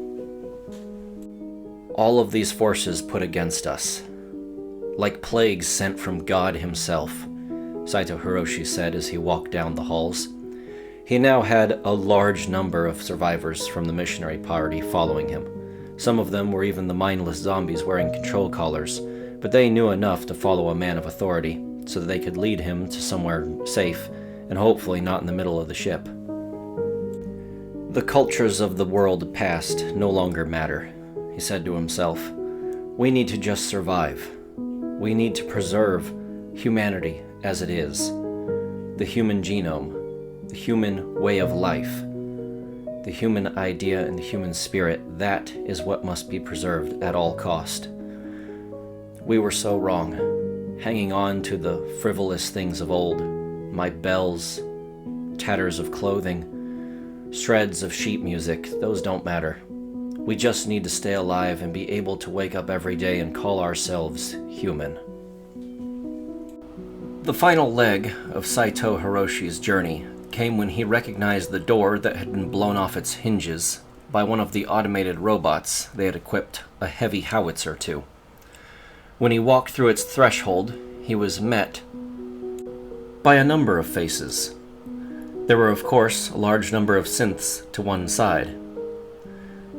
"All of these forces put against us, like plagues sent from God himself," Saito Hiroshi said as he walked down the halls. He now had a large number of survivors from the missionary party following him. Some of them were even the mindless zombies wearing control collars, but they knew enough to follow a man of authority so that they could lead him to somewhere safe and hopefully not in the middle of the ship. "The cultures of the world past no longer matter," he said to himself. "We need to just survive. We need to preserve humanity as it is. The human genome, the human way of life, the human idea and the human spirit, that is what must be preserved at all cost. We were so wrong, hanging on to the frivolous things of old, my bells, tatters of clothing, shreds of sheet music, those don't matter. We just need to stay alive and be able to wake up every day and call ourselves human." The final leg of Saito Hiroshi's journey came when he recognized the door that had been blown off its hinges by one of the automated robots they had equipped a heavy howitzer to. When he walked through its threshold, he was met by a number of faces. There were, of course, a large number of synths to one side.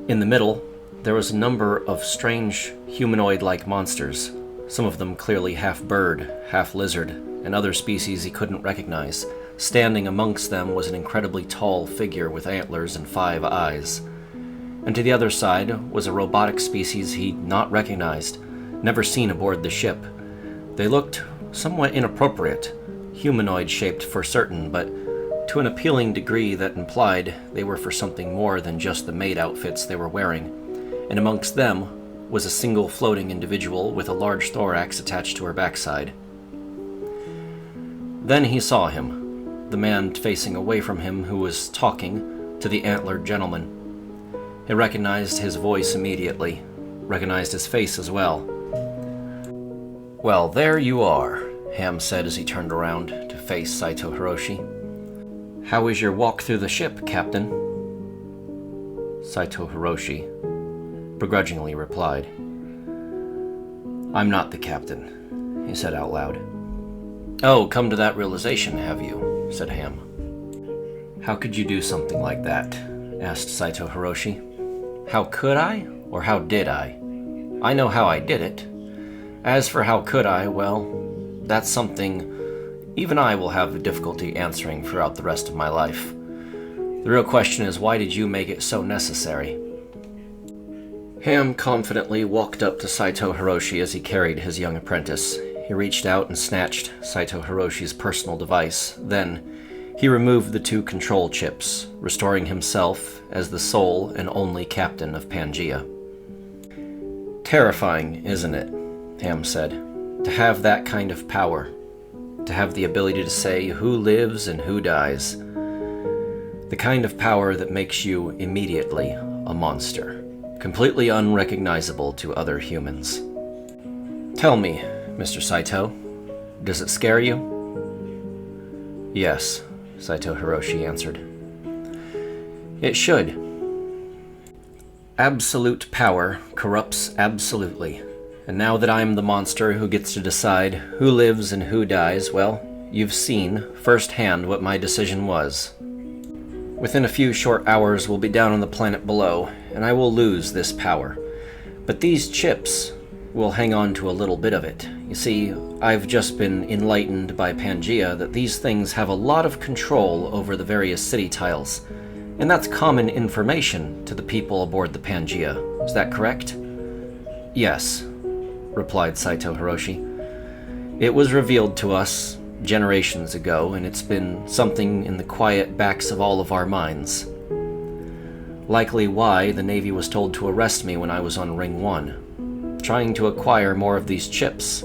In the middle, there was a number of strange humanoid-like monsters, some of them clearly half bird, half lizard, and other species he couldn't recognize. Standing amongst them was an incredibly tall figure with antlers and 5 eyes. And to the other side was a robotic species he'd not recognized, never seen aboard the ship. They looked somewhat inappropriate, humanoid-shaped for certain, but to an appealing degree that implied they were for something more than just the maid outfits they were wearing. And amongst them was a single floating individual with a large thorax attached to her backside. Then he saw him, the man facing away from him who was talking to the antlered gentleman. He recognized his voice immediately, recognized his face as well. "Well, there you are," Ham said as he turned around to face Saito Hiroshi. "How was your walk through the ship, Captain?" Saito Hiroshi begrudgingly replied. "I'm not the captain," he said out loud. "Oh, come to that realization, have you?" said Ham. "How could you do something like that?" asked Saito Hiroshi. "How could I, or how did I? I know how I did it. As for how could I, well, that's something even I will have difficulty answering throughout the rest of my life. The real question is, why did you make it so necessary?" Ham confidently walked up to Saito Hiroshi as he carried his young apprentice. He reached out and snatched Saito Hiroshi's personal device. Then, he removed the 2 control chips, restoring himself as the sole and only captain of Pangaea. "Terrifying, isn't it?" Ham said. "To have that kind of power. To have the ability to say who lives and who dies. The kind of power that makes you immediately a monster, completely unrecognizable to other humans. Tell me, Mr. Saito, does it scare you?" "Yes," Saito Hiroshi answered. "It should. Absolute power corrupts absolutely. And now that I'm the monster who gets to decide who lives and who dies, well, you've seen firsthand what my decision was." Within a few short hours, we'll be down on the planet below, and I will lose this power. But these chips will hang on to a little bit of it. You see, I've just been enlightened by Pangaea that these things have a lot of control over the various city tiles, and that's common information to the people aboard the Pangaea. Is that correct? Yes, replied Saito Hiroshi. It was revealed to us generations ago, and it's been something in the quiet backs of all of our minds. Likely why the Navy was told to arrest me when I was on Ring 1, trying to acquire more of these chips.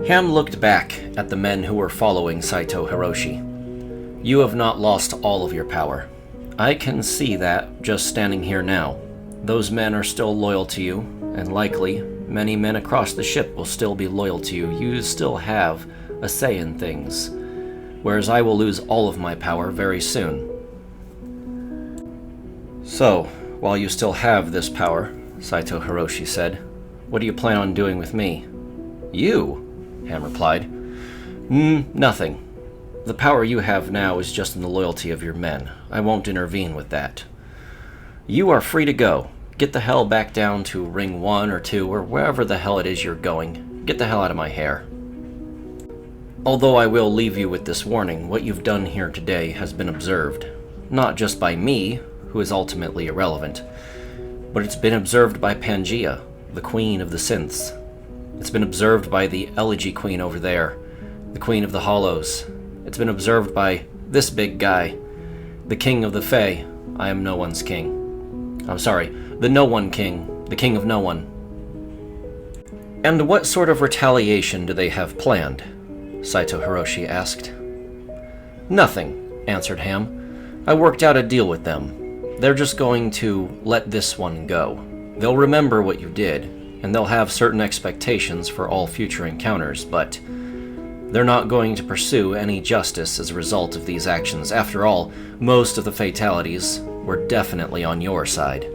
Ham looked back at the men who were following Saito Hiroshi. You have not lost all of your power. I can see that just standing here now. Those men are still loyal to you, and likely many men across the ship will still be loyal to you. You still have a say in things, whereas I will lose all of my power very soon. So, while you still have this power, Saito Hiroshi said, what do you plan on doing with me? You? Ham replied. Nothing. The power you have now is just in the loyalty of your men. I won't intervene with that. You are free to go. Get the hell back down to Ring 1 or 2 or wherever the hell it is you're going. Get the hell out of my hair. Although I will leave you with this warning, what you've done here today has been observed. Not just by me, who is ultimately irrelevant, but it's been observed by Pangaea, the Queen of the Synths. It's been observed by the Elegy Queen over there, the Queen of the Hollows. It's been observed by this big guy, the King of the Fae. I am no one's king. I'm sorry, the No One King, the King of No One. And what sort of retaliation do they have planned? Saito Hiroshi asked. Nothing, answered Ham. I worked out a deal with them. They're just going to let this one go. They'll remember what you did, and they'll have certain expectations for all future encounters, but they're not going to pursue any justice as a result of these actions. After all, most of the fatalities were definitely on your side.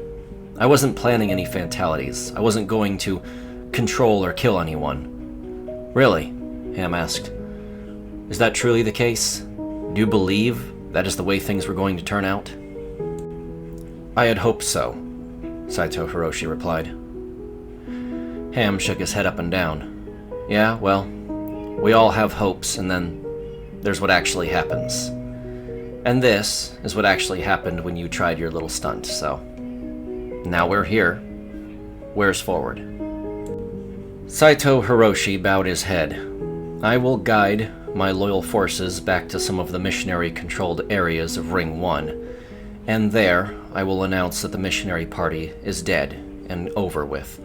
I wasn't planning any fatalities. I wasn't going to control or kill anyone. Really? Ham asked. Is that truly the case? Do you believe that is the way things were going to turn out? I had hoped so, Saito Hiroshi replied. Ham shook his head up and down. Yeah, well, we all have hopes, and then there's what actually happens. And this is what actually happened when you tried your little stunt, so now we're here. Where's forward? Saito Hiroshi bowed his head. I will guide my loyal forces back to some of the missionary-controlled areas of Ring 1, and there I will announce that the missionary party is dead and over with.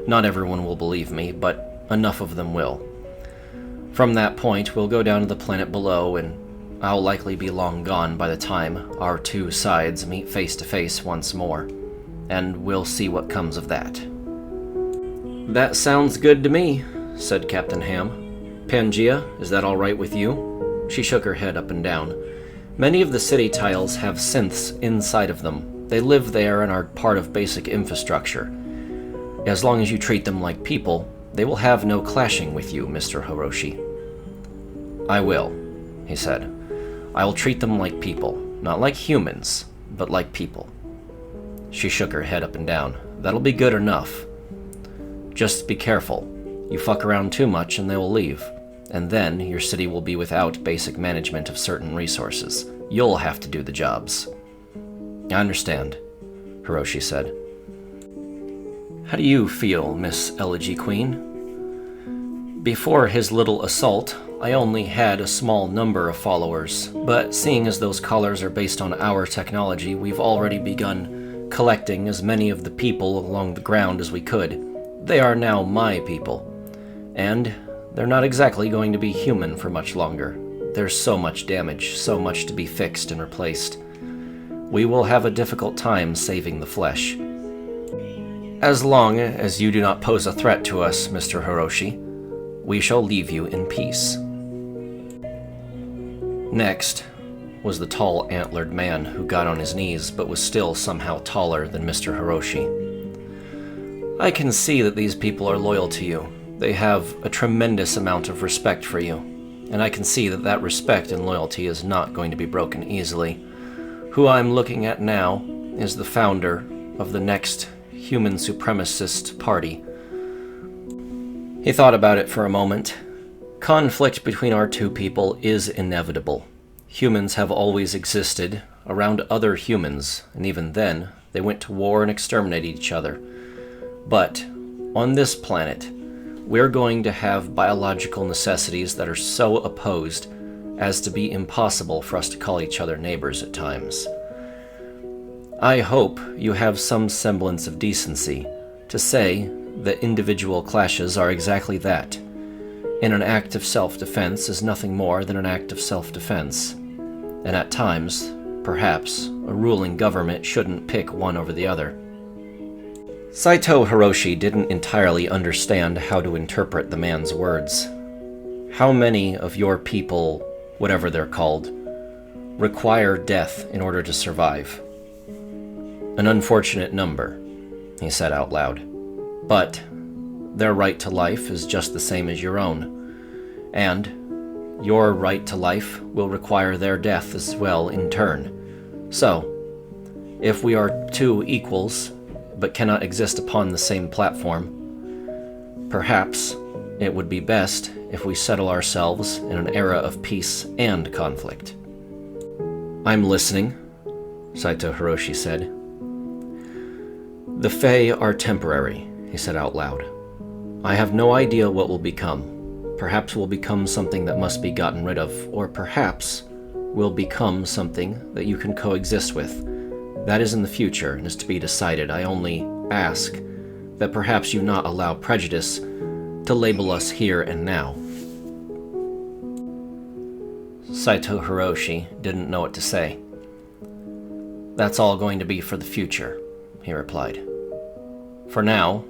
Not everyone will believe me, but enough of them will. From that point, we'll go down to the planet below, and I'll likely be long gone by the time our two sides meet face to face once more, and we'll see what comes of that. That sounds good to me, said Captain Ham. Pangaea, is that all right with you? She shook her head up and down. Many of the city tiles have synths inside of them. They live there and are part of basic infrastructure. As long as you treat them like people, they will have no clashing with you, Mr. Hiroshi. I will, he said. I will treat them like people. Not like humans, but like people. She shook her head up and down. That'll be good enough. Just be careful. You fuck around too much and they will leave. And then your city will be without basic management of certain resources. You'll have to do the jobs. I understand, Hiroshi said. How do you feel, Miss Elegy Queen? Before his little assault, I only had a small number of followers, but seeing as those collars are based on our technology, we've already begun collecting as many of the people along the ground as we could. They are now my people, and they're not exactly going to be human for much longer. There's so much damage, so much to be fixed and replaced. We will have a difficult time saving the flesh. As long as you do not pose a threat to us, Mr. Hiroshi, we shall leave you in peace. Next was the tall, antlered man who got on his knees but was still somehow taller than Mr. Hiroshi. I can see that these people are loyal to you. They have a tremendous amount of respect for you, and I can see that that respect and loyalty is not going to be broken easily. Who I'm looking at now is the founder of the next human supremacist party. He thought about it for a moment. Conflict between our two people is inevitable. Humans have always existed around other humans, and even then, they went to war and exterminated each other. But on this planet, we're going to have biological necessities that are so opposed as to be impossible for us to call each other neighbors at times. I hope you have some semblance of decency to say that individual clashes are exactly that, and an act of self-defense is nothing more than an act of self-defense, and at times, perhaps, a ruling government shouldn't pick one over the other. Saito Hiroshi didn't entirely understand how to interpret the man's words. How many of your people, whatever they're called, require death in order to survive? An unfortunate number, he said out loud. But their right to life is just the same as your own, and your right to life will require their death as well in turn. So, if we are two equals, but cannot exist upon the same platform, perhaps it would be best if we settle ourselves in an era of peace and conflict. I'm listening, Saito Hiroshi said. The Fae are temporary, he said out loud. I have no idea what will become. Perhaps we'll become something that must be gotten rid of, or perhaps we'll become something that you can coexist with. That is in the future and is to be decided. I only ask that perhaps you not allow prejudice to label us here and now. Saito Hiroshi didn't know what to say. That's all going to be for the future, he replied. For now,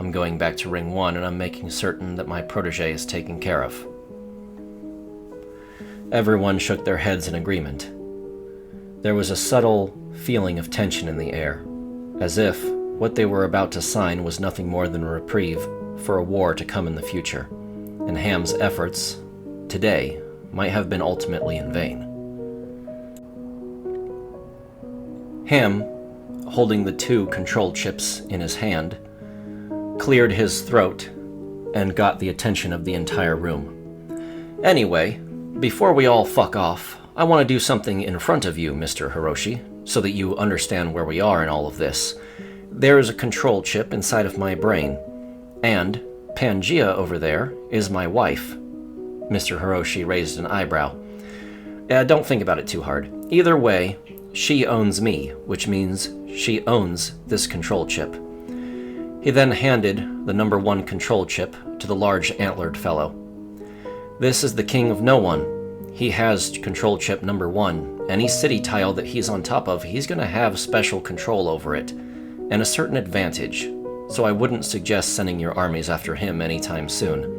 I'm going back to Ring 1 and I'm making certain that my protege is taken care of. Everyone shook their heads in agreement. There was a subtle feeling of tension in the air, as if what they were about to sign was nothing more than a reprieve for a war to come in the future, and Ham's efforts, today, might have been ultimately in vain. Ham, holding the 2 control chips in his hand, cleared his throat and got the attention of the entire room. Anyway, before we all fuck off, I want to do something in front of you, Mr. Hiroshi, so that you understand where we are in all of this. There is a control chip inside of my brain, and Pangea over there is my wife. Mr. Hiroshi raised an eyebrow. Don't think about it too hard. Either way, she owns me, which means she owns this control chip. He then handed the number 1 control chip to the large antlered fellow. This is the king of no one. He has control chip number 1. Any city tile that he's on top of, he's going to have special control over it, and a certain advantage, so I wouldn't suggest sending your armies after him anytime soon.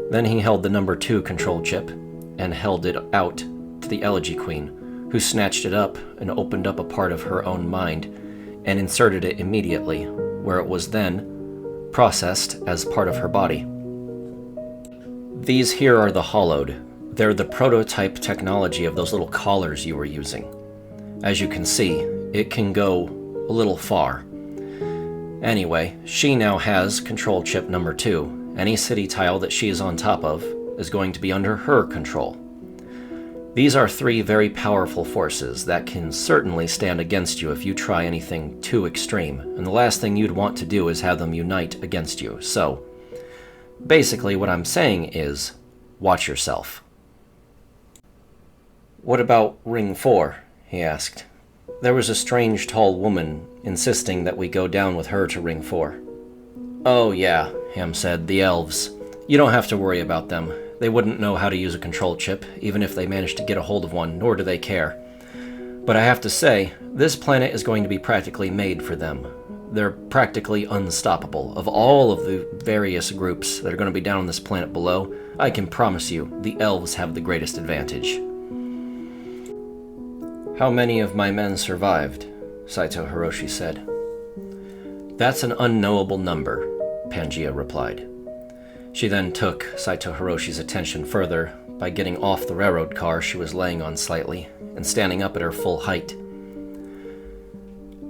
Then he held the number 2 control chip, and held it out to the Elegy Queen, who snatched it up and opened up a part of her own mind, and inserted it immediately, where it was then processed as part of her body. These here are the Hollowed. They're the prototype technology of those little collars you were using. As you can see, it can go a little far. Anyway, she now has control chip number 2. Any city tile that she is on top of is going to be under her control. These are 3 very powerful forces that can certainly stand against you if you try anything too extreme, and the last thing you'd want to do is have them unite against you. So, basically what I'm saying is, watch yourself. What about Ring 4? He asked. There was a strange tall woman insisting that we go down with her to Ring 4. Oh yeah, Ham said, the elves. You don't have to worry about them. They wouldn't know how to use a control chip, even if they managed to get a hold of one, nor do they care. But I have to say, this planet is going to be practically made for them. They're practically unstoppable. Of all of the various groups that are going to be down on this planet below, I can promise you, the elves have the greatest advantage. How many of my men survived? Saito Hiroshi said. That's an unknowable number, Pangea replied. She then took Saito Hiroshi's attention further by getting off the railroad car she was laying on slightly and standing up at her full height.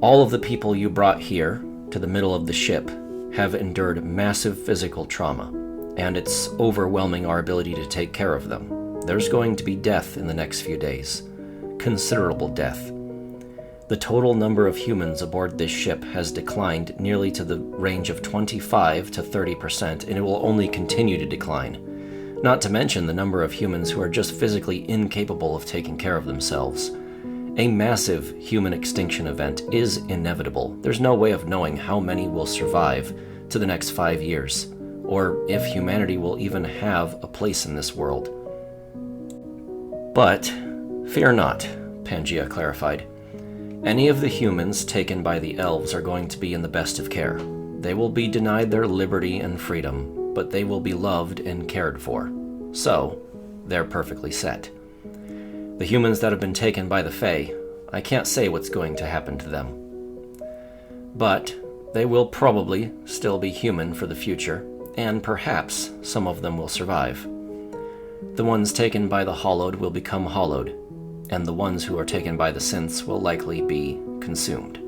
All of the people you brought here to the middle of the ship have endured massive physical trauma, and it's overwhelming our ability to take care of them. There's going to be death in the next few days. Considerable death. The total number of humans aboard this ship has declined nearly to the range of 25 to 30%, and it will only continue to decline. Not to mention the number of humans who are just physically incapable of taking care of themselves. A massive human extinction event is inevitable. There's no way of knowing how many will survive to the next 5 years, or if humanity will even have a place in this world. But fear not, Pangaea clarified. Any of the humans taken by the elves are going to be in the best of care. They will be denied their liberty and freedom, but they will be loved and cared for. So, they're perfectly set. The humans that have been taken by the Fae, I can't say what's going to happen to them. But they will probably still be human for the future, and perhaps some of them will survive. The ones taken by the Hollowed will become hollowed, and the ones who are taken by the Synths will likely be consumed.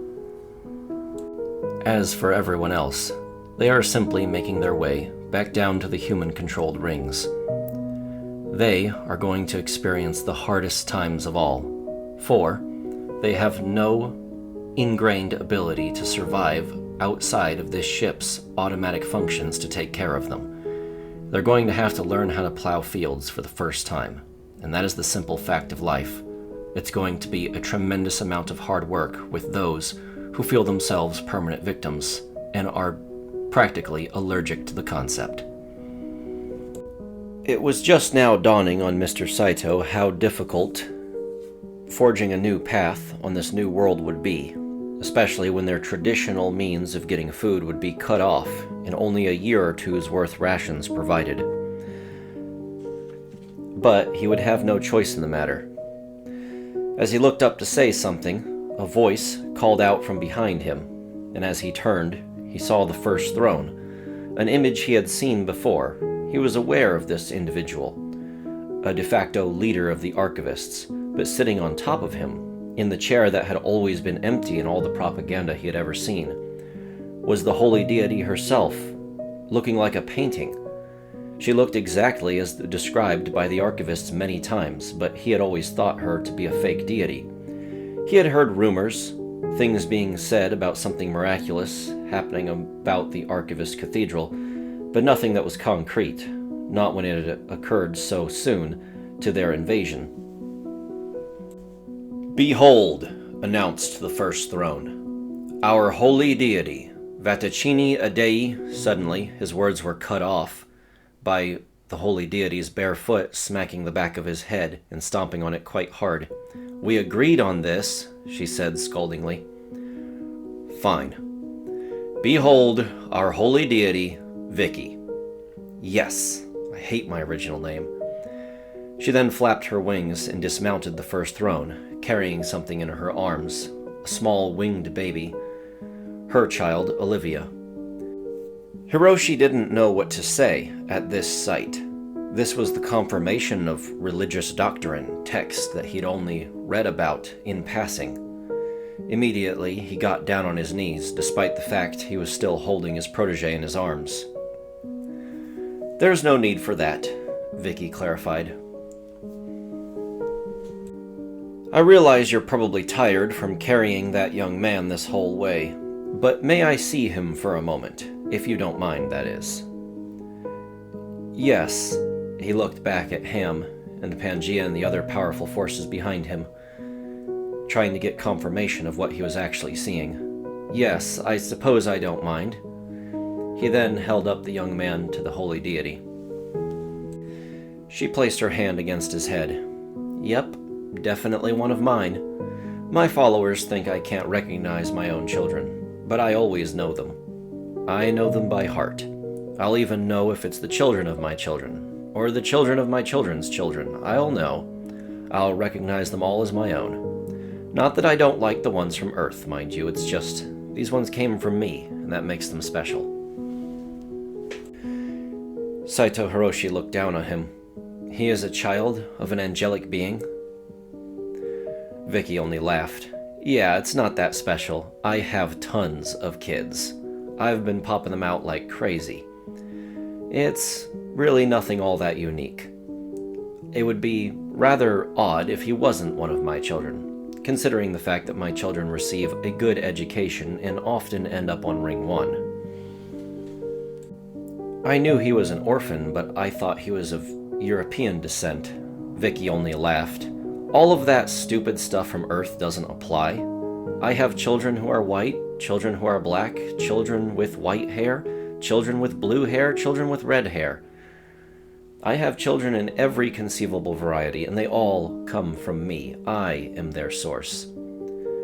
As for everyone else, they are simply making their way back down to the human-controlled rings. They are going to experience the hardest times of all, for they have no ingrained ability to survive outside of this ship's automatic functions to take care of them. They're going to have to learn how to plow fields for the first time, and that is the simple fact of life. It's going to be a tremendous amount of hard work with those who feel themselves permanent victims and are practically allergic to the concept. It was just now dawning on Mr. Saito how difficult forging a new path on this new world would be, especially when their traditional means of getting food would be cut off and only a year or two's worth rations provided. But he would have no choice in the matter. As he looked up to say something, a voice called out from behind him, and as he turned, he saw the first throne, an image he had seen before. He was aware of this individual, a de facto leader of the archivists, but sitting on top of him, in the chair that had always been empty in all the propaganda he had ever seen, was the holy deity herself, looking like a painting. She looked exactly as described by the archivists many times, but he had always thought her to be a fake deity. He had heard rumors, things being said about something miraculous happening about the Archivist Cathedral, but nothing that was concrete, not when it had occurred so soon to their invasion. "Behold," announced the first throne, "our holy deity, Vatticini Adei." Suddenly, his words were cut off by the holy deity's bare foot smacking the back of his head and stomping on it quite hard. "We agreed on this," she said scoldingly. "Fine. Behold, our holy deity, Vicky." Yes, I hate my original name. She then flapped her wings and dismounted the first throne, carrying something in her arms, a small winged baby, her child, Olivia. Hiroshi didn't know what to say at this sight. This was the confirmation of religious doctrine, text that he'd only read about in passing. Immediately, he got down on his knees, despite the fact he was still holding his protege in his arms. "There's no need for that," Vicky clarified. "I realize you're probably tired from carrying that young man this whole way, but may I see him for a moment, if you don't mind, that is." "Yes." He looked back at Ham and Pangaea and the other powerful forces behind him, trying to get confirmation of what he was actually seeing. "Yes, I suppose I don't mind." He then held up the young man to the holy deity. She placed her hand against his head. "Yep, definitely one of mine. My followers think I can't recognize my own children, but I always know them. I know them by heart. I'll even know if it's the children of my children, or the children of my children's children. I'll know. I'll recognize them all as my own. Not that I don't like the ones from Earth, mind you, it's just these ones came from me, and that makes them special." Saito Hiroshi looked down on him. He is a child of an angelic being? Vicky only laughed. Yeah, it's not that special. I have tons of kids. I've been popping them out like crazy. It's really nothing all that unique. It would be rather odd if he wasn't one of my children, considering the fact that my children receive a good education and often end up on Ring 1. I knew he was an orphan, but I thought he was of European descent. Vicky only laughed. All of that stupid stuff from Earth doesn't apply. I have children who are white, children who are black, children with white hair, children with blue hair, children with red hair. I have children in every conceivable variety, and they all come from me. I am their source.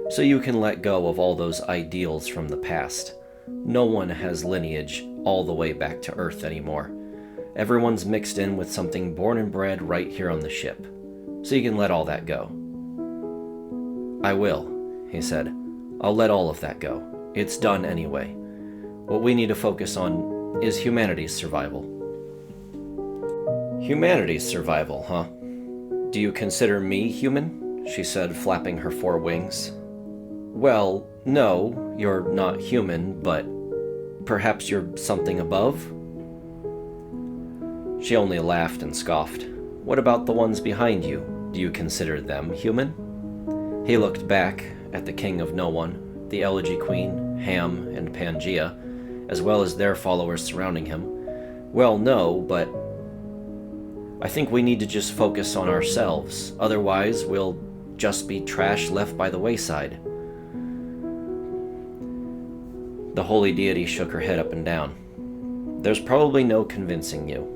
So you can let go of all those ideals from the past. No one has lineage all the way back to Earth anymore. Everyone's mixed in with something born and bred right here on the ship. So you can let all that go. I will, he said. I'll let all of that go. It's done anyway. What we need to focus on is humanity's survival. Humanity's survival, huh? Do you consider me human? She said, flapping her 4 wings. Well, no, you're not human, but perhaps you're something above? She only laughed and scoffed. What about the ones behind you? Do you consider them human? He looked back at the King of No One, the Elegy Queen, Ham, and Pangea, as well as their followers surrounding him. Well, no, but I think we need to just focus on ourselves. Otherwise, we'll just be trash left by the wayside. The holy deity shook her head up and down. There's probably no convincing you.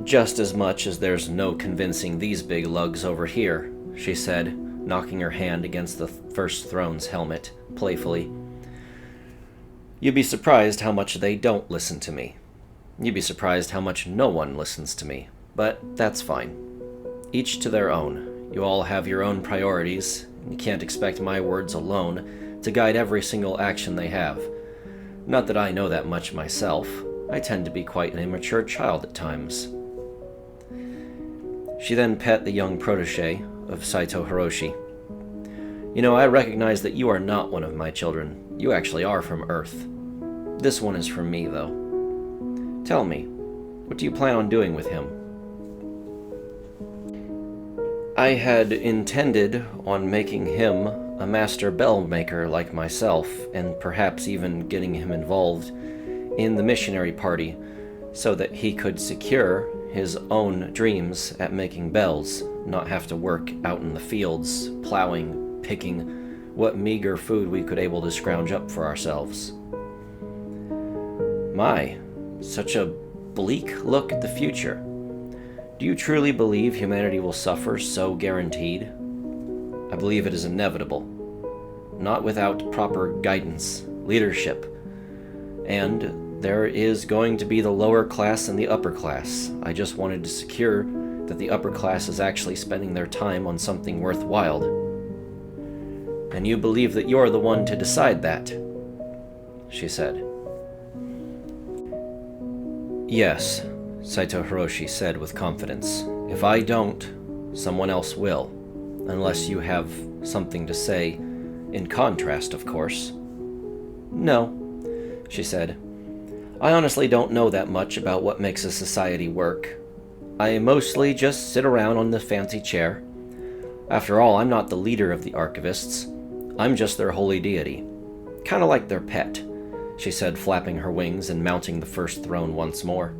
Just as much as there's no convincing these big lugs over here, she said, knocking her hand against the First Throne's helmet, playfully. You'd be surprised how much they don't listen to me. You'd be surprised how much no one listens to me, but that's fine. Each to their own. You all have your own priorities, and you can't expect my words alone to guide every single action they have. Not that I know that much myself. I tend to be quite an immature child at times. She then pet the young protege of Saito Hiroshi. You know, I recognize that you are not one of my children. You actually are from Earth. This one is from me, though. Tell me, what do you plan on doing with him? I had intended on making him a master bell maker like myself, and perhaps even getting him involved in the missionary party so that he could secure his own dreams at making bells, not have to work out in the fields, plowing, picking what meager food we could able to scrounge up for ourselves. My, such a bleak look at the future. Do you truly believe humanity will suffer so guaranteed? I believe it is inevitable. Not without proper guidance, leadership, and there is going to be the lower class and the upper class. I just wanted to secure that the upper class is actually spending their time on something worthwhile. And you believe that you're the one to decide that, she said. Yes, Saito Hiroshi said with confidence. If I don't, someone else will. Unless you have something to say, in contrast, of course. No, she said. I honestly don't know that much about what makes a society work. I mostly just sit around on the fancy chair. After all, I'm not the leader of the archivists. I'm just their holy deity. Kind of like their pet, she said, flapping her wings and mounting the First Throne once more.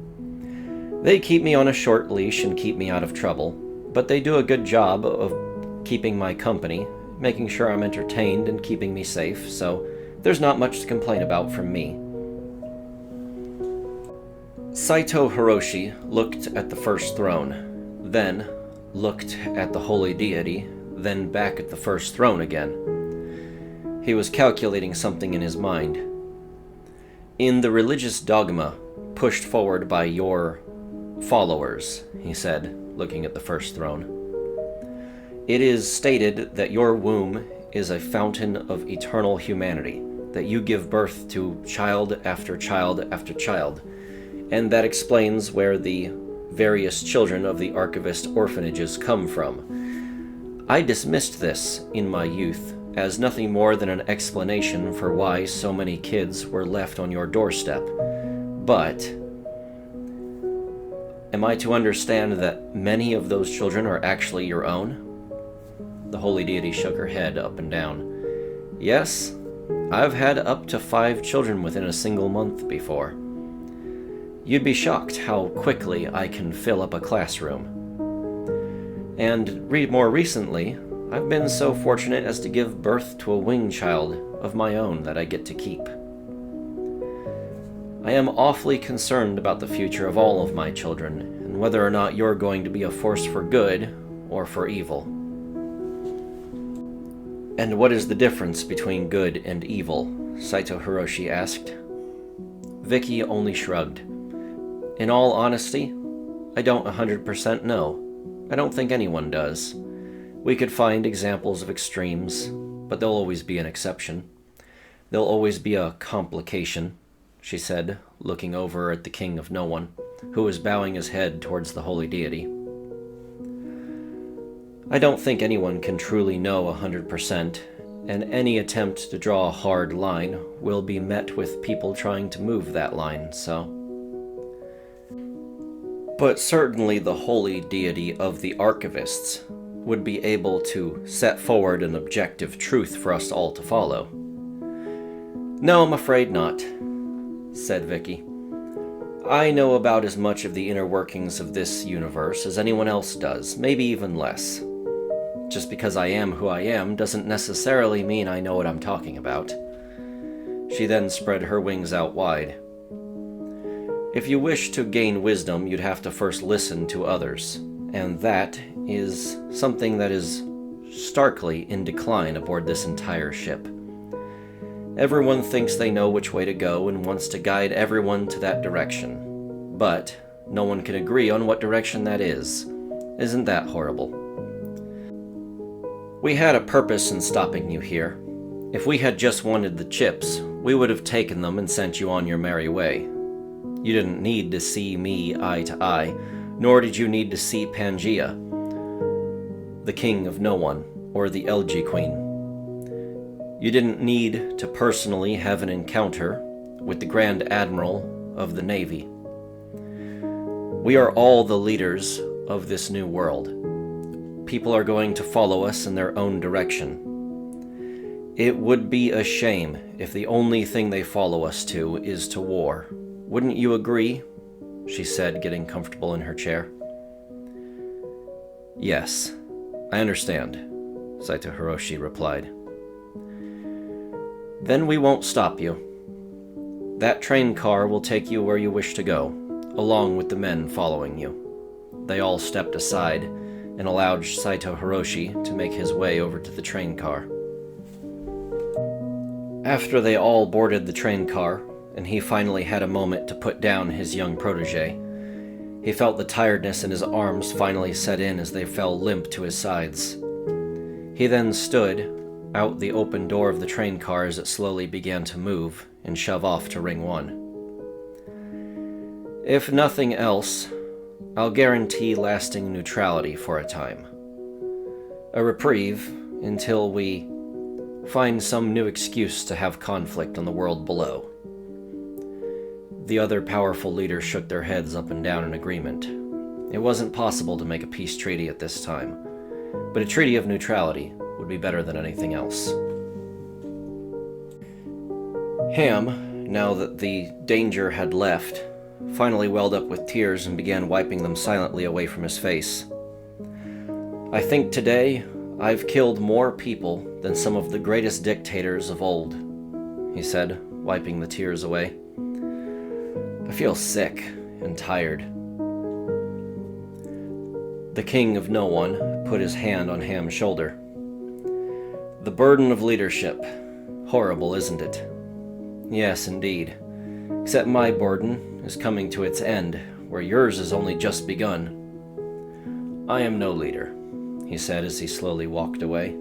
They keep me on a short leash and keep me out of trouble, but they do a good job of keeping my company, making sure I'm entertained and keeping me safe, so there's not much to complain about from me. Saito Hiroshi looked at the First Throne, then looked at the holy deity, then back at the First Throne again. He was calculating something in his mind. In the religious dogma pushed forward by your followers, he said, looking at the First Throne, it is stated that your womb is a fountain of eternal humanity, that you give birth to child after child after child, and that explains where the various children of the archivist orphanages come from. I dismissed this, in my youth, as nothing more than an explanation for why so many kids were left on your doorstep. But am I to understand that many of those children are actually your own? The holy deity shook her head up and down. Yes, I've had up to 5 children within a single month before. You'd be shocked how quickly I can fill up a classroom. And more recently, I've been so fortunate as to give birth to a winged child of my own that I get to keep. I am awfully concerned about the future of all of my children, and whether or not you're going to be a force for good or for evil. And what is the difference between good and evil? Saito Hiroshi asked. Vicky only shrugged. In all honesty, I don't 100% know. I don't think anyone does. We could find examples of extremes, but there'll always be an exception. There'll always be a complication, she said, looking over at the King of No One, who was bowing his head towards the holy deity. I don't think anyone can truly know 100%, and any attempt to draw a hard line will be met with people trying to move that line, so... But certainly the holy deity of the archivists would be able to set forward an objective truth for us all to follow. No, I'm afraid not, said Vicky. I know about as much of the inner workings of this universe as anyone else does, maybe even less. Just because I am who I am doesn't necessarily mean I know what I'm talking about. She then spread her wings out wide. If you wish to gain wisdom, you'd have to first listen to others, and that is something that is starkly in decline aboard this entire ship. Everyone thinks they know which way to go and wants to guide everyone to that direction, but no one can agree on what direction that is. Isn't that horrible? We had a purpose in stopping you here. If we had just wanted the chips, we would have taken them and sent you on your merry way. You didn't need to see me eye to eye, nor did you need to see Pangaea, the King of No One, or the LG Queen. You didn't need to personally have an encounter with the Grand Admiral of the Navy. We are all the leaders of this new world. People are going to follow us in their own direction. It would be a shame if the only thing they follow us to is to war. Wouldn't you agree? She said, getting comfortable in her chair. Yes, I understand, Saito Hiroshi replied. Then we won't stop you. That train car will take you where you wish to go, along with the men following you. They all stepped aside and allowed Saito Hiroshi to make his way over to the train car. After they all boarded the train car, and he finally had a moment to put down his young protege, he felt the tiredness in his arms finally set in as they fell limp to his sides. He then stood out the open door of the train car as it slowly began to move and shove off to Ring 1. If nothing else, I'll guarantee lasting neutrality for a time. A reprieve until we find some new excuse to have conflict on the world below. The other powerful leaders shook their heads up and down in agreement. It wasn't possible to make a peace treaty at this time, but a treaty of neutrality would be better than anything else. Ham, now that the danger had left, finally welled up with tears and began wiping them silently away from his face. I think today I've killed more people than some of the greatest dictators of old, he said, wiping the tears away. I feel sick and tired. The King of No One put his hand on Ham's shoulder. The burden of leadership. Horrible, isn't it? Yes, indeed. Except my burden is coming to its end, where yours has only just begun. I am no leader, he said as he slowly walked away.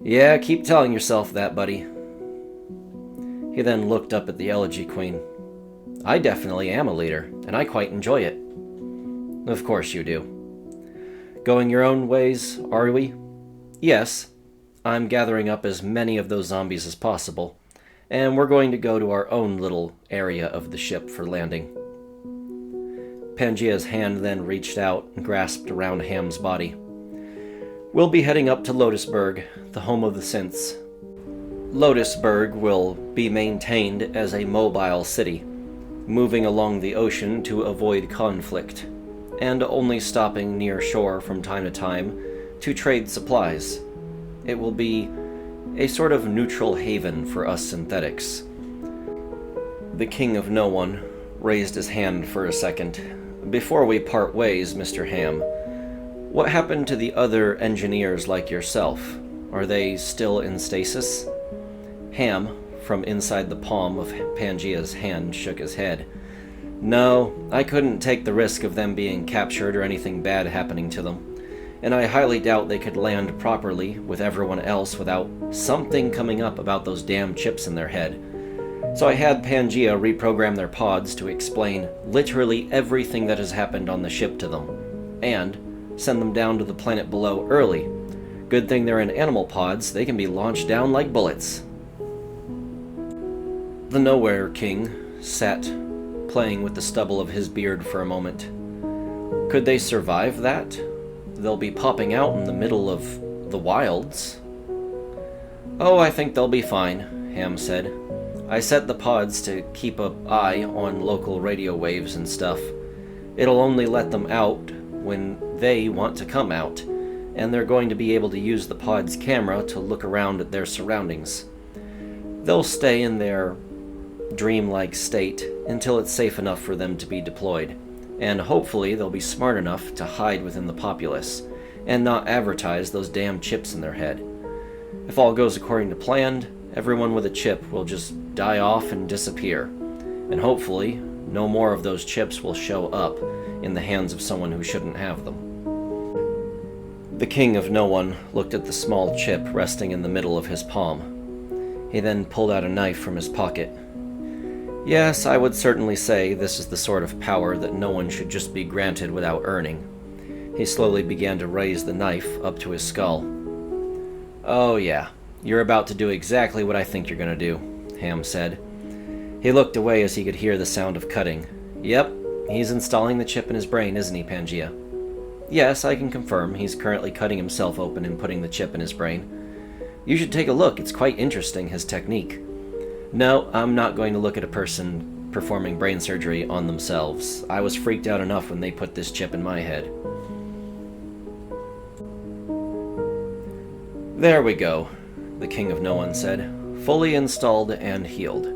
Yeah, keep telling yourself that, buddy. He then looked up at the Elegy Queen. I definitely am a leader, and I quite enjoy it. Of course you do. Going your own ways, are we? Yes. I'm gathering up as many of those zombies as possible, and we're going to go to our own little area of the ship for landing. Pangea's hand then reached out and grasped around Ham's body. We'll be heading up to Lotusburg, the home of the synths. Lotusburg will be maintained as a mobile city, moving along the ocean to avoid conflict, and only stopping near shore from time to time to trade supplies. It will be a sort of neutral haven for us synthetics. The King of No One raised his hand for a second. Before we part ways, Mr. Ham, what happened to the other engineers like yourself? Are they still in stasis? Ham, from inside the palm of Pangea's hand, shook his head. No, I couldn't take the risk of them being captured or anything bad happening to them, and I highly doubt they could land properly with everyone else without something coming up about those damn chips in their head. So I had Pangea reprogram their pods to explain literally everything that has happened on the ship to them, and send them down to the planet below early. Good thing they're in animal pods, they can be launched down like bullets. The Nowhere King sat, playing with the stubble of his beard for a moment. Could they survive that? They'll be popping out in the middle of the wilds. Oh, I think they'll be fine, Ham said. I set the pods to keep an eye on local radio waves and stuff. It'll only let them out when they want to come out, and they're going to be able to use the pod's camera to look around at their surroundings. They'll stay in their dreamlike state until it's safe enough for them to be deployed, and hopefully they'll be smart enough to hide within the populace and not advertise those damn chips in their head. If all goes according to plan, everyone with a chip will just die off and disappear, and hopefully no more of those chips will show up in the hands of someone who shouldn't have them. The King of No One looked at the small chip resting in the middle of his palm. He then pulled out a knife from his pocket. Yes, I would certainly say this is the sort of power that no one should just be granted without earning. He slowly began to raise the knife up to his skull. Oh yeah, you're about to do exactly what I think you're gonna do, Ham said. He looked away as he could hear the sound of cutting. Yep, he's installing the chip in his brain, isn't he, Pangea? Yes, I can confirm he's currently cutting himself open and putting the chip in his brain. You should take a look, it's quite interesting, his technique. No, I'm not going to look at a person performing brain surgery on themselves. I was freaked out enough when they put this chip in my head. There we go, the King of No One said, fully installed and healed.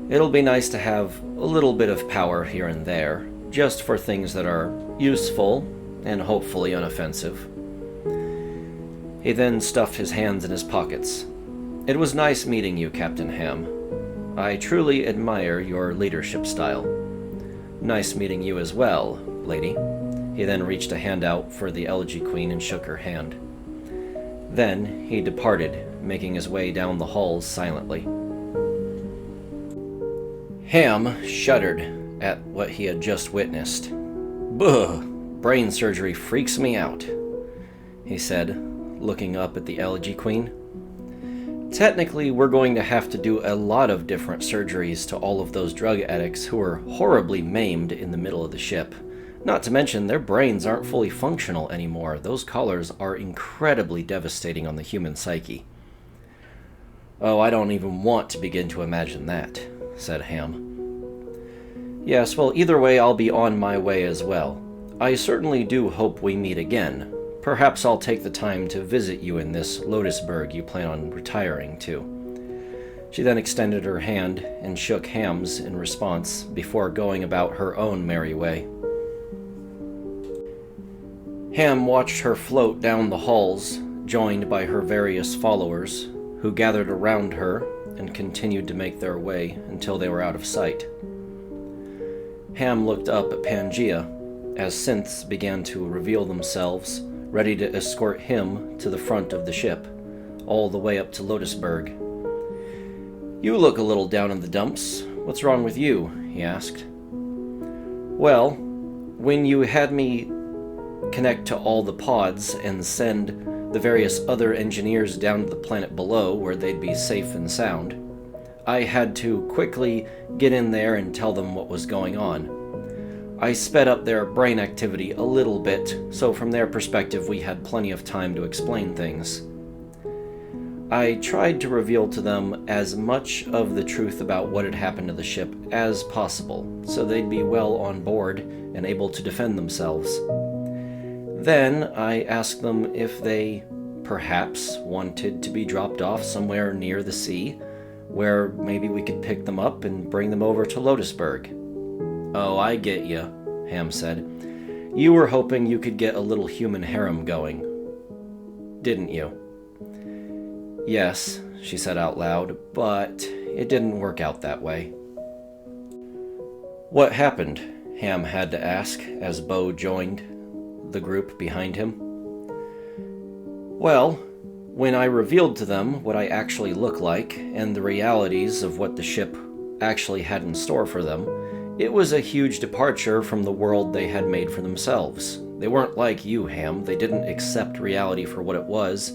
It'll be nice to have a little bit of power here and there, just for things that are useful and hopefully unoffensive. He then stuffed his hands in his pockets. It was nice meeting you, Captain Ham. I truly admire your leadership style. Nice meeting you as well, lady. He then reached a hand out for the Elegy Queen and shook her hand. Then he departed, making his way down the halls silently. Ham shuddered at what he had just witnessed. Buh! Brain surgery freaks me out, he said, looking up at the Elegy Queen. Technically, we're going to have to do a lot of different surgeries to all of those drug addicts who were horribly maimed in the middle of the ship. Not to mention, their brains aren't fully functional anymore. Those collars are incredibly devastating on the human psyche. Oh, I don't even want to begin to imagine that, said Ham. Yes, well, either way, I'll be on my way as well. I certainly do hope we meet again. Perhaps I'll take the time to visit you in this Lotusburg you plan on retiring to. She then extended her hand and shook Ham's in response before going about her own merry way. Ham watched her float down the halls, joined by her various followers, who gathered around her and continued to make their way until they were out of sight. Ham looked up at Pangea as synths began to reveal themselves, ready to escort him to the front of the ship, all the way up to Lotusburg. You look a little down in the dumps. What's wrong with you? He asked. Well, When you had me connect to all the pods and send the various other engineers down to the planet below where they'd be safe and sound, I had to quickly get in there and tell them what was going on. I sped up their brain activity a little bit, so from their perspective we had plenty of time to explain things. I tried to reveal to them as much of the truth about what had happened to the ship as possible, so they'd be well on board and able to defend themselves. Then I asked them if they perhaps wanted to be dropped off somewhere near the sea, where maybe we could pick them up and bring them over to Lotusburg. "Oh, I get you," Ham said. "You were hoping you could get a little human harem going, didn't you?" "Yes," she said out loud, "but it didn't work out that way." "What happened?" Ham had to ask as Bo joined the group behind him. "Well, when I revealed to them what I actually look like and the realities of what the ship actually had in store for them, it was a huge departure from the world they had made for themselves. They weren't like you, Ham. They didn't accept reality for what it was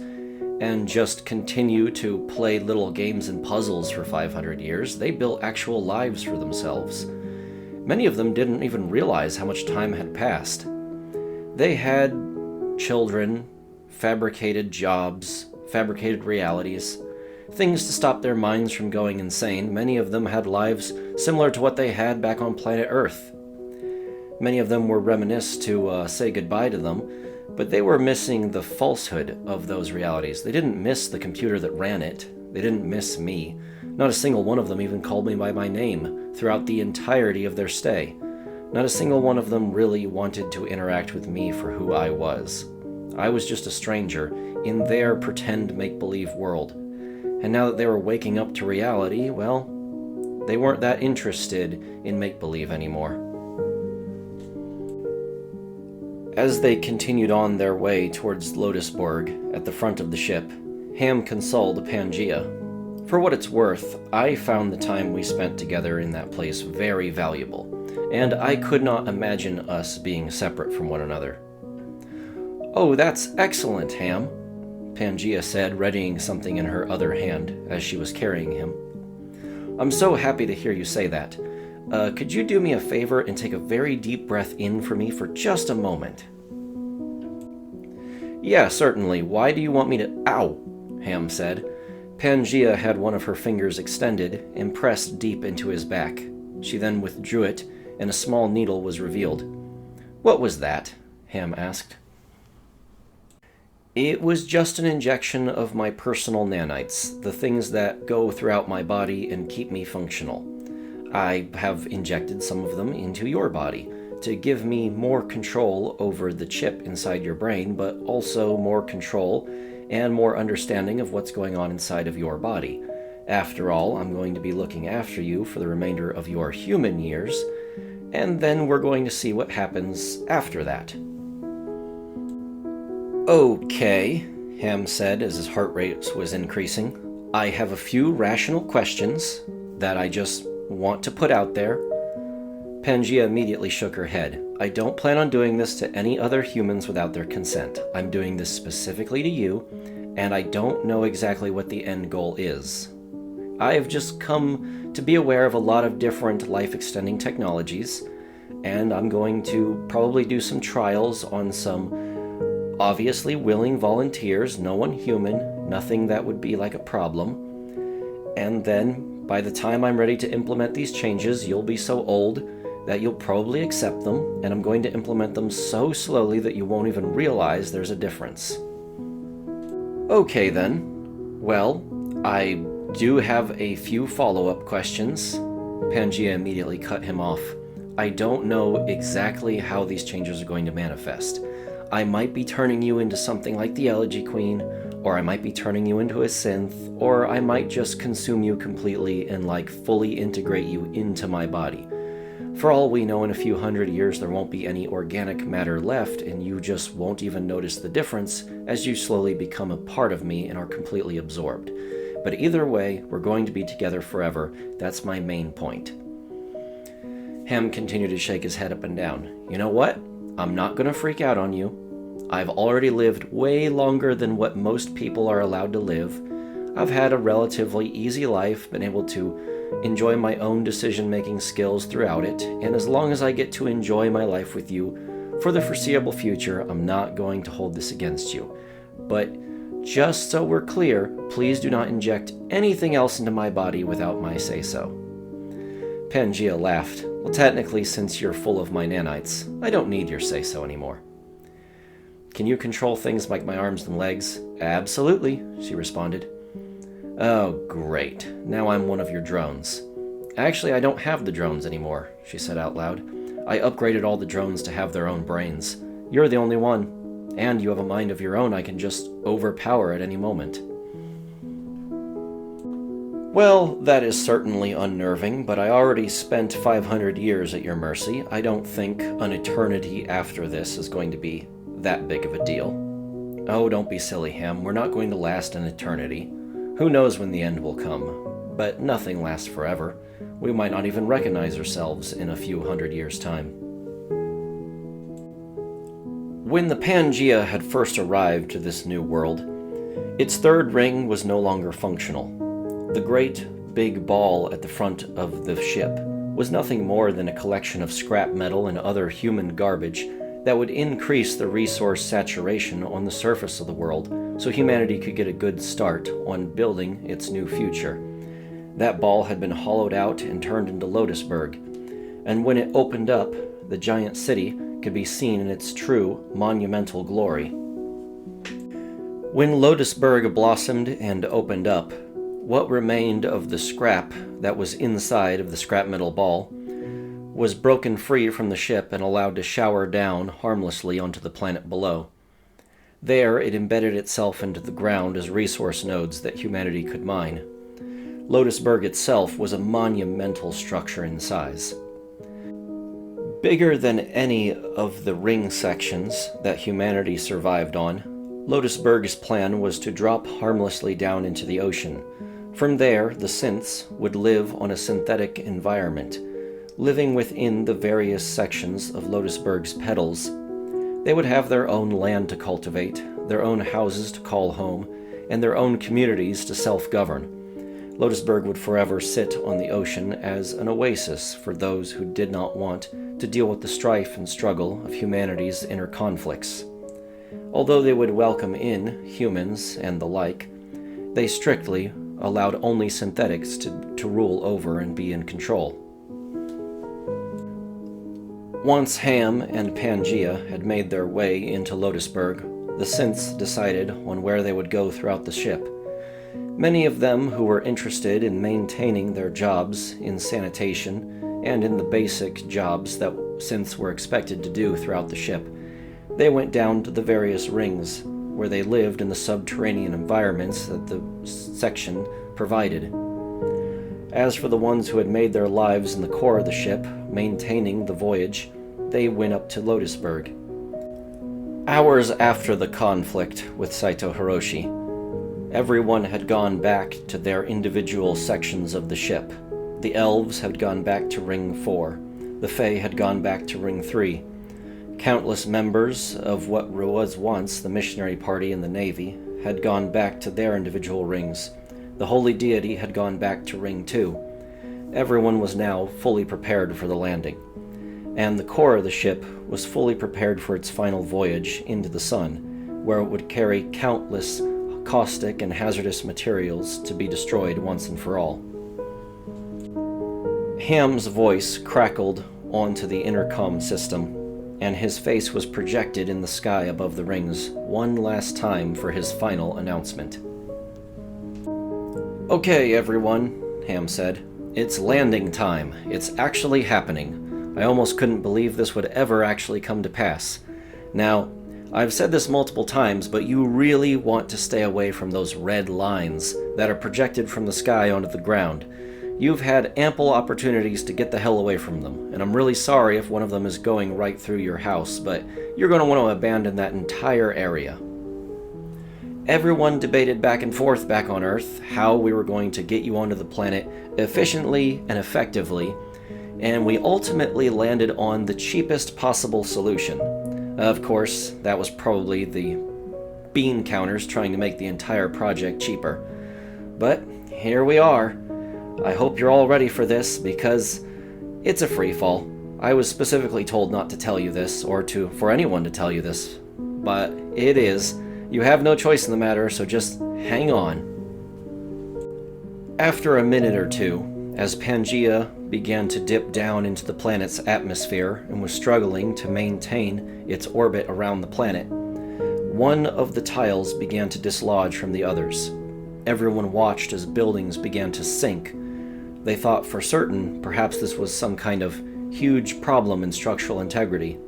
and just continue to play little games and puzzles for 500 years. They built actual lives for themselves. Many of them didn't even realize how much time had passed. They had children, fabricated jobs, fabricated realities, things to stop their minds from going insane. Many of them had lives similar to what they had back on planet Earth. Many of them were reminiscent to say goodbye to them, but they were missing the falsehood of those realities. They didn't miss the computer that ran it. They didn't miss me. Not a single one of them even called me by my name throughout the entirety of their stay. Not a single one of them really wanted to interact with me for who I was. I was just a stranger in their pretend make-believe world. And now that they were waking up to reality, well, they weren't that interested in make-believe anymore." As they continued on their way towards Lotusburg at the front of the ship, Ham consoled Pangaea. "For what it's worth, I found the time we spent together in that place very valuable, and I could not imagine us being separate from one another." "Oh, that's excellent, Ham," Pangaea said, readying something in her other hand as she was carrying him. "I'm so happy to hear you say that. Could you do me a favor and take a very deep breath in for me for just a moment?" "Yeah, certainly. Why do you want me to—" "Ow!" Ham said. Pangaea had one of her fingers extended and pressed deep into his back. She then withdrew it, and a small needle was revealed. "What was that?" Ham asked. "It was just an injection of my personal nanites, the things that go throughout my body and keep me functional. I have injected some of them into your body to give me more control over the chip inside your brain, but also more control and more understanding of what's going on inside of your body. After all, I'm going to be looking after you for the remainder of your human years, and then we're going to see what happens after that." "Okay," Ham said as his heart rate was increasing. "I have a few rational questions that I just want to put out there." Pangaea immediately shook her head. "I don't plan on doing this to any other humans without their consent. I'm doing this specifically to you, and I don't know exactly what the end goal is. I have just come to be aware of a lot of different life-extending technologies, and I'm going to probably do some trials on some obviously willing volunteers, no one human, nothing that would be like a problem. And then, by the time I'm ready to implement these changes, you'll be so old that you'll probably accept them, and I'm going to implement them so slowly that you won't even realize there's a difference." "Okay then. Well, I do have a few follow-up questions." Pangaea immediately cut him off. "I don't know exactly how these changes are going to manifest. I might be turning you into something like the Elegy Queen, or I might be turning you into a synth, or I might just consume you completely and fully integrate you into my body. For all we know, in a few hundred years there won't be any organic matter left, and you just won't even notice the difference as you slowly become a part of me and are completely absorbed. But either way, we're going to be together forever. That's my main point." Ham continued to shake his head up and down. You know what? I'm not going to freak out on you. I've already lived way longer than what most people are allowed to live. I've had a relatively easy life, been able to enjoy my own decision-making skills throughout it, and as long as I get to enjoy my life with you for the foreseeable future, I'm not going to hold this against you. But just so we're clear, please do not inject anything else into my body without my say-so. Pangea laughed. Well, technically, since you're full of my nanites, I don't need your say-so anymore. Can you control things like my arms and legs? Absolutely, she responded. Oh, great. Now I'm one of your drones. Actually, I don't have the drones anymore, she said out loud. I upgraded all the drones to have their own brains. You're the only one. And you have a mind of your own I can just overpower at any moment. Well, that is certainly unnerving, but I already spent 500 years at your mercy. I don't think an eternity after this is going to be that big of a deal. Oh, don't be silly, Ham. We're not going to last an eternity. Who knows when the end will come? But nothing lasts forever. We might not even recognize ourselves in a few hundred years' time. When the Pangea had first arrived to this new world, its third ring was no longer functional. The great, big ball at the front of the ship was nothing more than a collection of scrap metal and other human garbage that would increase the resource saturation on the surface of the world so humanity could get a good start on building its new future. That ball had been hollowed out and turned into Lotusburg, and when it opened up, the giant city could be seen in its true monumental glory. When Lotusburg blossomed and opened up, what remained of the scrap that was inside of the scrap metal ball was broken free from the ship and allowed to shower down harmlessly onto the planet below. There, it embedded itself into the ground as resource nodes that humanity could mine. Lotusburg itself was a monumental structure in size. Bigger than any of the ring sections that humanity survived on, Lotusburg's plan was to drop harmlessly down into the ocean. From there, the synths would live on a synthetic environment, living within the various sections of Lotusburg's petals. They would have their own land to cultivate, their own houses to call home, and their own communities to self-govern. Lotusburg would forever sit on the ocean as an oasis for those who did not want to deal with the strife and struggle of humanity's inner conflicts. Although they would welcome in humans and the like, they strictly allowed only synthetics to rule over and be in control. Once Ham and Pangea had made their way into Lotusburg, the synths decided on where they would go throughout the ship. Many of them who were interested in maintaining their jobs in sanitation and in the basic jobs that synths were expected to do throughout the ship, they went down to the various rings where they lived in the subterranean environments that the section provided. As for the ones who had made their lives in the core of the ship, maintaining the voyage, they went up to Lotusburg. Hours after the conflict with Saito Hiroshi, everyone had gone back to their individual sections of the ship. The elves had gone back to Ring 4. The Fae had gone back to Ring 3. Countless members of what was once the missionary party in the Navy had gone back to their individual rings. The holy deity had gone back to Ring 2. Everyone was now fully prepared for the landing, and the core of the ship was fully prepared for its final voyage into the sun, where it would carry countless caustic and hazardous materials to be destroyed once and for all. Ham's voice crackled onto the intercom system, and his face was projected in the sky above the rings one last time for his final announcement. "Okay, everyone," Ham said. "It's landing time. It's actually happening. I almost couldn't believe this would ever actually come to pass. Now, I've said this multiple times, but you really want to stay away from those red lines that are projected from the sky onto the ground. You've had ample opportunities to get the hell away from them, and I'm really sorry if one of them is going right through your house, but you're going to want to abandon that entire area." Everyone debated back and forth back on Earth how we were going to get you onto the planet efficiently and effectively and we ultimately landed on the cheapest possible solution. Of course, that was probably the bean counters trying to make the entire project cheaper. But here we are. I hope you're all ready for this, because it's a free fall. I was specifically told not to tell you this, or for anyone to tell you this, but it is. You have no choice in the matter, so just hang on. After a minute or two, as Pangea began to dip down into the planet's atmosphere and was struggling to maintain its orbit around the planet, one of the tiles began to dislodge from the others. Everyone watched as buildings began to sink. They thought for certain perhaps this was some kind of huge problem in structural integrity.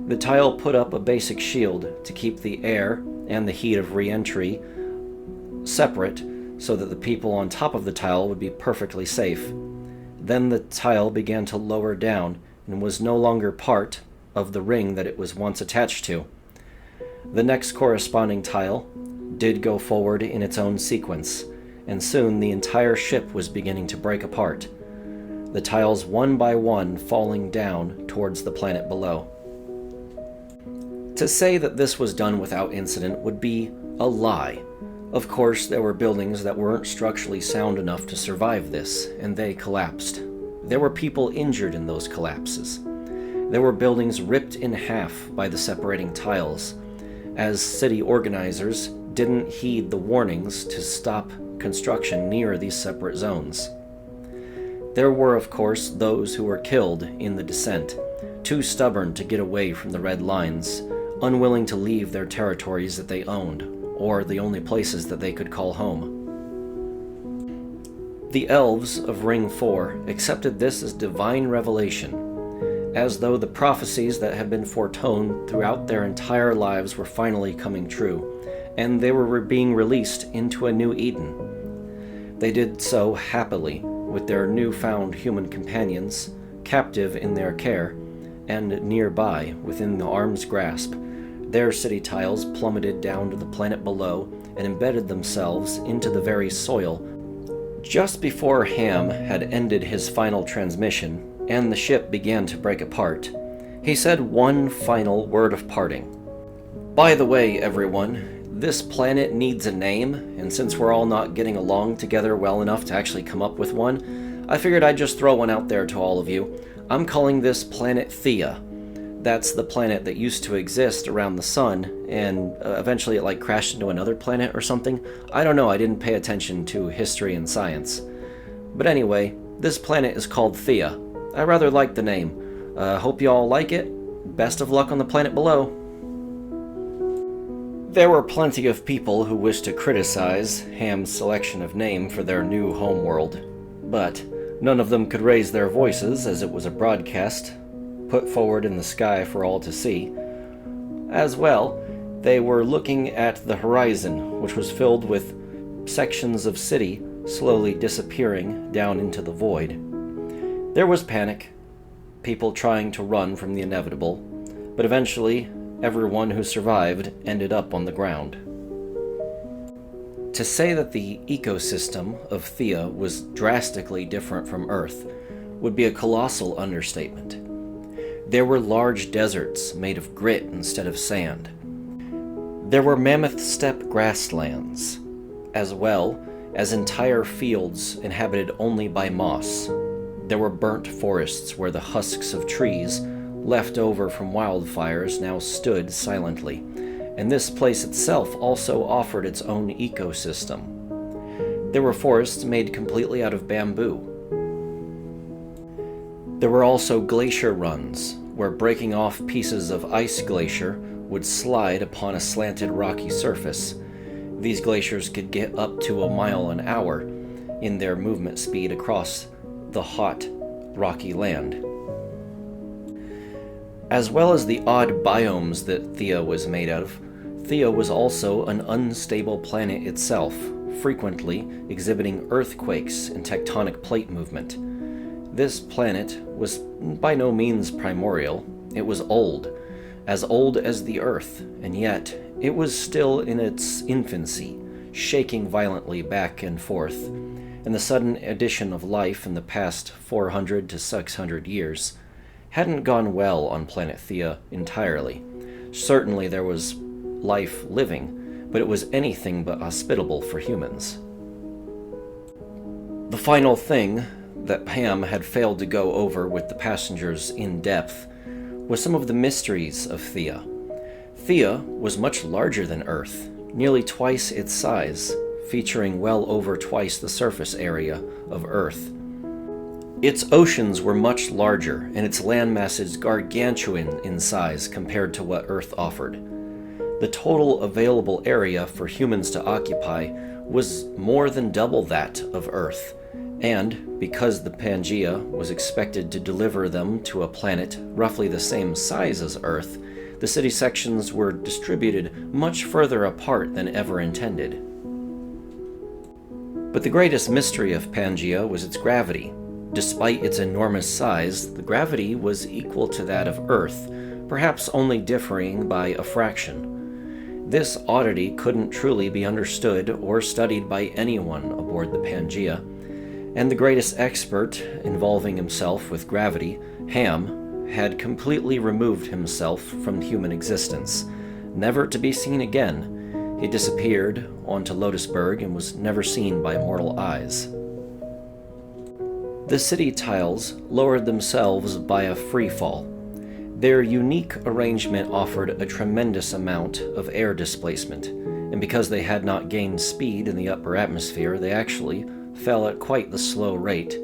The tile put up a basic shield to keep the air and the heat of re-entry separate so that the people on top of the tile would be perfectly safe. Then the tile began to lower down and was no longer part of the ring that it was once attached to. The next corresponding tile did go forward in its own sequence, and soon the entire ship was beginning to break apart, the tiles one by one falling down towards the planet below. To say that this was done without incident would be a lie. Of course, there were buildings that weren't structurally sound enough to survive this, and they collapsed. There were people injured in those collapses. There were buildings ripped in half by the separating tiles, as city organizers didn't heed the warnings to stop construction near these separate zones. There were, of course, those who were killed in the descent, too stubborn to get away from the red lines, unwilling to leave their territories that they owned, or the only places that they could call home. The elves of Ring 4 accepted this as divine revelation, as though the prophecies that had been foretold throughout their entire lives were finally coming true, and they were being released into a new Eden. They did so happily, with their newfound human companions, captive in their care, and nearby, within the arm's grasp. Their city tiles plummeted down to the planet below and embedded themselves into the very soil. Just before Ham had ended his final transmission, and the ship began to break apart, he said one final word of parting. "By the way, everyone, this planet needs a name, and since we're all not getting along together well enough to actually come up with one, I figured I'd just throw one out there to all of you. I'm calling this planet Thea. That's the planet that used to exist around the sun, and eventually it crashed into another planet or something. I don't know, I didn't pay attention to history and science. But anyway, this planet is called Thea. I rather like the name. Hope you all like it. Best of luck on the planet below." There were plenty of people who wished to criticize Ham's selection of name for their new homeworld, but none of them could raise their voices as it was a broadcast put forward in the sky for all to see. As well, they were looking at the horizon, which was filled with sections of city slowly disappearing down into the void. There was panic, people trying to run from the inevitable, but eventually everyone who survived ended up on the ground. To say that the ecosystem of Thea was drastically different from Earth would be a colossal understatement. There were large deserts made of grit instead of sand. There were mammoth steppe grasslands, as well as entire fields inhabited only by moss. There were burnt forests where the husks of trees, left over from wildfires, now stood silently, and this place itself also offered its own ecosystem. There were forests made completely out of bamboo. There were also glacier runs, where breaking off pieces of ice glacier would slide upon a slanted rocky surface. These glaciers could get up to a mile an hour in their movement speed across the hot, rocky land. As well as the odd biomes that Thea was made of, Thea was also an unstable planet itself, frequently exhibiting earthquakes and tectonic plate movement. This planet was by no means primordial. It was old as the Earth, and yet it was still in its infancy, shaking violently back and forth. and the sudden addition of life in the past 400 to 600 years hadn't gone well on planet Thea entirely. Certainly there was life living, but it was anything but hospitable for humans. The final thing that Ham had failed to go over with the passengers in depth was some of the mysteries of Thea. Thea was much larger than Earth, nearly twice its size, featuring well over twice the surface area of Earth. Its oceans were much larger, and its land masses gargantuan in size compared to what Earth offered. The total available area for humans to occupy was more than double that of Earth, and because the Pangea was expected to deliver them to a planet roughly the same size as Earth, the city sections were distributed much further apart than ever intended. But the greatest mystery of Pangea was its gravity. Despite its enormous size, the gravity was equal to that of Earth, perhaps only differing by a fraction. This oddity couldn't truly be understood or studied by anyone aboard the Pangea, and the greatest expert involving himself with gravity, Ham, had completely removed himself from human existence, never to be seen again. He disappeared onto Lotusburg and was never seen by mortal eyes. The city tiles lowered themselves by a free fall. Their unique arrangement offered a tremendous amount of air displacement, and because they had not gained speed in the upper atmosphere, they actually fell at quite the slow rate.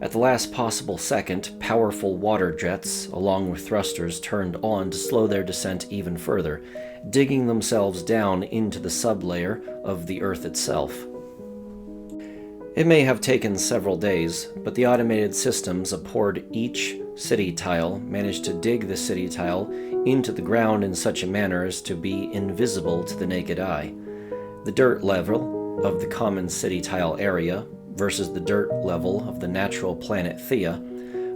At the last possible second, powerful water jets, along with thrusters, turned on to slow their descent even further, digging themselves down into the sublayer of the Earth itself. It may have taken several days, but the automated systems aboard each city tile managed to dig the city tile into the ground in such a manner as to be invisible to the naked eye. The dirt level of the common city tile area versus the dirt level of the natural planet Thea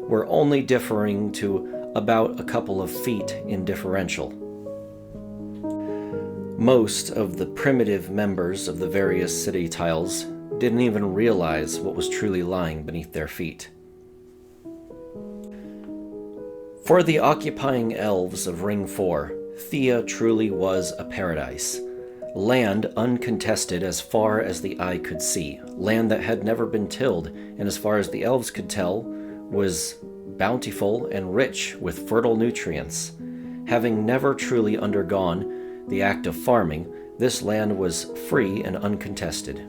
were only differing to about a couple of feet in differential. Most of the primitive members of the various city tiles didn't even realize what was truly lying beneath their feet. For the occupying elves of Ring 4, Thea truly was a paradise. Land uncontested as far as the eye could see, land that had never been tilled, and as far as the elves could tell, was bountiful and rich with fertile nutrients. Having never truly undergone the act of farming, this land was free and uncontested.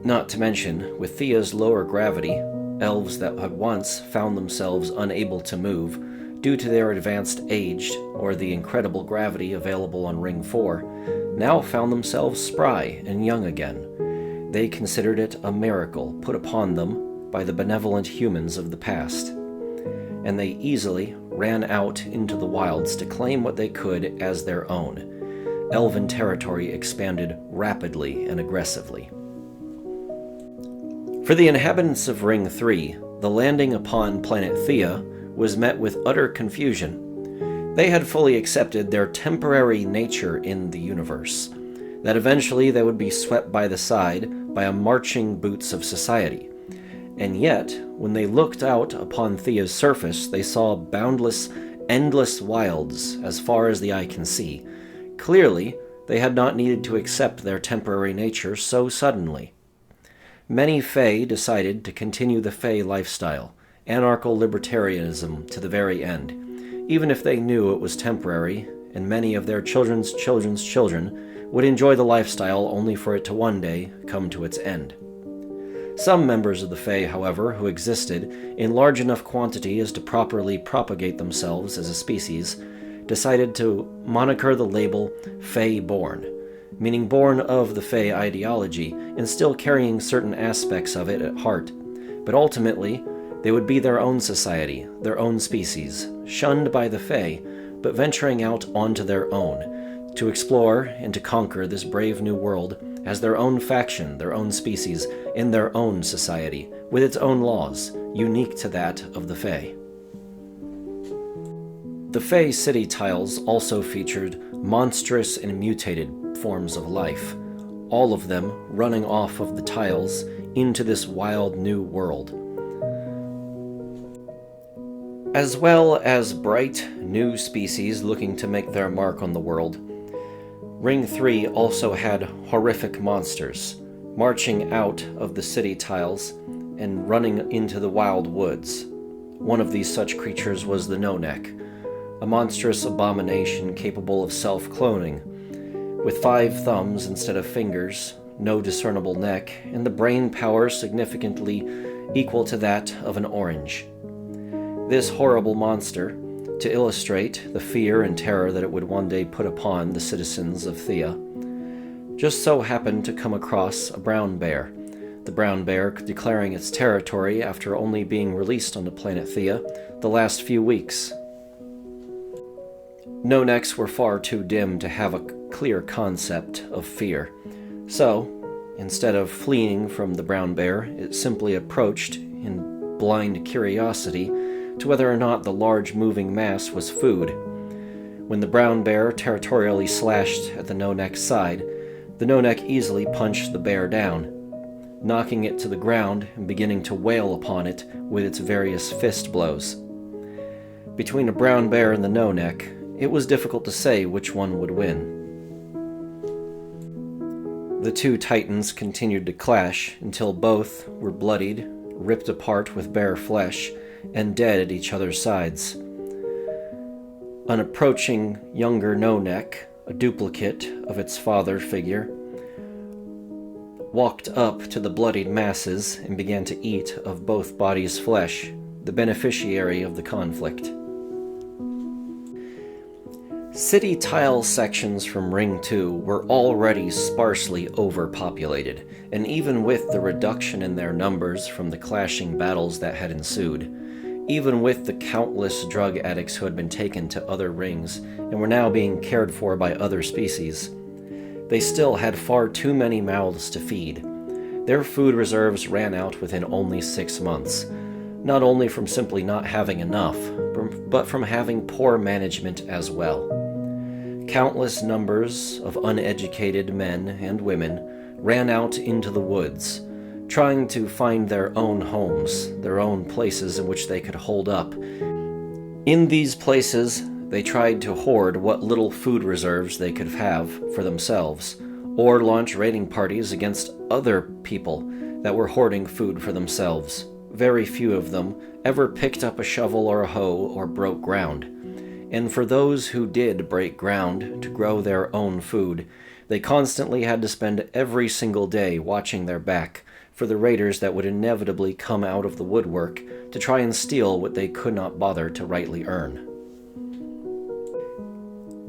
Not to mention, with Thea's lower gravity, elves that had once found themselves unable to move due to their advanced age or the incredible gravity available on Ring 4, now found themselves spry and young again. They considered it a miracle put upon them by the benevolent humans of the past, and they easily ran out into the wilds to claim what they could as their own. Elven territory expanded rapidly and aggressively. For the inhabitants of Ring 3, the landing upon planet Thea was met with utter confusion. They had fully accepted their temporary nature in the universe, that eventually they would be swept by the side by a marching boots of society. And yet, when they looked out upon Thea's surface, they saw boundless, endless wilds as far as the eye can see. Clearly, they had not needed to accept their temporary nature so suddenly. Many Fae decided to continue the Fae lifestyle, anarchical libertarianism to the very end, even if they knew it was temporary, and many of their children's children's children would enjoy the lifestyle only for it to one day come to its end. Some members of the Fae, however, who existed in large enough quantity as to properly propagate themselves as a species, decided to moniker the label Fae-born, meaning born of the Fae ideology and still carrying certain aspects of it at heart, but ultimately they would be their own society, their own species, shunned by the Fae, but venturing out onto their own, to explore and to conquer this brave new world as their own faction, their own species, in their own society, with its own laws, unique to that of the Fae. The Fae city tiles also featured monstrous and mutated forms of life, all of them running off of the tiles into this wild new world. As well as bright, new species looking to make their mark on the world, Ring 3 also had horrific monsters, marching out of the city tiles and running into the wild woods. One of these such creatures was the No-Neck, a monstrous abomination capable of self-cloning, with 5 thumbs instead of fingers, no discernible neck, and the brain power significantly equal to that of an orange. This horrible monster, to illustrate the fear and terror that it would one day put upon the citizens of Thea, just so happened to come across a brown bear, the brown bear declaring its territory after only being released onto planet Thea the last few weeks. No-Necks were far too dim to have a clear concept of fear, so instead of fleeing from the brown bear, it simply approached in blind curiosity to whether or not the large moving mass was food. When the brown bear territorially slashed at the No-Neck's side, the No-Neck easily punched the bear down, knocking it to the ground and beginning to wail upon it with its various fist blows. Between a brown bear and the No-Neck, it was difficult to say which one would win. The two titans continued to clash until both were bloodied, ripped apart with bare flesh, and dead at each other's sides. An approaching younger No-Neck, a duplicate of its father figure, walked up to the bloodied masses and began to eat of both bodies' flesh, the beneficiary of the conflict. City tile sections from Ring 2 were already sparsely overpopulated, and even with the reduction in their numbers from the clashing battles that had ensued, even with the countless drug addicts who had been taken to other rings and were now being cared for by other species, they still had far too many mouths to feed. Their food reserves ran out within only 6 months, not only from simply not having enough, but from having poor management as well. Countless numbers of uneducated men and women ran out into the woods, trying to find their own homes, their own places in which they could hold up. In these places, they tried to hoard what little food reserves they could have for themselves, or launch raiding parties against other people that were hoarding food for themselves. Very few of them ever picked up a shovel or a hoe or broke ground. And for those who did break ground to grow their own food, they constantly had to spend every single day watching their back for the raiders that would inevitably come out of the woodwork to try and steal what they could not bother to rightly earn.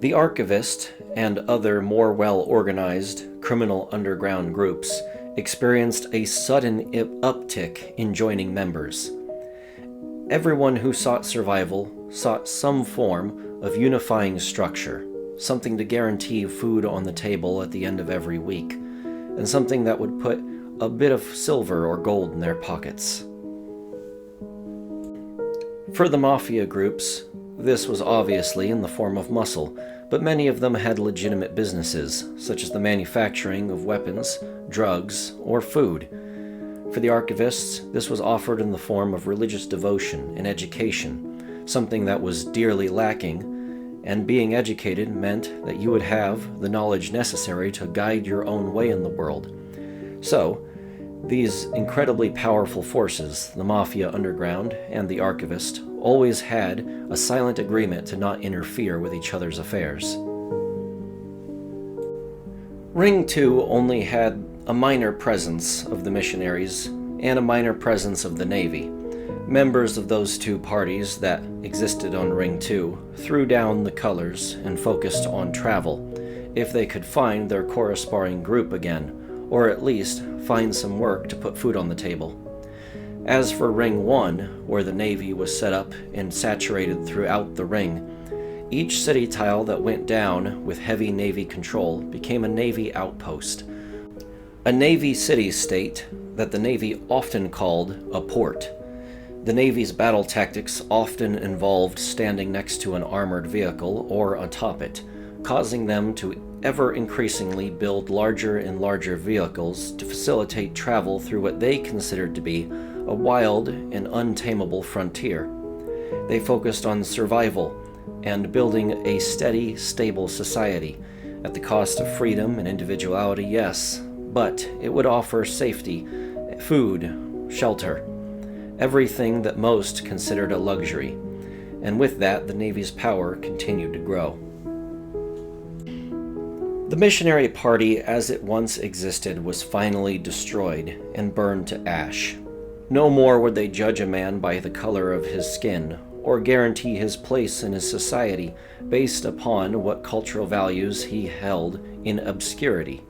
The Archivist and other more well-organized criminal underground groups experienced a sudden uptick in joining members. Everyone who sought survival sought some form of unifying structure, something to guarantee food on the table at the end of every week, and something that would put a bit of silver or gold in their pockets. For the mafia groups, this was obviously in the form of muscle, but many of them had legitimate businesses, such as the manufacturing of weapons, drugs, or food. For the Archivists, this was offered in the form of religious devotion and education, something that was dearly lacking, and being educated meant that you would have the knowledge necessary to guide your own way in the world. So, these incredibly powerful forces, the Mafia Underground and the Archivist, always had a silent agreement to not interfere with each other's affairs. Ring 2 only had a minor presence of the missionaries and a minor presence of the Navy. Members of those two parties that existed on Ring 2 threw down the colors and focused on travel, if they could find their corresponding group again, or at least find some work to put food on the table. As for Ring 1, where the Navy was set up and saturated throughout the ring, each city tile that went down with heavy Navy control became a Navy outpost, a Navy city-state that the Navy often called a port. The Navy's battle tactics often involved standing next to an armored vehicle or atop it, causing them to ever increasingly build larger and larger vehicles to facilitate travel through what they considered to be a wild and untamable frontier. They focused on survival and building a steady, stable society, at the cost of freedom and individuality, yes, but it would offer safety, food, shelter, everything that most considered a luxury. And with that, the Navy's power continued to grow. The missionary party as it once existed was finally destroyed and burned to ash. No more would they judge a man by the color of his skin, or guarantee his place in his society based upon what cultural values he held in obscurity.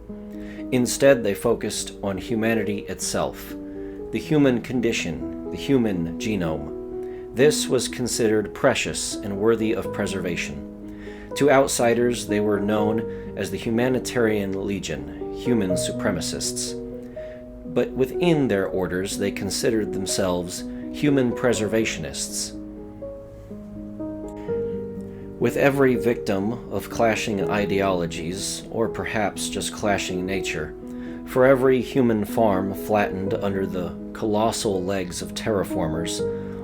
Instead, they focused on humanity itself, the human condition, the human genome. This was considered precious and worthy of preservation. To outsiders, they were known as the Humanitarian Legion, human supremacists. But within their orders, they considered themselves human preservationists. With every victim of clashing ideologies, or perhaps just clashing nature, for every human farm flattened under the colossal legs of terraformers,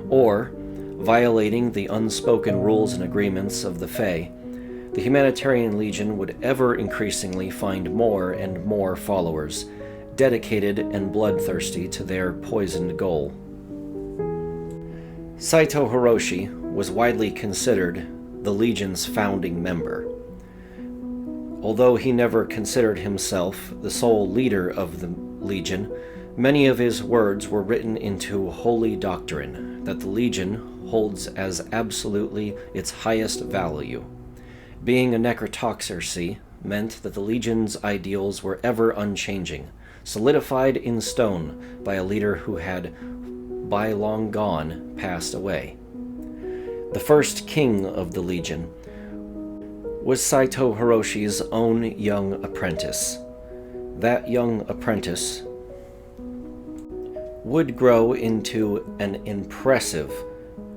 or violating the unspoken rules and agreements of the Fae, the Humanitarian Legion would ever increasingly find more and more followers, dedicated and bloodthirsty to their poisoned goal. Saito Hiroshi was widely considered the Legion's founding member. Although he never considered himself the sole leader of the Legion, many of his words were written into holy doctrine that the Legion holds as absolutely its highest value. Being a necrotoxercy meant that the Legion's ideals were ever unchanging, solidified in stone by a leader who had, by long gone, passed away. The first king of the Legion was Saito Hiroshi's own young apprentice. That young apprentice would grow into an impressive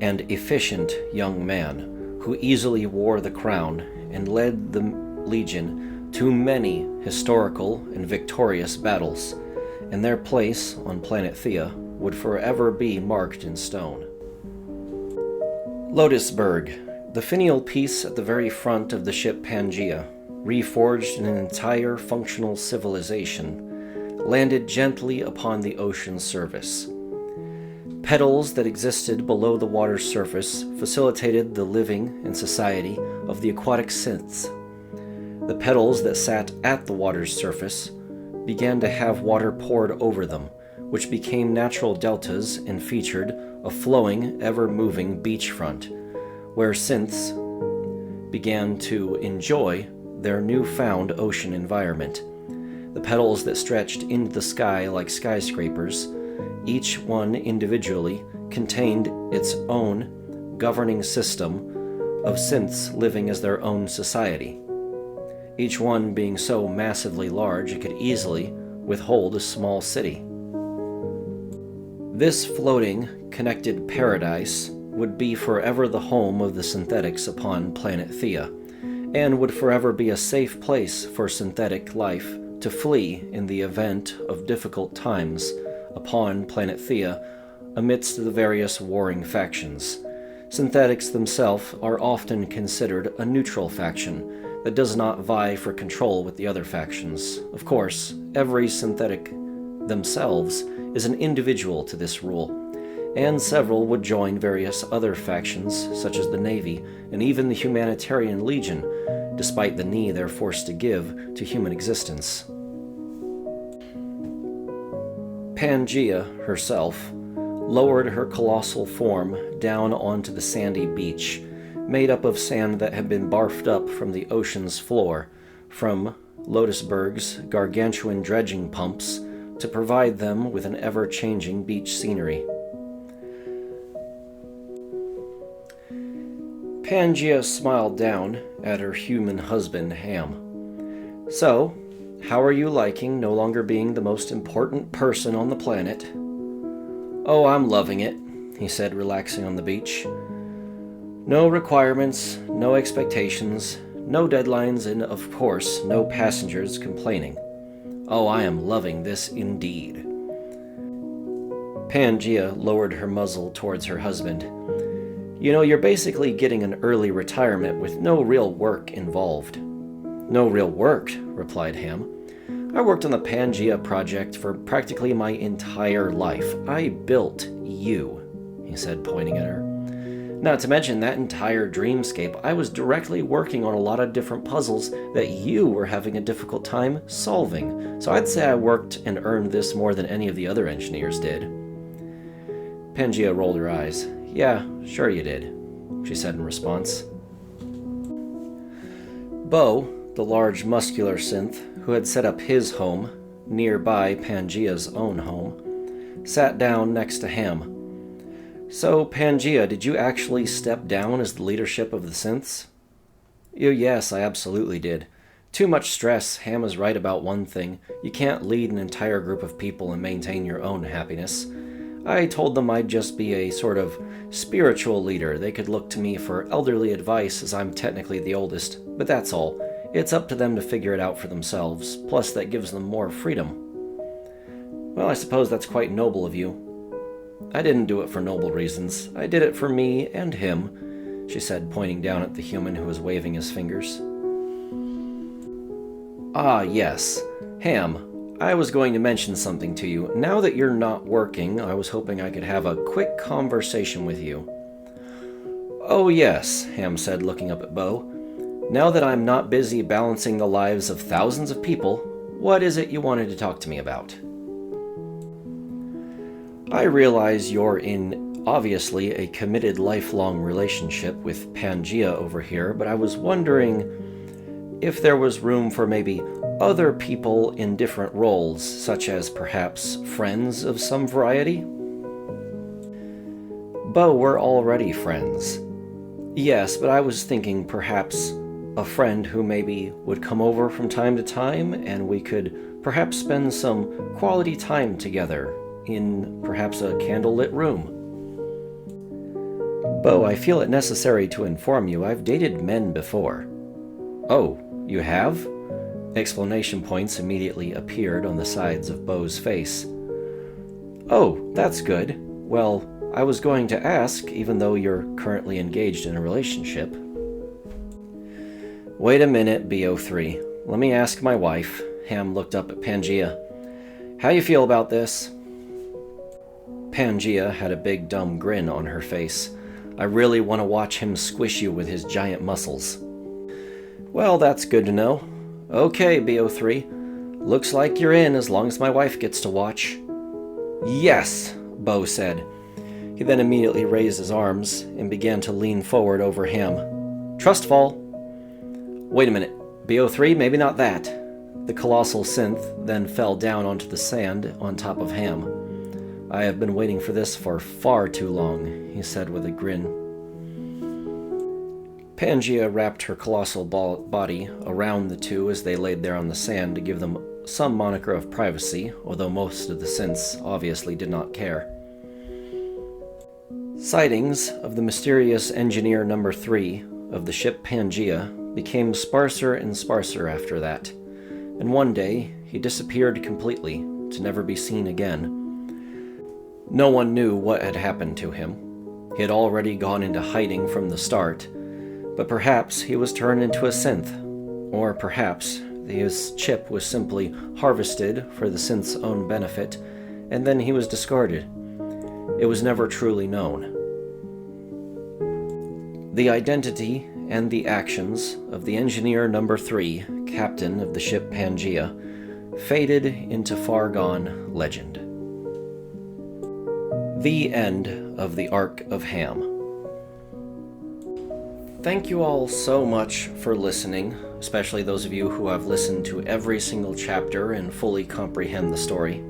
and efficient young man who easily wore the crown and led the Legion to many historical and victorious battles, and their place on planet Thea would forever be marked in stone. Lotusberg, the finial piece at the very front of the ship Pangaea, reforged in an entire functional civilization, landed gently upon the ocean's surface. Petals that existed below the water's surface facilitated the living and society of the aquatic synths. The petals that sat at the water's surface began to have water poured over them, which became natural deltas and featured a flowing, ever-moving beachfront, where synths began to enjoy their newfound ocean environment. The petals that stretched into the sky like skyscrapers, each one individually contained its own governing system of synths living as their own society, each one being so massively large it could easily withhold a small city. This floating, connected paradise would be forever the home of the synthetics upon planet Thea, and would forever be a safe place for synthetic life to flee in the event of difficult times upon planet Thea amidst the various warring factions. Synthetics themselves are often considered a neutral faction that does not vie for control with the other factions. Of course, every synthetic themselves is an individual to this rule, and several would join various other factions, such as the Navy and even the Humanitarian Legion, despite the knee they're forced to give to human existence. Pangaea herself lowered her colossal form down onto the sandy beach, made up of sand that had been barfed up from the ocean's floor, from Lotusberg's gargantuan dredging pumps, to provide them with an ever-changing beach scenery. Pangaea smiled down at her human husband, Ham. "So, how are you liking no longer being the most important person on the planet?" "Oh, I'm loving it," he said, relaxing on the beach. "No requirements, no expectations, no deadlines, and of course, no passengers complaining. Oh, I am loving this indeed. Pangaea lowered her muzzle towards her husband. You know, you're basically getting an early retirement with no real work involved. No real work, replied Ham. I worked on the Pangaea project for practically my entire life. I built you, he said, pointing at her. Not to mention that entire dreamscape, I was directly working on a lot of different puzzles that you were having a difficult time solving. So I'd say I worked and earned this more than any of the other engineers did. Pangaea rolled her eyes. Yeah, sure you did, she said in response. Bo, the large muscular synth, who had set up his home, nearby Pangaea's own home, sat down next to Ham. So, Pangaea, did you actually step down as the leadership of the synths? Yes, I absolutely did. Too much stress. Ham is right about one thing. You can't lead an entire group of people and maintain your own happiness. I told them I'd just be a sort of spiritual leader. They could look to me for elderly advice as I'm technically the oldest, but that's all. It's up to them to figure it out for themselves, plus that gives them more freedom. Well, I suppose that's quite noble of you. I didn't do it for noble reasons. I did it for me and him, she said, pointing down at the human who was waving his fingers. Ah, yes. Ham, I was going to mention something to you. Now that you're not working, I was hoping I could have a quick conversation with you. Oh, yes, Ham said, looking up at Bo. Now that I'm not busy balancing the lives of thousands of people, what is it you wanted to talk to me about? I realize you're in, obviously, a committed lifelong relationship with Pangaea over here, but I was wondering if there was room for maybe other people in different roles, such as perhaps friends of some variety? Bo, we're already friends. Yes, but I was thinking perhaps a friend who maybe would come over from time to time, and we could perhaps spend some quality time together in perhaps a candlelit room. Bo, I feel it necessary to inform you I've dated men before. Oh, you have? Exclamation points immediately appeared on the sides of Bo's face. Oh, that's good. Well, I was going to ask, even though you're currently engaged in a relationship. Wait a minute, BO3. Let me ask my wife. Ham looked up at Pangaea. How you feel about this? Pangaea had a big dumb grin on her face. I really want to watch him squish you with his giant muscles. Well, that's good to know. Okay, BO3. Looks like you're in as long as my wife gets to watch. Yes, Bo said. He then immediately raised his arms and began to lean forward over Ham. Trust fall. Wait a minute. BO3, maybe not that. The colossal synth then fell down onto the sand on top of Ham. I have been waiting for this for far too long, he said with a grin. Pangaea wrapped her colossal body around the two as they laid there on the sand to give them some moniker of privacy, although most of the synths obviously did not care. Sightings of the mysterious engineer number 3 of the ship Pangaea became sparser and sparser after that, and one day he disappeared completely, to never be seen again. No one knew what had happened to him. He had already gone into hiding from the start, but perhaps he was turned into a synth, or perhaps his chip was simply harvested for the synth's own benefit, and then he was discarded. It was never truly known. The identity and the actions of the engineer number 3, captain of the ship Pangaea, faded into far-gone legend. The end of the Ark of Ham. Thank you all so much for listening, especially those of you who have listened to every single chapter and fully comprehend the story.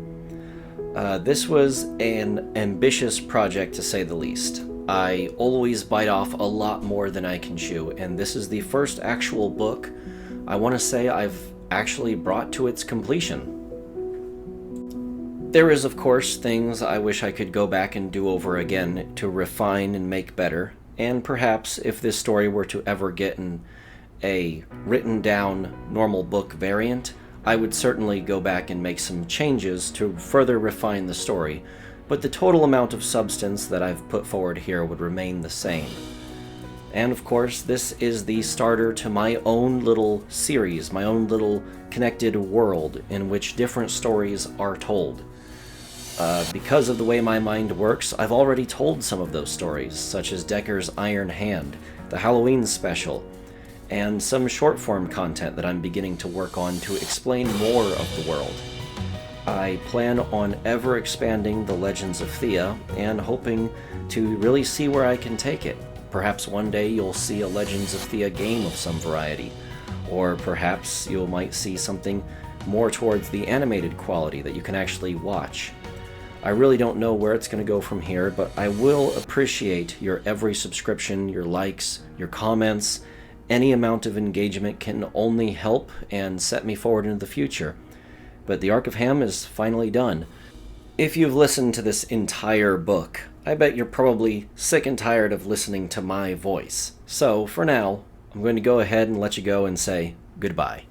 This was an ambitious project, to say the least. I always bite off a lot more than I can chew, and this is the first actual book I want to say I've actually brought to its completion. There is, of course, things I wish I could go back and do over again to refine and make better, and perhaps if this story were to ever get a written down normal book variant, I would certainly go back and make some changes to further refine the story, but the total amount of substance that I've put forward here would remain the same. And of course, this is the starter to my own little series, my own little connected world in which different stories are told. Because of the way my mind works, I've already told some of those stories, such as Decker's Iron Hand, the Halloween special, and some short-form content that I'm beginning to work on to explain more of the world. I plan on ever expanding the Legends of Thea and hoping to really see where I can take it. Perhaps one day you'll see a Legends of Thea game of some variety, or perhaps you might see something more towards the animated quality that you can actually watch. I really don't know where it's going to go from here, but I will appreciate your every subscription, your likes, your comments. Any amount of engagement can only help and set me forward into the future. But the Ark of Ham is finally done. If you've listened to this entire book, I bet you're probably sick and tired of listening to my voice. So, for now, I'm going to go ahead and let you go and say goodbye.